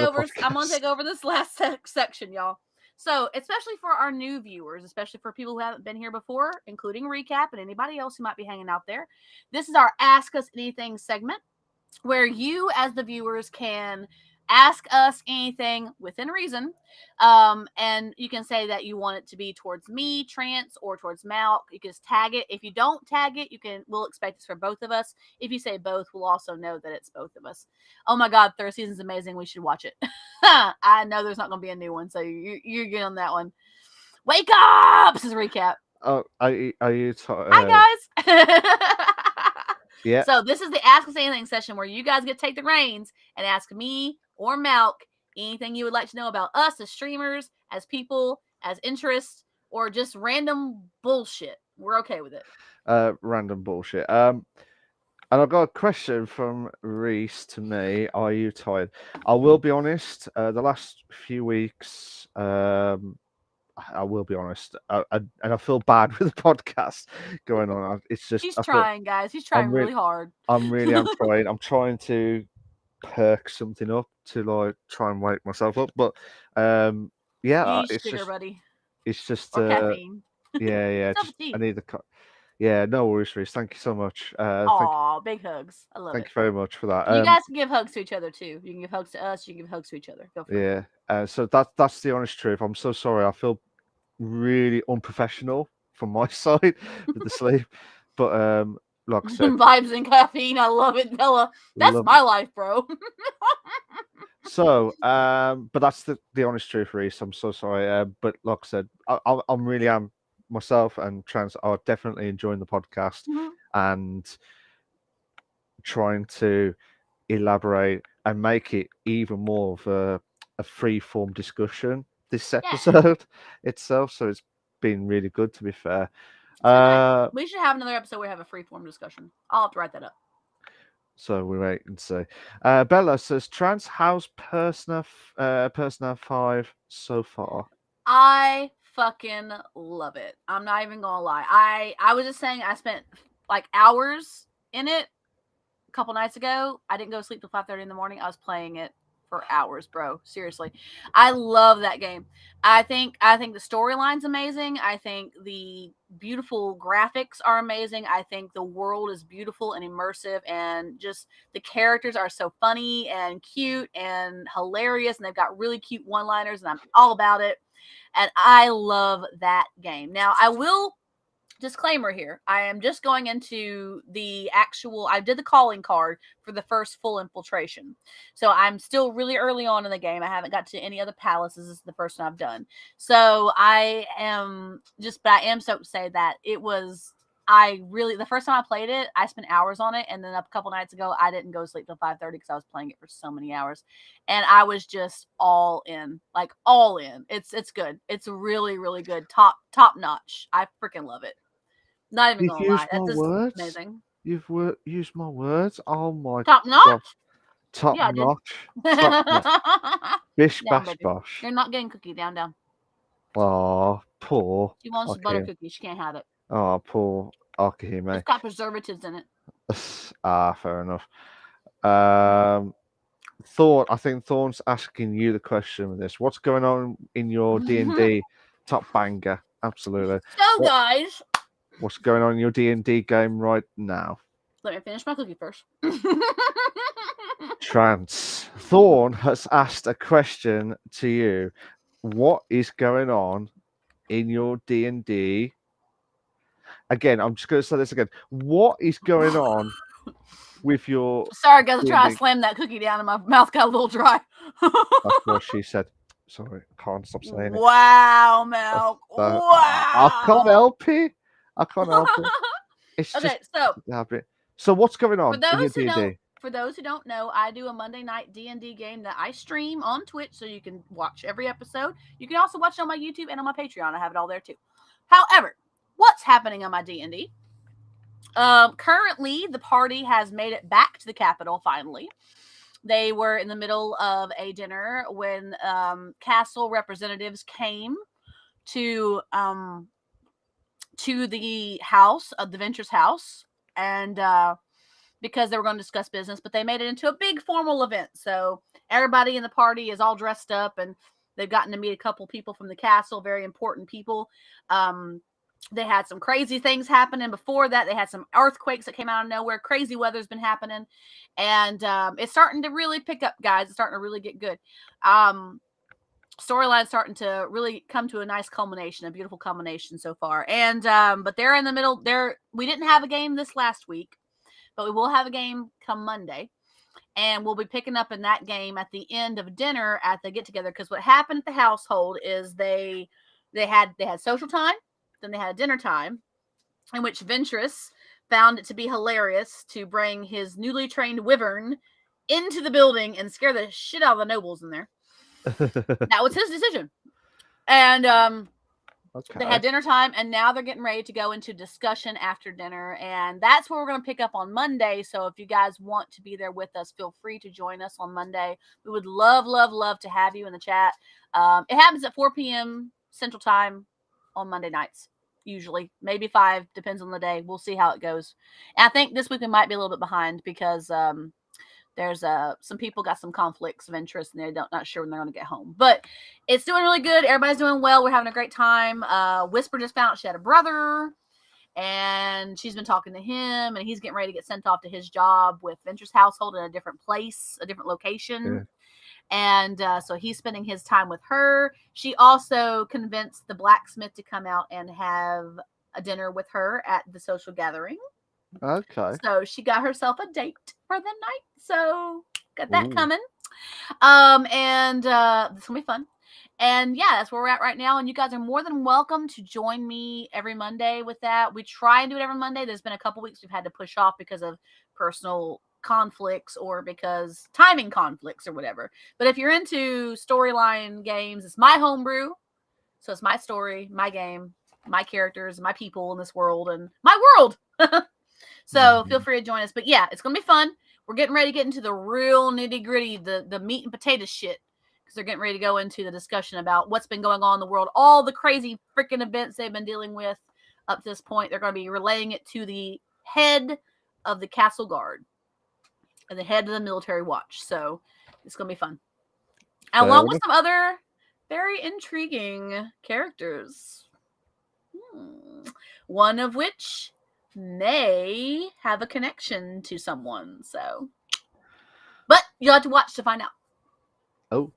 take over this last section, y'all. So, especially for our new viewers, especially for people who haven't been here before, including Recap and anybody else who might be hanging out there, this is our Ask Us Anything segment, where you, as the viewers, can ask us anything within reason. And you can say that you want it to be towards me, Trance, or towards Malk. You can just tag it. If you don't tag it, we'll expect this for both of us. If you say both, we'll also know that it's both of us. Oh my God, third season's amazing. We should watch it. I know there's not going to be a new one, so you're good on that one. Wake up! This is a recap. Oh, are you Hi, guys. Yeah. So this is the Ask Us Anything session where you guys get to take the reins and ask me or Malk anything you would like to know about us as streamers, as people, as interests, or just random bullshit. We're okay with it. Random bullshit. And I've got a question from Reese to me. Are you tired? I will be honest. The last few weeks, I will be honest, and I feel bad with the podcast going on. It's just he's trying, guys. He's trying really hard. I'm trying. I'm trying to perk something up to like try and wake myself up. But yeah, it's sugar, just buddy. It's just or caffeine. Yeah. I need the. Yeah, no worries, Reese. Thank you so much. Big hugs. I love it. Thank you very much for that. You guys can give hugs to each other too. You can give hugs to us. You can give hugs to each other. Go for it. Yeah. So that's the honest truth. I'm so sorry. I feel really unprofessional from my side with the sleep, but like I said, vibes and caffeine. I love it, Bella. That's my life, bro. So, but that's the honest truth, Reese. I'm so sorry. But like I said, I'm really am myself and Trans are definitely enjoying the podcast and trying to elaborate and make it even more of a free form discussion this episode itself. So it's been really good, to be fair. We should have another episode where we have a free form discussion. I'll have to write that up. So we wait and see. Bella says, Trans, how's Persona 5 so far? I fucking love it. I'm not even gonna lie. I was just saying I spent like hours in it a couple nights ago. I didn't go to sleep till 5:30 in the morning. I was playing it for hours, bro. Seriously. I love that game. I think the storyline's amazing. I think the beautiful graphics are amazing. I think the world is beautiful and immersive, and just the characters are so funny and cute and hilarious, and they've got really cute one-liners, and I'm all about it. And I love that game. Now, I will disclaimer here. I am just going into I did the calling card for the first full infiltration. So I'm still really early on in the game. I haven't got to any other palaces. This is the first one I've done. So I am stoked to say that the first time I played it, I spent hours on it, and then a couple nights ago, I didn't go to sleep till 5:30 because I was playing it for so many hours, and I was just all in, like all in. It's good. It's really really good, top notch. I freaking love it. Not even You've gonna lie, used my that's just words. amazing. Used my words. Oh my Top god. notch? Top Yeah, I did. notch. Top notch. Bish Down, bash baby. bosh. You're not getting cookie. Down. Oh, poor. She wants the butter Okay. cookie. She can't have it. Oh, poor. Okay, mate. It's got preservatives in it. Fair enough. I think Thorn's asking you the question with this. What's going on in your D&D top banger? Absolutely. So, guys, What's going on in your D&D game right now? let me finish my cookie first. Trance. Thorn has asked a question to you. What is going on in your D&D? Again, I'm just going to say this again. What is going on with your Sorry, guys, I tried D&D? to slam that cookie down and my mouth got a little dry. That's what she said. Sorry, I can't stop saying it. Wow, Milk. I can't Wow. help it. I can't help it. It's Okay, just so a habit. So what's going on for in your those who D&D? don't know, I do a Monday night D&D game that I stream on Twitch, so you can watch every episode. You can also watch it on my YouTube and on my Patreon. I have it all there too. However, what's happening on my D&D? Currently, the party has made it back to the capital finally. They were in the middle of a dinner when castle representatives came to the house of the Ventures house, and because they were going to discuss business, but they made it into a big formal event. So everybody in the party is all dressed up, and they've gotten to meet a couple people from the castle, very important people. They had some crazy things happening before that. They had some earthquakes that came out of nowhere. Crazy weather's been happening. And it's starting to really pick up, guys. It's starting to really get good. Storyline's starting to really come to a nice culmination, a beautiful culmination so far. And but they're in the middle. We didn't have a game this last week, but we will have a game come Monday. And we'll be picking up in that game at the end of dinner at the get-together. Because what happened at the household is they had social time. Then they had dinner time, in which Ventress found it to be hilarious to bring his newly trained wyvern into the building and scare the shit out of the nobles in there. That was his decision. And they had dinner time, and now they're getting ready to go into discussion after dinner, and that's where we're going to pick up on Monday. So if you guys want to be there with us, feel free to join us on Monday. We would love to have you in the chat. It happens at 4 p.m. Central Time on Monday nights, usually. Maybe 5, depends on the day. We'll see how it goes. And I think this week we might be a little bit behind because there's some people got some conflicts of interest and they're not sure when they're going to get home. But it's doing really good. Everybody's doing well. We're having a great time. Whisper just found out she had a brother, and she's been talking to him, and he's getting ready to get sent off to his job with Venture's household in a different place, a different location. Yeah. And so he's spending his time with her. She also convinced the blacksmith to come out and have a dinner with her at the social gathering. Okay. So she got herself a date for the night. So got that coming. And this will be fun. And yeah, that's where we're at right now. And you guys are more than welcome to join me every Monday with that. We try and do it every Monday. There's been a couple weeks we've had to push off because of personal conflicts or because timing conflicts or whatever. But if you're into storyline games, it's my homebrew. So it's my story, my game, my characters, my people in this world, and my world. So feel free to join us. But yeah, it's going to be fun. We're getting ready to get into the real nitty gritty, the meat and potato shit. Because they're getting ready to go into the discussion about what's been going on in the world, all the crazy freaking events they've been dealing with up to this point. They're going to be relaying it to the head of the castle guard and the head of the military watch. So it's going to be fun. And along with some other very intriguing characters. One of which may have a connection to someone. So, but you'll have to watch to find out. Oh.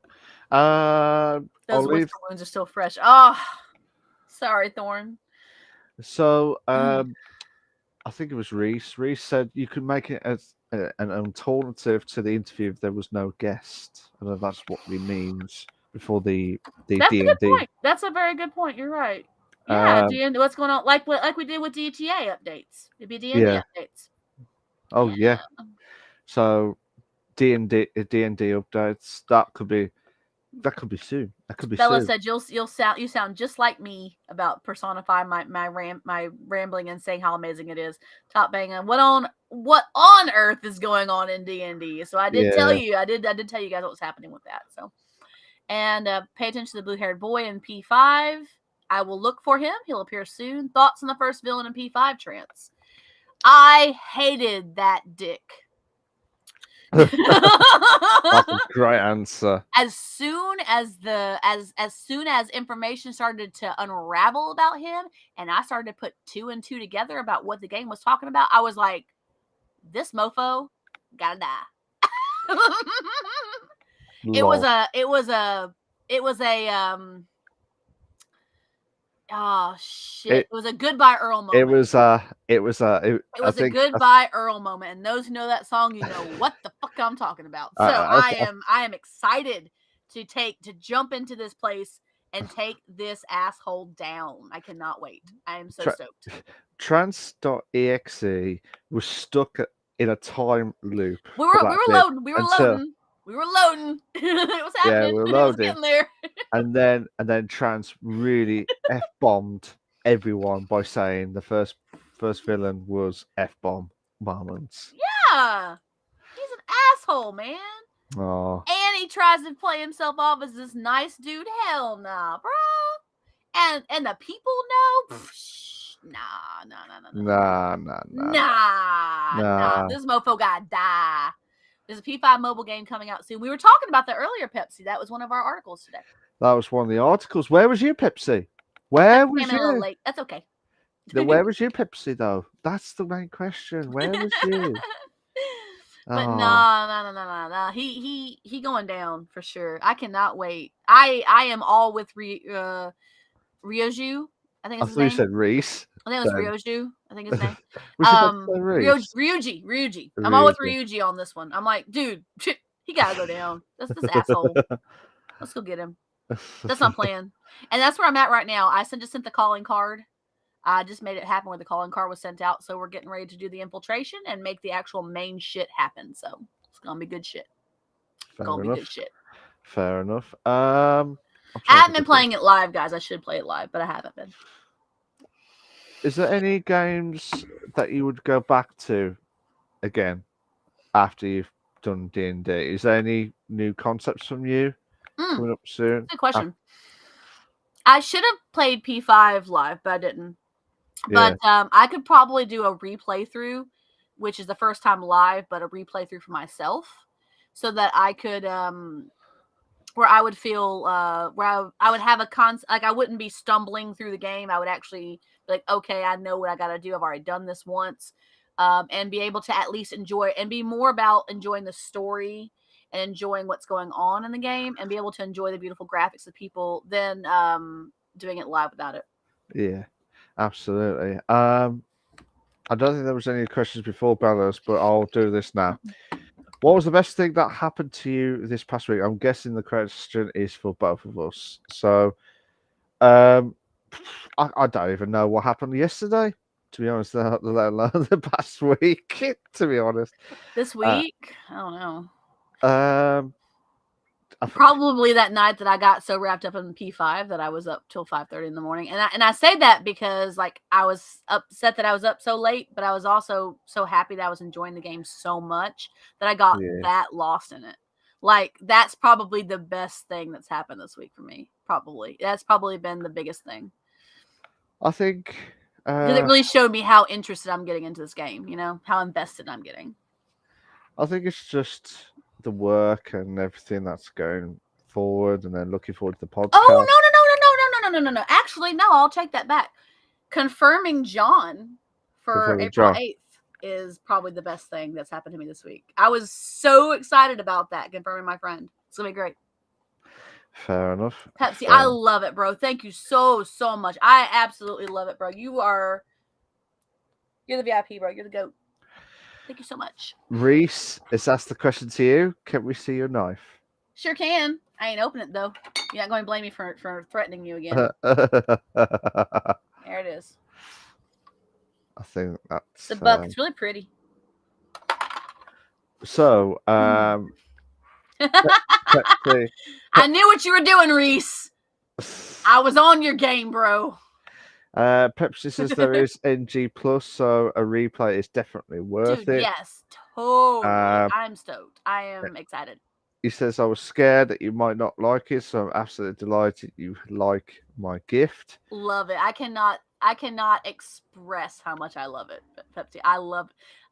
Those whisper wounds are still fresh. Oh, sorry, Thorn. So, I think it was Reese. Reese said you could make it as an alternative to the interview if there was no guest. I don't know if that's what he means before the That's D&D. a good point. That's a very good point. You're right. Yeah, D&D, what's going on? Like we did with DTA updates. It'd be D&D Yeah. updates. Oh yeah. So D&D updates. That could be soon. That could be Bella soon. said you sound just like me about personify my rambling and saying how amazing it is. Top banging. What on earth is going on in D&D? So I did tell you. I did tell you guys what was happening with that. So and pay attention to the blue-haired boy in P5. I will look for him. He'll appear soon. Thoughts on the first villain in P5, Trance? I hated that dick. That's a great answer. As soon as information started to unravel about him, and I started to put 2 and 2 together about what the game was talking about, I was like, "This mofo gotta die." It was a oh shit! It was a goodbye Earl moment. It was a goodbye Earl moment, and those who know that song, you know what the fuck I'm talking about. So I am excited to jump into this place and take this asshole down. I cannot wait. I am so stoked. Trance.exe was stuck in a time loop. We were loading. It was happening. Yeah, we were loading. It was getting there. and then Trance really F-bombed everyone by saying the first villain was F-bomb moments. Yeah. He's an asshole, man. Oh. And he tries to play himself off as this nice dude. Hell nah, bro. And the people know. Nah. This mofo gotta die. There's a P5 mobile game coming out soon. We were talking about that earlier, Pepsi. That was one of our articles today. That was one of the articles. Where was you, Pepsi? Where was you? A little late. That's okay. Where was you, Pepsi, though? That's the main question. Where was you? But nah. He going down for sure. I cannot wait. I am all with Ryoju. I think it's his name. You said Reese. I think it was Ryoju. I think his name. Ryuji. I'm all with Ryuji on this one. I'm like, dude, he gotta go down. That's this asshole. Let's go get him. That's my plan. And that's where I'm at right now. I just sent the calling card. I just made it happen where the calling card was sent out. So we're getting ready to do the infiltration and make the actual main shit happen. So it's gonna be good shit. Fair enough. I haven't been playing it live, guys. I should play it live, but I haven't been. Is there any games that you would go back to again after you've done D&D? Is there any new concepts from you coming up soon? Good question. I should have played P5 live, but I didn't. But I could probably do a replay through, which is the first time live, but a replay through for myself, so that I could where I would feel where I would have a like I wouldn't be stumbling through the game. I would actually be like, okay, I know what I got to do. I've already done this once, and be able to at least enjoy and be more about enjoying the story and enjoying what's going on in the game, and be able to enjoy the beautiful graphics of people than doing it live without it. Yeah, absolutely. I don't think there was any questions before, Bellows, but I'll do this now. What was the best thing that happened to you this past week? I'm guessing the question is for both of us. So, I don't even know what happened yesterday, to be honest, let alone the past week, to be honest. This week? I don't know. Probably that night that I got so wrapped up in P5 that I was up till 5:30 in the morning. And I say that because like I was upset that I was up so late, but I was also so happy that I was enjoying the game so much that I got that lost in it. Like that's probably the best thing that's happened this week for me. Probably. That's probably been the biggest thing. I think because it really showed me how interested I'm getting into this game, you know, how invested I'm getting. I think it's just the work and everything that's going forward, and then looking forward to the podcast. Oh no! Actually, no, I'll take that back. Confirming John for April 8th is probably the best thing that's happened to me this week. I was so excited about that, confirming my friend. It's gonna be great. Fair enough. Pepsi, I love it, bro. Thank you so much. I absolutely love it, bro. You're the VIP, bro. You're the GOAT. Thank you so much. Reese has asked the question to you. Can we see your knife? Sure can. I ain't open it, though. You're not going to blame me for threatening you again. I There it is. think It's a that's buck. It's really pretty. so. Pepsi. I knew what you were doing, Reese. I was on your game, bro. Pepsi says there is NG plus, so a replay is definitely worth Dude, it. yes, totally. Uh, I'm stoked. I am excited. he says I was scared that you might not like it, so I'm absolutely delighted you like my gift. Love it. I cannot express how much I love it, Pepsi. I love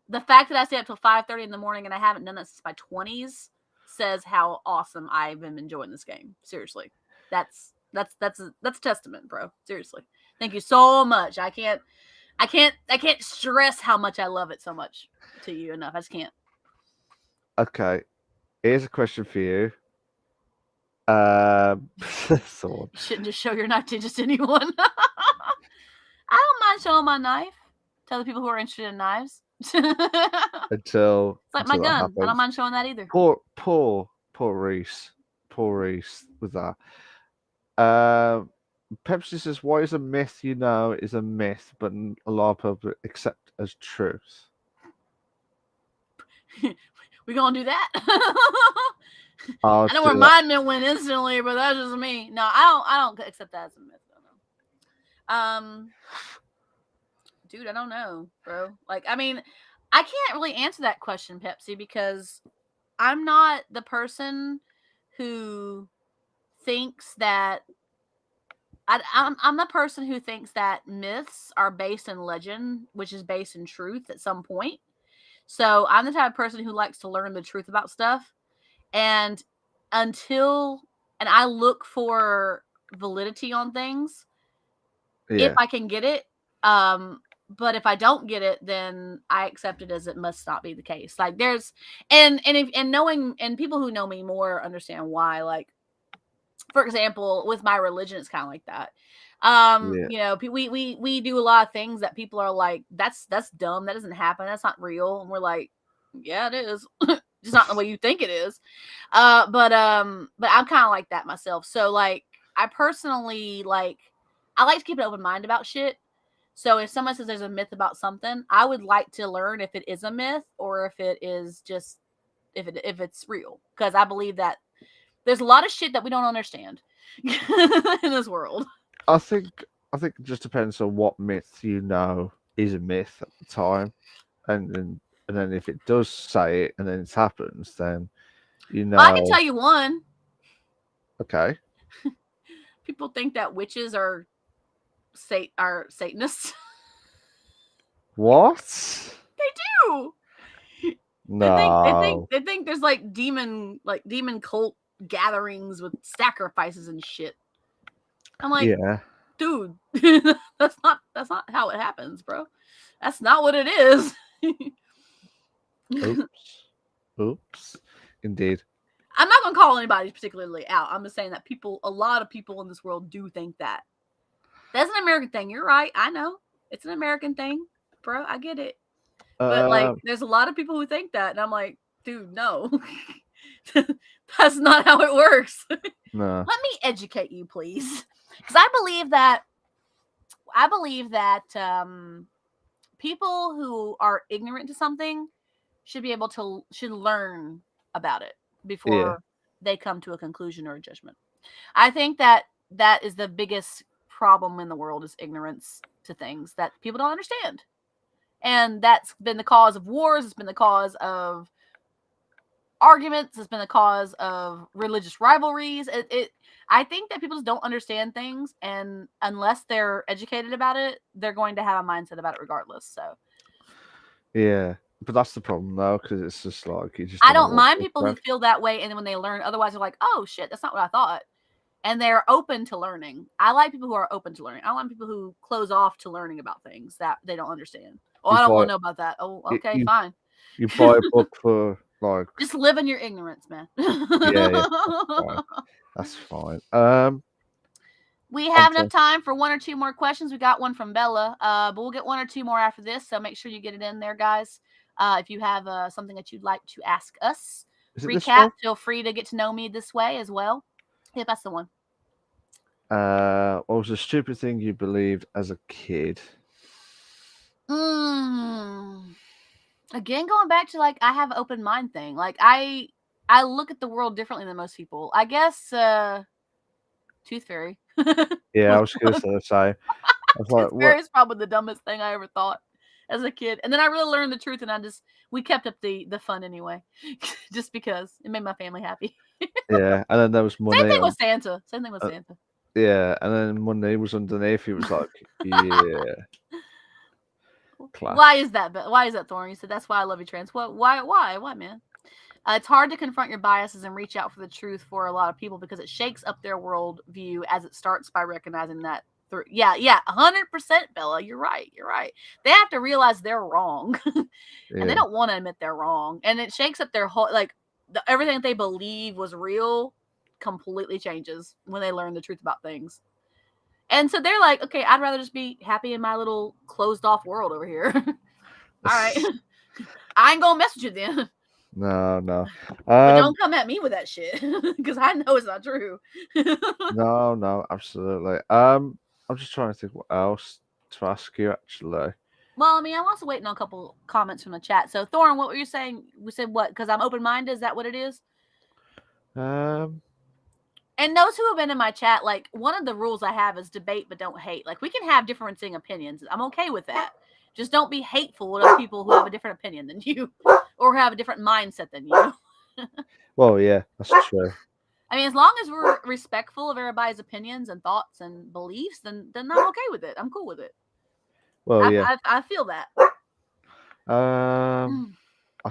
the fact that I stay up till 5:30 in the morning and I haven't done that since my 20s says how awesome I've been enjoying this game. Seriously. That's a testament, bro. Seriously. Thank you so much. I can't stress how much I love it so much to you enough. I just can't. Okay, here's a question for you. Sword. You shouldn't just show your knife to just anyone. I don't mind showing my knife to other people who are interested in knives. It's Until like my that gun. I happens. don't mind showing that either. Poor Reese. Poor Reese with that. Pepsi says, "Why is a myth you know is a myth, but a lot of people accept as truth?" We gonna do that? I'll I know do where that. mine went instantly, but that's just me. No, I don't accept that as a myth. No. Dude, I don't know, bro. Like, I mean, I can't really answer that question, Pepsi, because I'm not the person who thinks that I'm the person who thinks that myths are based in legend, which is based in truth at some point. So I'm the type of person who likes to learn the truth about stuff. And until, and I look for validity on things if Yeah, I can get it. But if I don't get it, then I accept it as it must not be the case. Like there's, and knowing, and people who know me more understand why. Like, for example, with my religion, it's kind of like that. yeah. You know, we do a lot of things that people are like, that's dumb, that doesn't happen, that's not real, and we're like, yeah, it is. Just not the way you think it is. But I'm kind of like that myself. So like, I personally like, I like to keep an open mind about shit. So if someone says there's a myth about something, I would like to learn if it is a myth or if it is just if it's real, because I believe that there's a lot of shit that we don't understand in this world. I think it just depends on what myth you know is a myth at the time, and then if it does say it and then it happens, then you I can know. tell you one. Okay, People think that witches are Satanists. what? They do. No. They think there's like demon cult gatherings with sacrifices and shit. I'm like, Yeah. dude, that's not how it happens, bro. That's not what it is. Oops. Oops. Indeed. I'm not gonna call anybody particularly out. I'm just saying that a lot of people in this world do think that. That's an American thing. You're right. I know. It's an American thing, bro. I get it. But like, Um. there's a lot of people who think that, and I'm like, dude, no. That's not how it works. Let No. me educate you, please. Because I believe that people who are ignorant to something should be able to should learn about it Yeah. before they come to a conclusion or a judgment. I think that that is the biggest problem in the world, is ignorance to things that people don't understand. And that's been the cause of wars, it's been the cause of arguments, it's been the cause of religious rivalries. I think that people just don't understand things, and unless they're educated about it, they're going to have a mindset about it regardless. So Yeah. But that's the problem though, because it's just like you just I don't know don't what mind to people who expect. feel that way, and then when they learn otherwise, they're like, oh shit, that's not what I thought. And they're open to learning. I like people who are open to learning. I don't like people who close off to learning about things that they don't understand. Oh, You I don't buy want to know about that. Oh, you, okay, you fine. you buy a book for like Just live in your ignorance, man. yeah, that's fine. That's fine. We On have enough to time for one or two more questions. We got one from Bella, but we'll get one or two more after this. So make sure you get it in there, guys. If you have something that you'd like to ask us, is it this recap, one? feel free to get to know me this way as well. Yep, that's the one. What was the stupid thing you believed as a kid? Again, going back to like I have an open mind thing. Like I look at the world differently than most people. I guess Tooth Fairy. Yeah, I was gonna say the same. I was like, Tooth what? Fairy is probably the dumbest thing I ever thought as a kid. And then I really learned the truth, and we kept up the fun anyway, just because it made my family happy. Yeah, and then there was Same money thing on. with Santa. Same thing with Santa. Yeah, and then money was underneath. He was like, yeah, class. Why is that? Why is that, Thorn? You said that's why I love you, trans. What? Why, man? It's hard to confront your biases and reach out for the truth for a lot of people because it shakes up their world view as it starts by recognizing that. Yeah, 100%, Bella. You're right. They have to realize they're wrong, and Yeah. they don't want to admit they're wrong, and it shakes up their whole everything that they believe was real completely changes when they learn the truth about things. And so they're like, okay, I'd rather just be happy in my little closed off world over here. All right, I ain't gonna mess with you then. No. But don't come at me with that shit because I know it's not true. No, absolutely. I'm just trying to think what else to ask you actually. Well, I mean, I'm also waiting on a couple comments from the chat. So, Thorn, what were you saying? We said what? Because I'm open minded. Is that what it is? Um, And those who have been in my chat, like one of the rules I have is debate but don't hate. Like we can have differing opinions. I'm okay with that. Just don't be hateful to people who have a different opinion than you or have a different mindset than you. well, yeah, that's true. I mean, as long as we're respectful of everybody's opinions and thoughts and beliefs, then I'm okay with it. I'm cool with it. Well, yeah. I feel that. I'm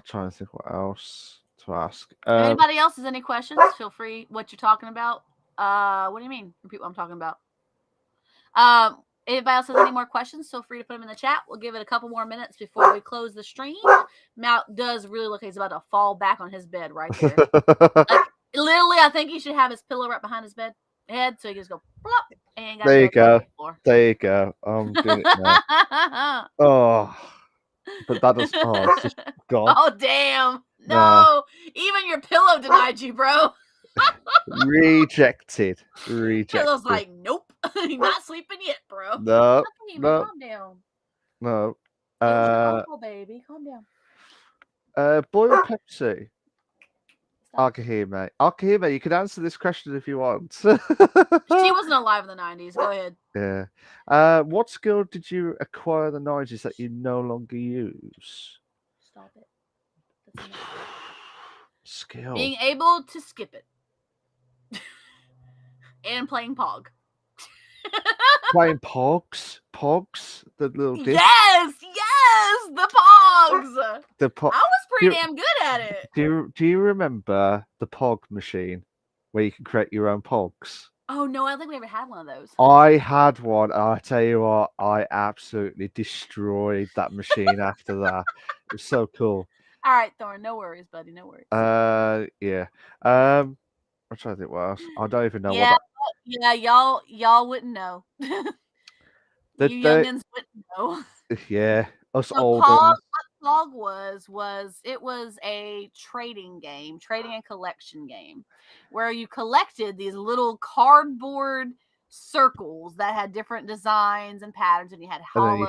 trying to think what else to ask. If anybody else has any questions, feel free. What you're talking about? What do you mean? Repeat what I'm talking about. Anybody else has any more questions? Feel free to put them in the chat. We'll give it a couple more minutes before we close the stream. Mount does really look like he's about to fall back on his bed right there. Like literally, I think he should have his pillow right behind his head, so he can just go plop and There you go. The There you go. I'm doing it now. Oh, but that does. Oh, it's just gone. Oh damn! No, even your pillow denied you, bro. Rejected. Pillow's like, nope, you're not sleeping yet, bro. No, Okay, no, calm down. no. It was your uncle, baby. Calm down. Boiled Pepsi. Akahime. Akahime, you can answer this question if you want. She wasn't alive in the 90s. Go ahead. Yeah. What skill did you acquire in the 90s that you no longer use? Stop it. That's enough. Skill. Being able to skip it. And playing Pog. Playing Pogs? Pogs? The little disc? Yes! The Pogs! The Pog. I was pretty damn good at it. Do you remember the Pog machine where you can create your own Pogs? Oh, no, I don't think we ever had one of those. I had one. I tell you what, I absolutely destroyed that machine after that. It was so cool. All right, Thorn, no worries, buddy, no worries. Yeah. I'm trying to think what else. I don't even know what that... Yeah, y'all wouldn't know. You youngins wouldn't know. Yeah, us old old. Pog was a trading and collection game, where you collected these little cardboard circles that had different designs and patterns, and you had hollows.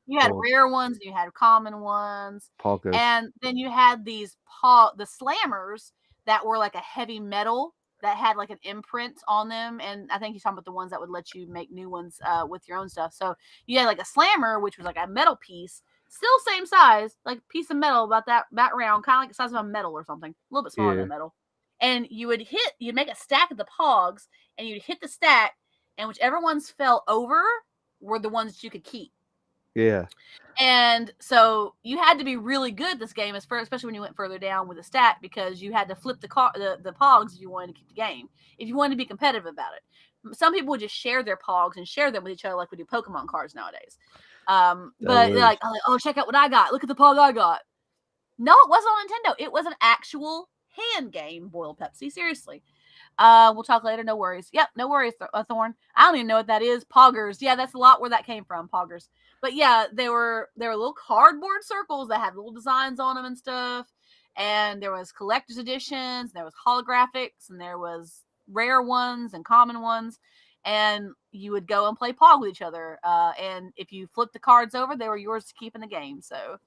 You had rare ones, and you had common ones, Poggers. And then you had these the slammers that were like a heavy metal that had like an imprint on them, and I think he's talking about the ones that would let you make new ones with your own stuff. So you had like a slammer, which was like a metal piece, still same size, like a piece of metal about that round, kind of like the size of a medal or something, a little bit smaller than metal. And you'd make a stack of the Pogs, and you'd hit the stack, and whichever ones fell over were the ones that you could keep. Yeah. And so you had to be really good at this game, especially when you went further down with the stack, because you had to flip the Pogs if you wanted to keep the game, if you wanted to be competitive about it. Some people would just share their Pogs and share them with each other like we do Pokemon cards nowadays. But they're like, oh, check out what I got. Look at the Pog I got. No, it wasn't on Nintendo. It was an actual hand game, Boiled Pepsi. Seriously. We'll talk later. No worries. Yep, no worries, Thorn. I don't even know what that is. Poggers. Yeah, that's a lot where that came from. Poggers. But yeah, they were little cardboard circles that had little designs on them and stuff. And there was collector's editions. There was holographics, and there was rare ones and common ones, and you would go and play Pog with each other. And if you flipped the cards over, they were yours to keep in the game. So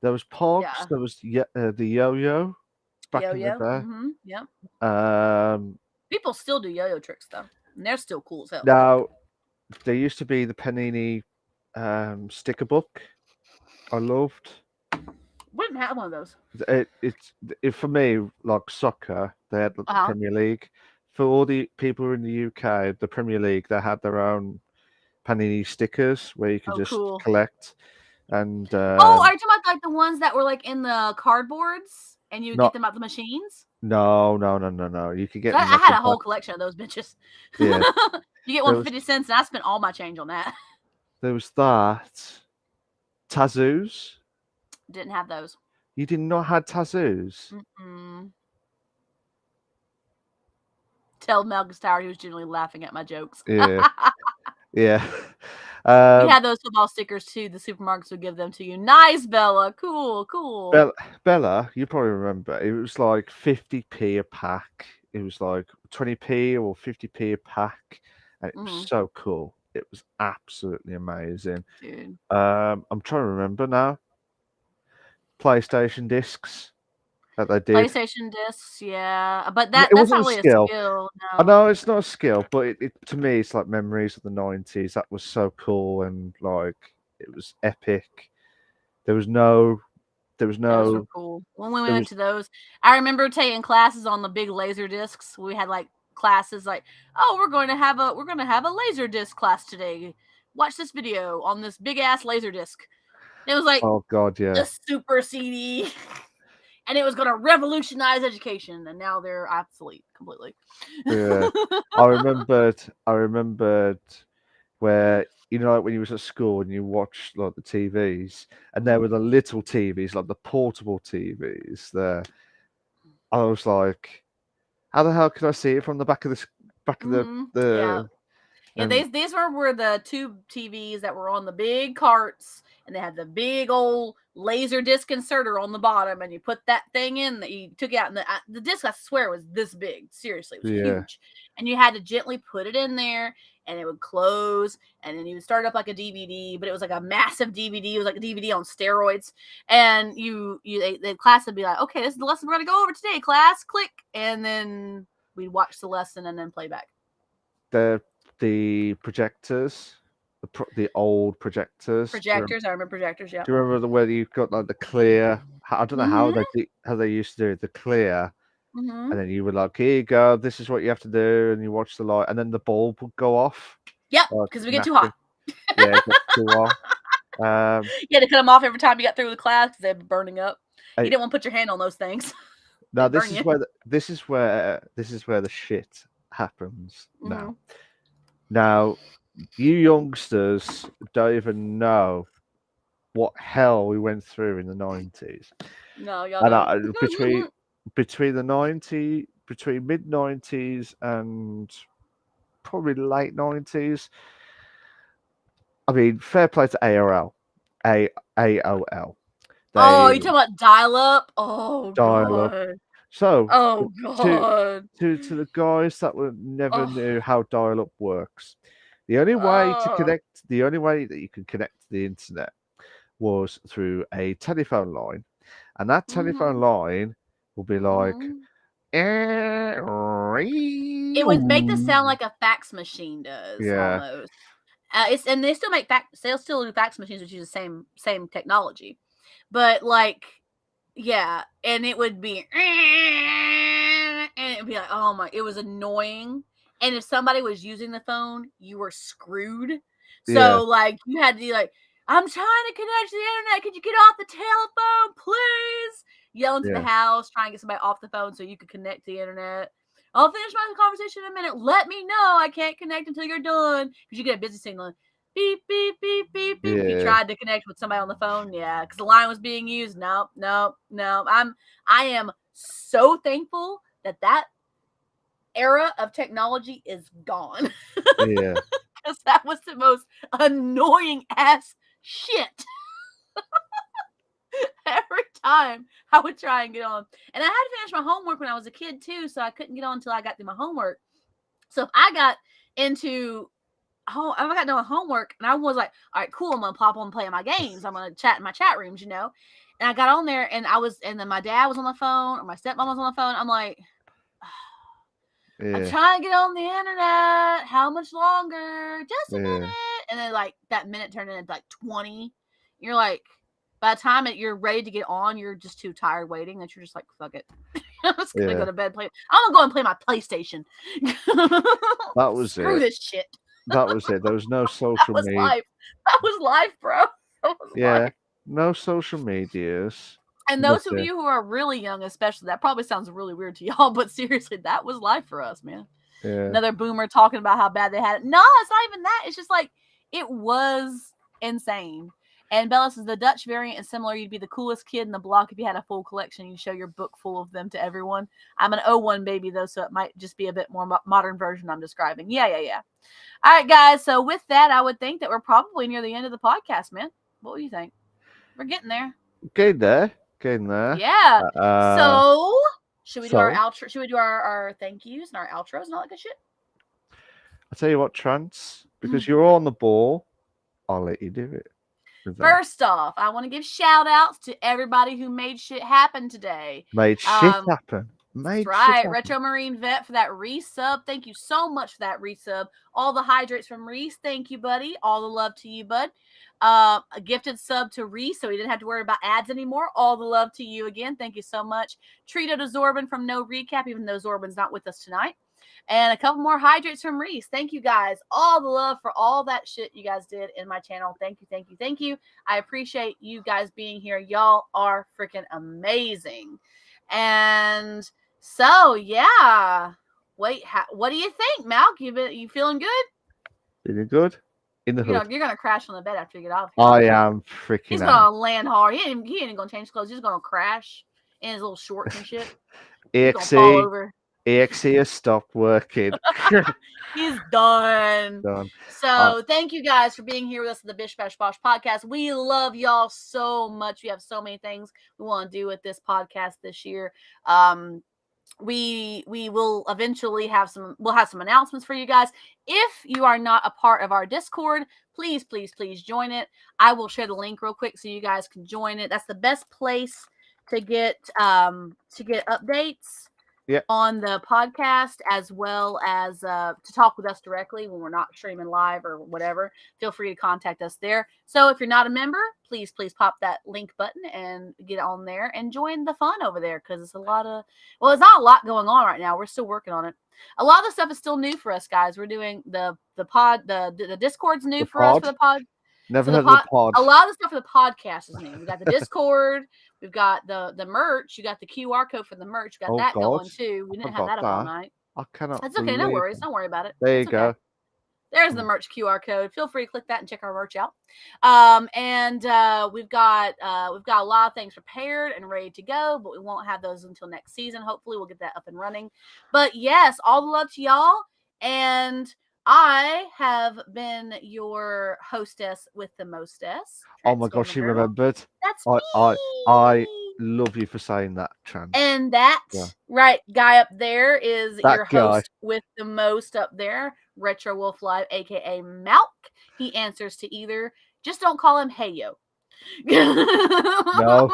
There was Pogs, yeah, there was the yo-yo back in the yo-yo. day. Yep. Um, People still do yo-yo tricks though, and they're still cool as hell. Now there used to be the Panini sticker book. I loved Wouldn't have one of those. for me like soccer. They had like, the Uh huh. Premier League. For all the people in the UK, the Premier League, they had their own Panini stickers where you could Oh, just cool. collect. And Oh, are you talking about like the ones that were like in the cardboards and you would get not them out the machines? no. You could get 'Cause them I like had in a whole collection of those bitches. yeah. You get one There for was 50 cents, and I spent all my change on that. there was that Tazoos. Didn't have those. You did not had Tazoos. Mm-mm. Tell Malcolm Tower he was generally laughing at my jokes. Yeah, yeah. We Um, had those football stickers too. The supermarkets would give them to you. Nice, Bella. Cool, cool. Bella, you probably remember. It was like 50p a pack. It was like 20p or 50p a pack, and it was Mm-hmm. so cool. It was absolutely amazing. Dude. I'm trying to remember now. PlayStation discs that they did. PlayStation discs, yeah. But It that's wasn't not a really a skill. skill, I no. know it's not a skill, but to me, it's like memories of the 90s. That was so cool and like it was epic. There was no, there was Those were no, cool. When we there went was, to those, I remember taking classes on the big laser discs. We had like classes like, oh, we're going to have a laser disc class today. Watch this video on this big ass laser disc. And it was like oh God, yeah. the super CD. And it was going to revolutionize education, and now they're obsolete completely. Yeah, I remembered where like when you was at school and you watched like the TVs, and there were the little TVs, like the portable TVs. There, I was like, how the hell could I see it from the back of back of Yeah. the Yeah, and these were the tube TVs that were on the big carts, and they had the big old laser disc inserter on the bottom, and you put that thing in that you took out, and the disc, I swear, was this big. Seriously, it was yeah, huge, and you had to gently put it in there, and it would close, and then you would start up like a DVD, but it was like a massive DVD. It was like a DVD on steroids, and the class would be like, okay, this is the lesson we're gonna go over today, class. Click, and then we'd watch the lesson and then play back. the projectors, the old projectors. Projectors, I remember projectors. Yeah. Do you remember the way you've got like the clear? I don't know Mm-hmm. how they used to do it, the clear, Mm-hmm. and then you were like, here you go, this is what you have to do, and you watch the light, and then the bulb would go off, Yep, like because we get too knackered. hot. Yeah, it gets too off. You had to cut them off every time you got through the class because they'd be burning up. You I, didn't want to put your hand on those things; now they'd burn you. this is where the shit happens Mm-hmm. now. Now, you youngsters don't even know what hell we went through in the 90s. No, y'all And don't. between mid 90s and probably late 90s, I mean, fair play to AOL. Oh, They you talking about dial up? Oh dial up. god. So Oh to god. the guys that never Oh. knew how dial up works, the only way that you can connect to the internet was through a telephone line, and that telephone Mm-hmm. line will be like, Mm-hmm. It would make the sound like a fax machine does yeah, almost. And they still make they'll still do fax machines which use the same technology, but like, yeah, and it would be, and it'd be like, oh my, it was annoying. And if somebody was using the phone, you were screwed. yeah, So like, you had to be like, I'm trying to connect to the internet. Could you get off the telephone, please? Yell into the yeah, house, try and get somebody off the phone so you could connect to the internet. I'll finish my conversation in a minute. Let me know. I can't connect until you're done. Because you get a busy signal. Beep, beep, beep, beep, beep. If you yeah, tried to connect with somebody on the phone, yeah, because the line was being used. Nope, nope, nope. I am so thankful that era of technology is gone. yeah. Because that was the most annoying ass shit. every time I would try and get on. And I had to finish my homework when I was a kid too, so I couldn't get on until I got through my homework. So if I got into I got done with homework and I was like, all right, cool, I'm gonna pop on and play my games. I'm gonna chat in my chat rooms, you know. And I got on there and and then my dad was on the phone or my stepmom was on the phone. I'm like, I'm Yeah. trying to get on the internet. How much longer? Just a Yeah. minute. And then like that minute turned into like 20. You're like, by the time you're ready to get on, you're just too tired waiting that you're just like, fuck it. I'm just gonna go Yeah. to bed. I'm gonna go and play my PlayStation. That was Screw it. this shit. That was it. There was no That social was media. life. That was life, bro. That was Yeah. life. No social medias. And those of Nothing. you who are really young, especially, that probably sounds really weird to y'all, but seriously, that was life for us, man. Yeah. Another boomer talking about how bad they had it. No, it's not even that. It's just like it was insane. And Bella says the Dutch variant is similar. You'd be the coolest kid in the block if you had a full collection. You'd show your book full of them to everyone. I'm an '01 baby though, so it might just be a bit more modern version I'm describing. Yeah. All right, guys. So with that, I would think that we're probably near the end of the podcast, man. What do you think? We're getting there. Getting there. Getting there. Yeah. So should we do our so- outro? Should we do our thank yous and our outros and all that good shit? I'll tell you what, Trance, because you're on the ball, I'll let you do it. with that. First off, I want to give shout outs to everybody who made shit happen today. Made shit happen. That's right. Retro Marine Vet for that resub. Thank you so much for that resub. All the hydrates from Reese. Thank you, buddy. All the love to you, bud. A gifted sub to Reese, so he didn't have to worry about ads anymore. All the love to you again. Thank you so much. Treato to Zorban from No Recap, even though Zorban's not with us tonight. And a couple more hydrates from Reese. Thank you guys. All the love for all that shit you guys did in my channel. Thank you, thank you, thank you. I appreciate you guys being here. Y'all are freaking amazing. And so, yeah. Wait, what do you think, Malk? You feeling good? Feeling good? In the hood. You're gonna crash on the bed after you get off here. I am freaking He's gonna land hard. He ain't gonna change clothes. He's gonna crash in his little shorts and shit. He's gonna fall over. EXE has stopped working. He's done. Done. So thank you guys for being here with us at the Bish Bash Bosh podcast. We love y'all so much. We have so many things we want to do with this podcast this year. We will eventually have some announcements for you guys. If you are not a part of our Discord, please join it. I will share the link real quick so you guys can join it. That's the best place to get updates on the podcast, as well as to talk with us directly when we're not streaming live or whatever. Feel free to contact us there. So if you're not a member, please pop that link button and get on there and join the fun over there, because it's it's not a lot going on right now. We're still working on it. A lot of the stuff is still new for us, guys. We're doing the Discord's new for us for the pod. Never heard of the pod. A lot of the stuff for the podcast is new. We got the Discord. We've got the merch. You got the QR code for the merch. You got that going too. We didn't have that up all night. I cannot. That's okay. No worries. Don't worry about it. There you go. Okay. There's the merch QR code. Feel free to click that and check our merch out. And we've got a lot of things prepared and ready to go, but we won't have those until next season. Hopefully, we'll get that up and running. But yes, all the love to y'all. And I have been your hostess with the mostess. Oh my gosh, she remembered. That's me. I love you for saying that, Trans. And that guy up there is your host with the most up there, Retro Wolf Live, aka Malk. He answers to either. Just don't call him Heyo. No.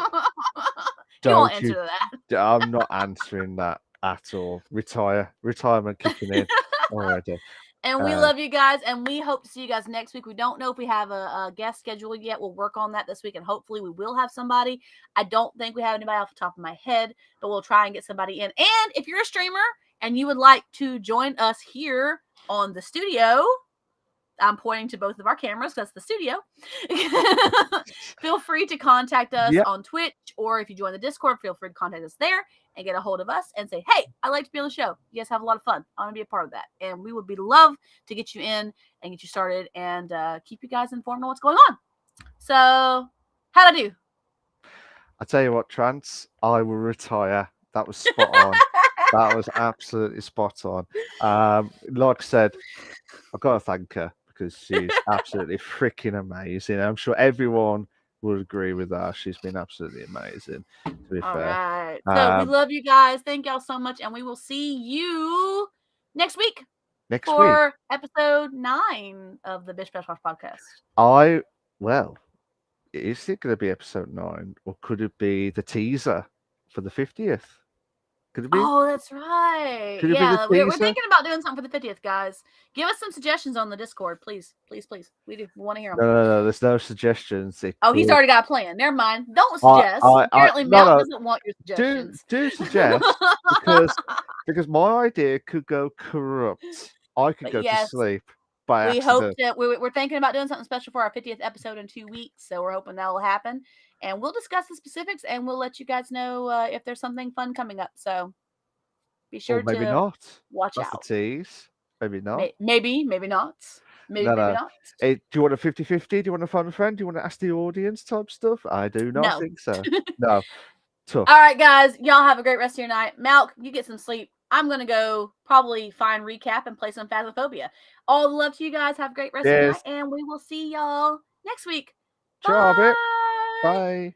He won't answer to that. I'm not answering that at all. Retirement kicking in already. And we love you guys, and we hope to see you guys next week. We don't know if we have a guest scheduled yet. We'll work on that this week, and hopefully we will have somebody. I don't think we have anybody off the top of my head, but we'll try and get somebody in. And if you're a streamer and you would like to join us here on the studio, I'm pointing to both of our cameras. That's the studio. Feel free to contact us on Twitch, or if you join the Discord, feel free to contact us there and get a hold of us and say, hey, I'd like to be on the show. You guys have a lot of fun. I want to be a part of that. And we would love to get you in and get you started and keep you guys informed on what's going on. So, how'd I do? I tell you what, Trance, I will retire. That was spot on. That was absolutely spot on. Like I said, I've got to thank her because she's absolutely freaking amazing. I'm sure everyone would agree with that. She's been absolutely amazing, to be All fair. right. So we love you guys. Thank y'all so much. And we will see you next week Next week, for episode 9 of the Bish Bash Bosh podcast. well, is it going to be episode 9 or could it be the teaser for the 50th? Could it be? Oh, that's right. Could it be the Yeah, we're teaser? thinking about doing something for the 50th, guys. Give us some suggestions on the Discord, please. Please, please. We want to hear them. No. There's no suggestions. It Oh, he's could. already got a plan. Never mind. Don't suggest. Apparently, No, Mount no. doesn't want your suggestions. Do suggest because my idea could go corrupt. I could But go to yes, sleep by we hope accident. that we're thinking about doing something special for our 50th episode in 2 weeks. So we're hoping that will happen. And we'll discuss the specifics and we'll let you guys know if there's something fun coming up. So be sure Or maybe to not. watch That's the out. tease. Maybe not. Maybe not. Maybe No. not. Do you want a 50-50? Do you want a fun friend? Do you want to ask the audience type stuff? I do not No. think so. No. Tough. All right, guys. Y'all have a great rest of your night. Malk, you get some sleep. I'm going to go probably find Recap and play some Phasmophobia. All the love to you guys. Have a great rest of your night. And we will see y'all next week. Ciao, Bye. Bye.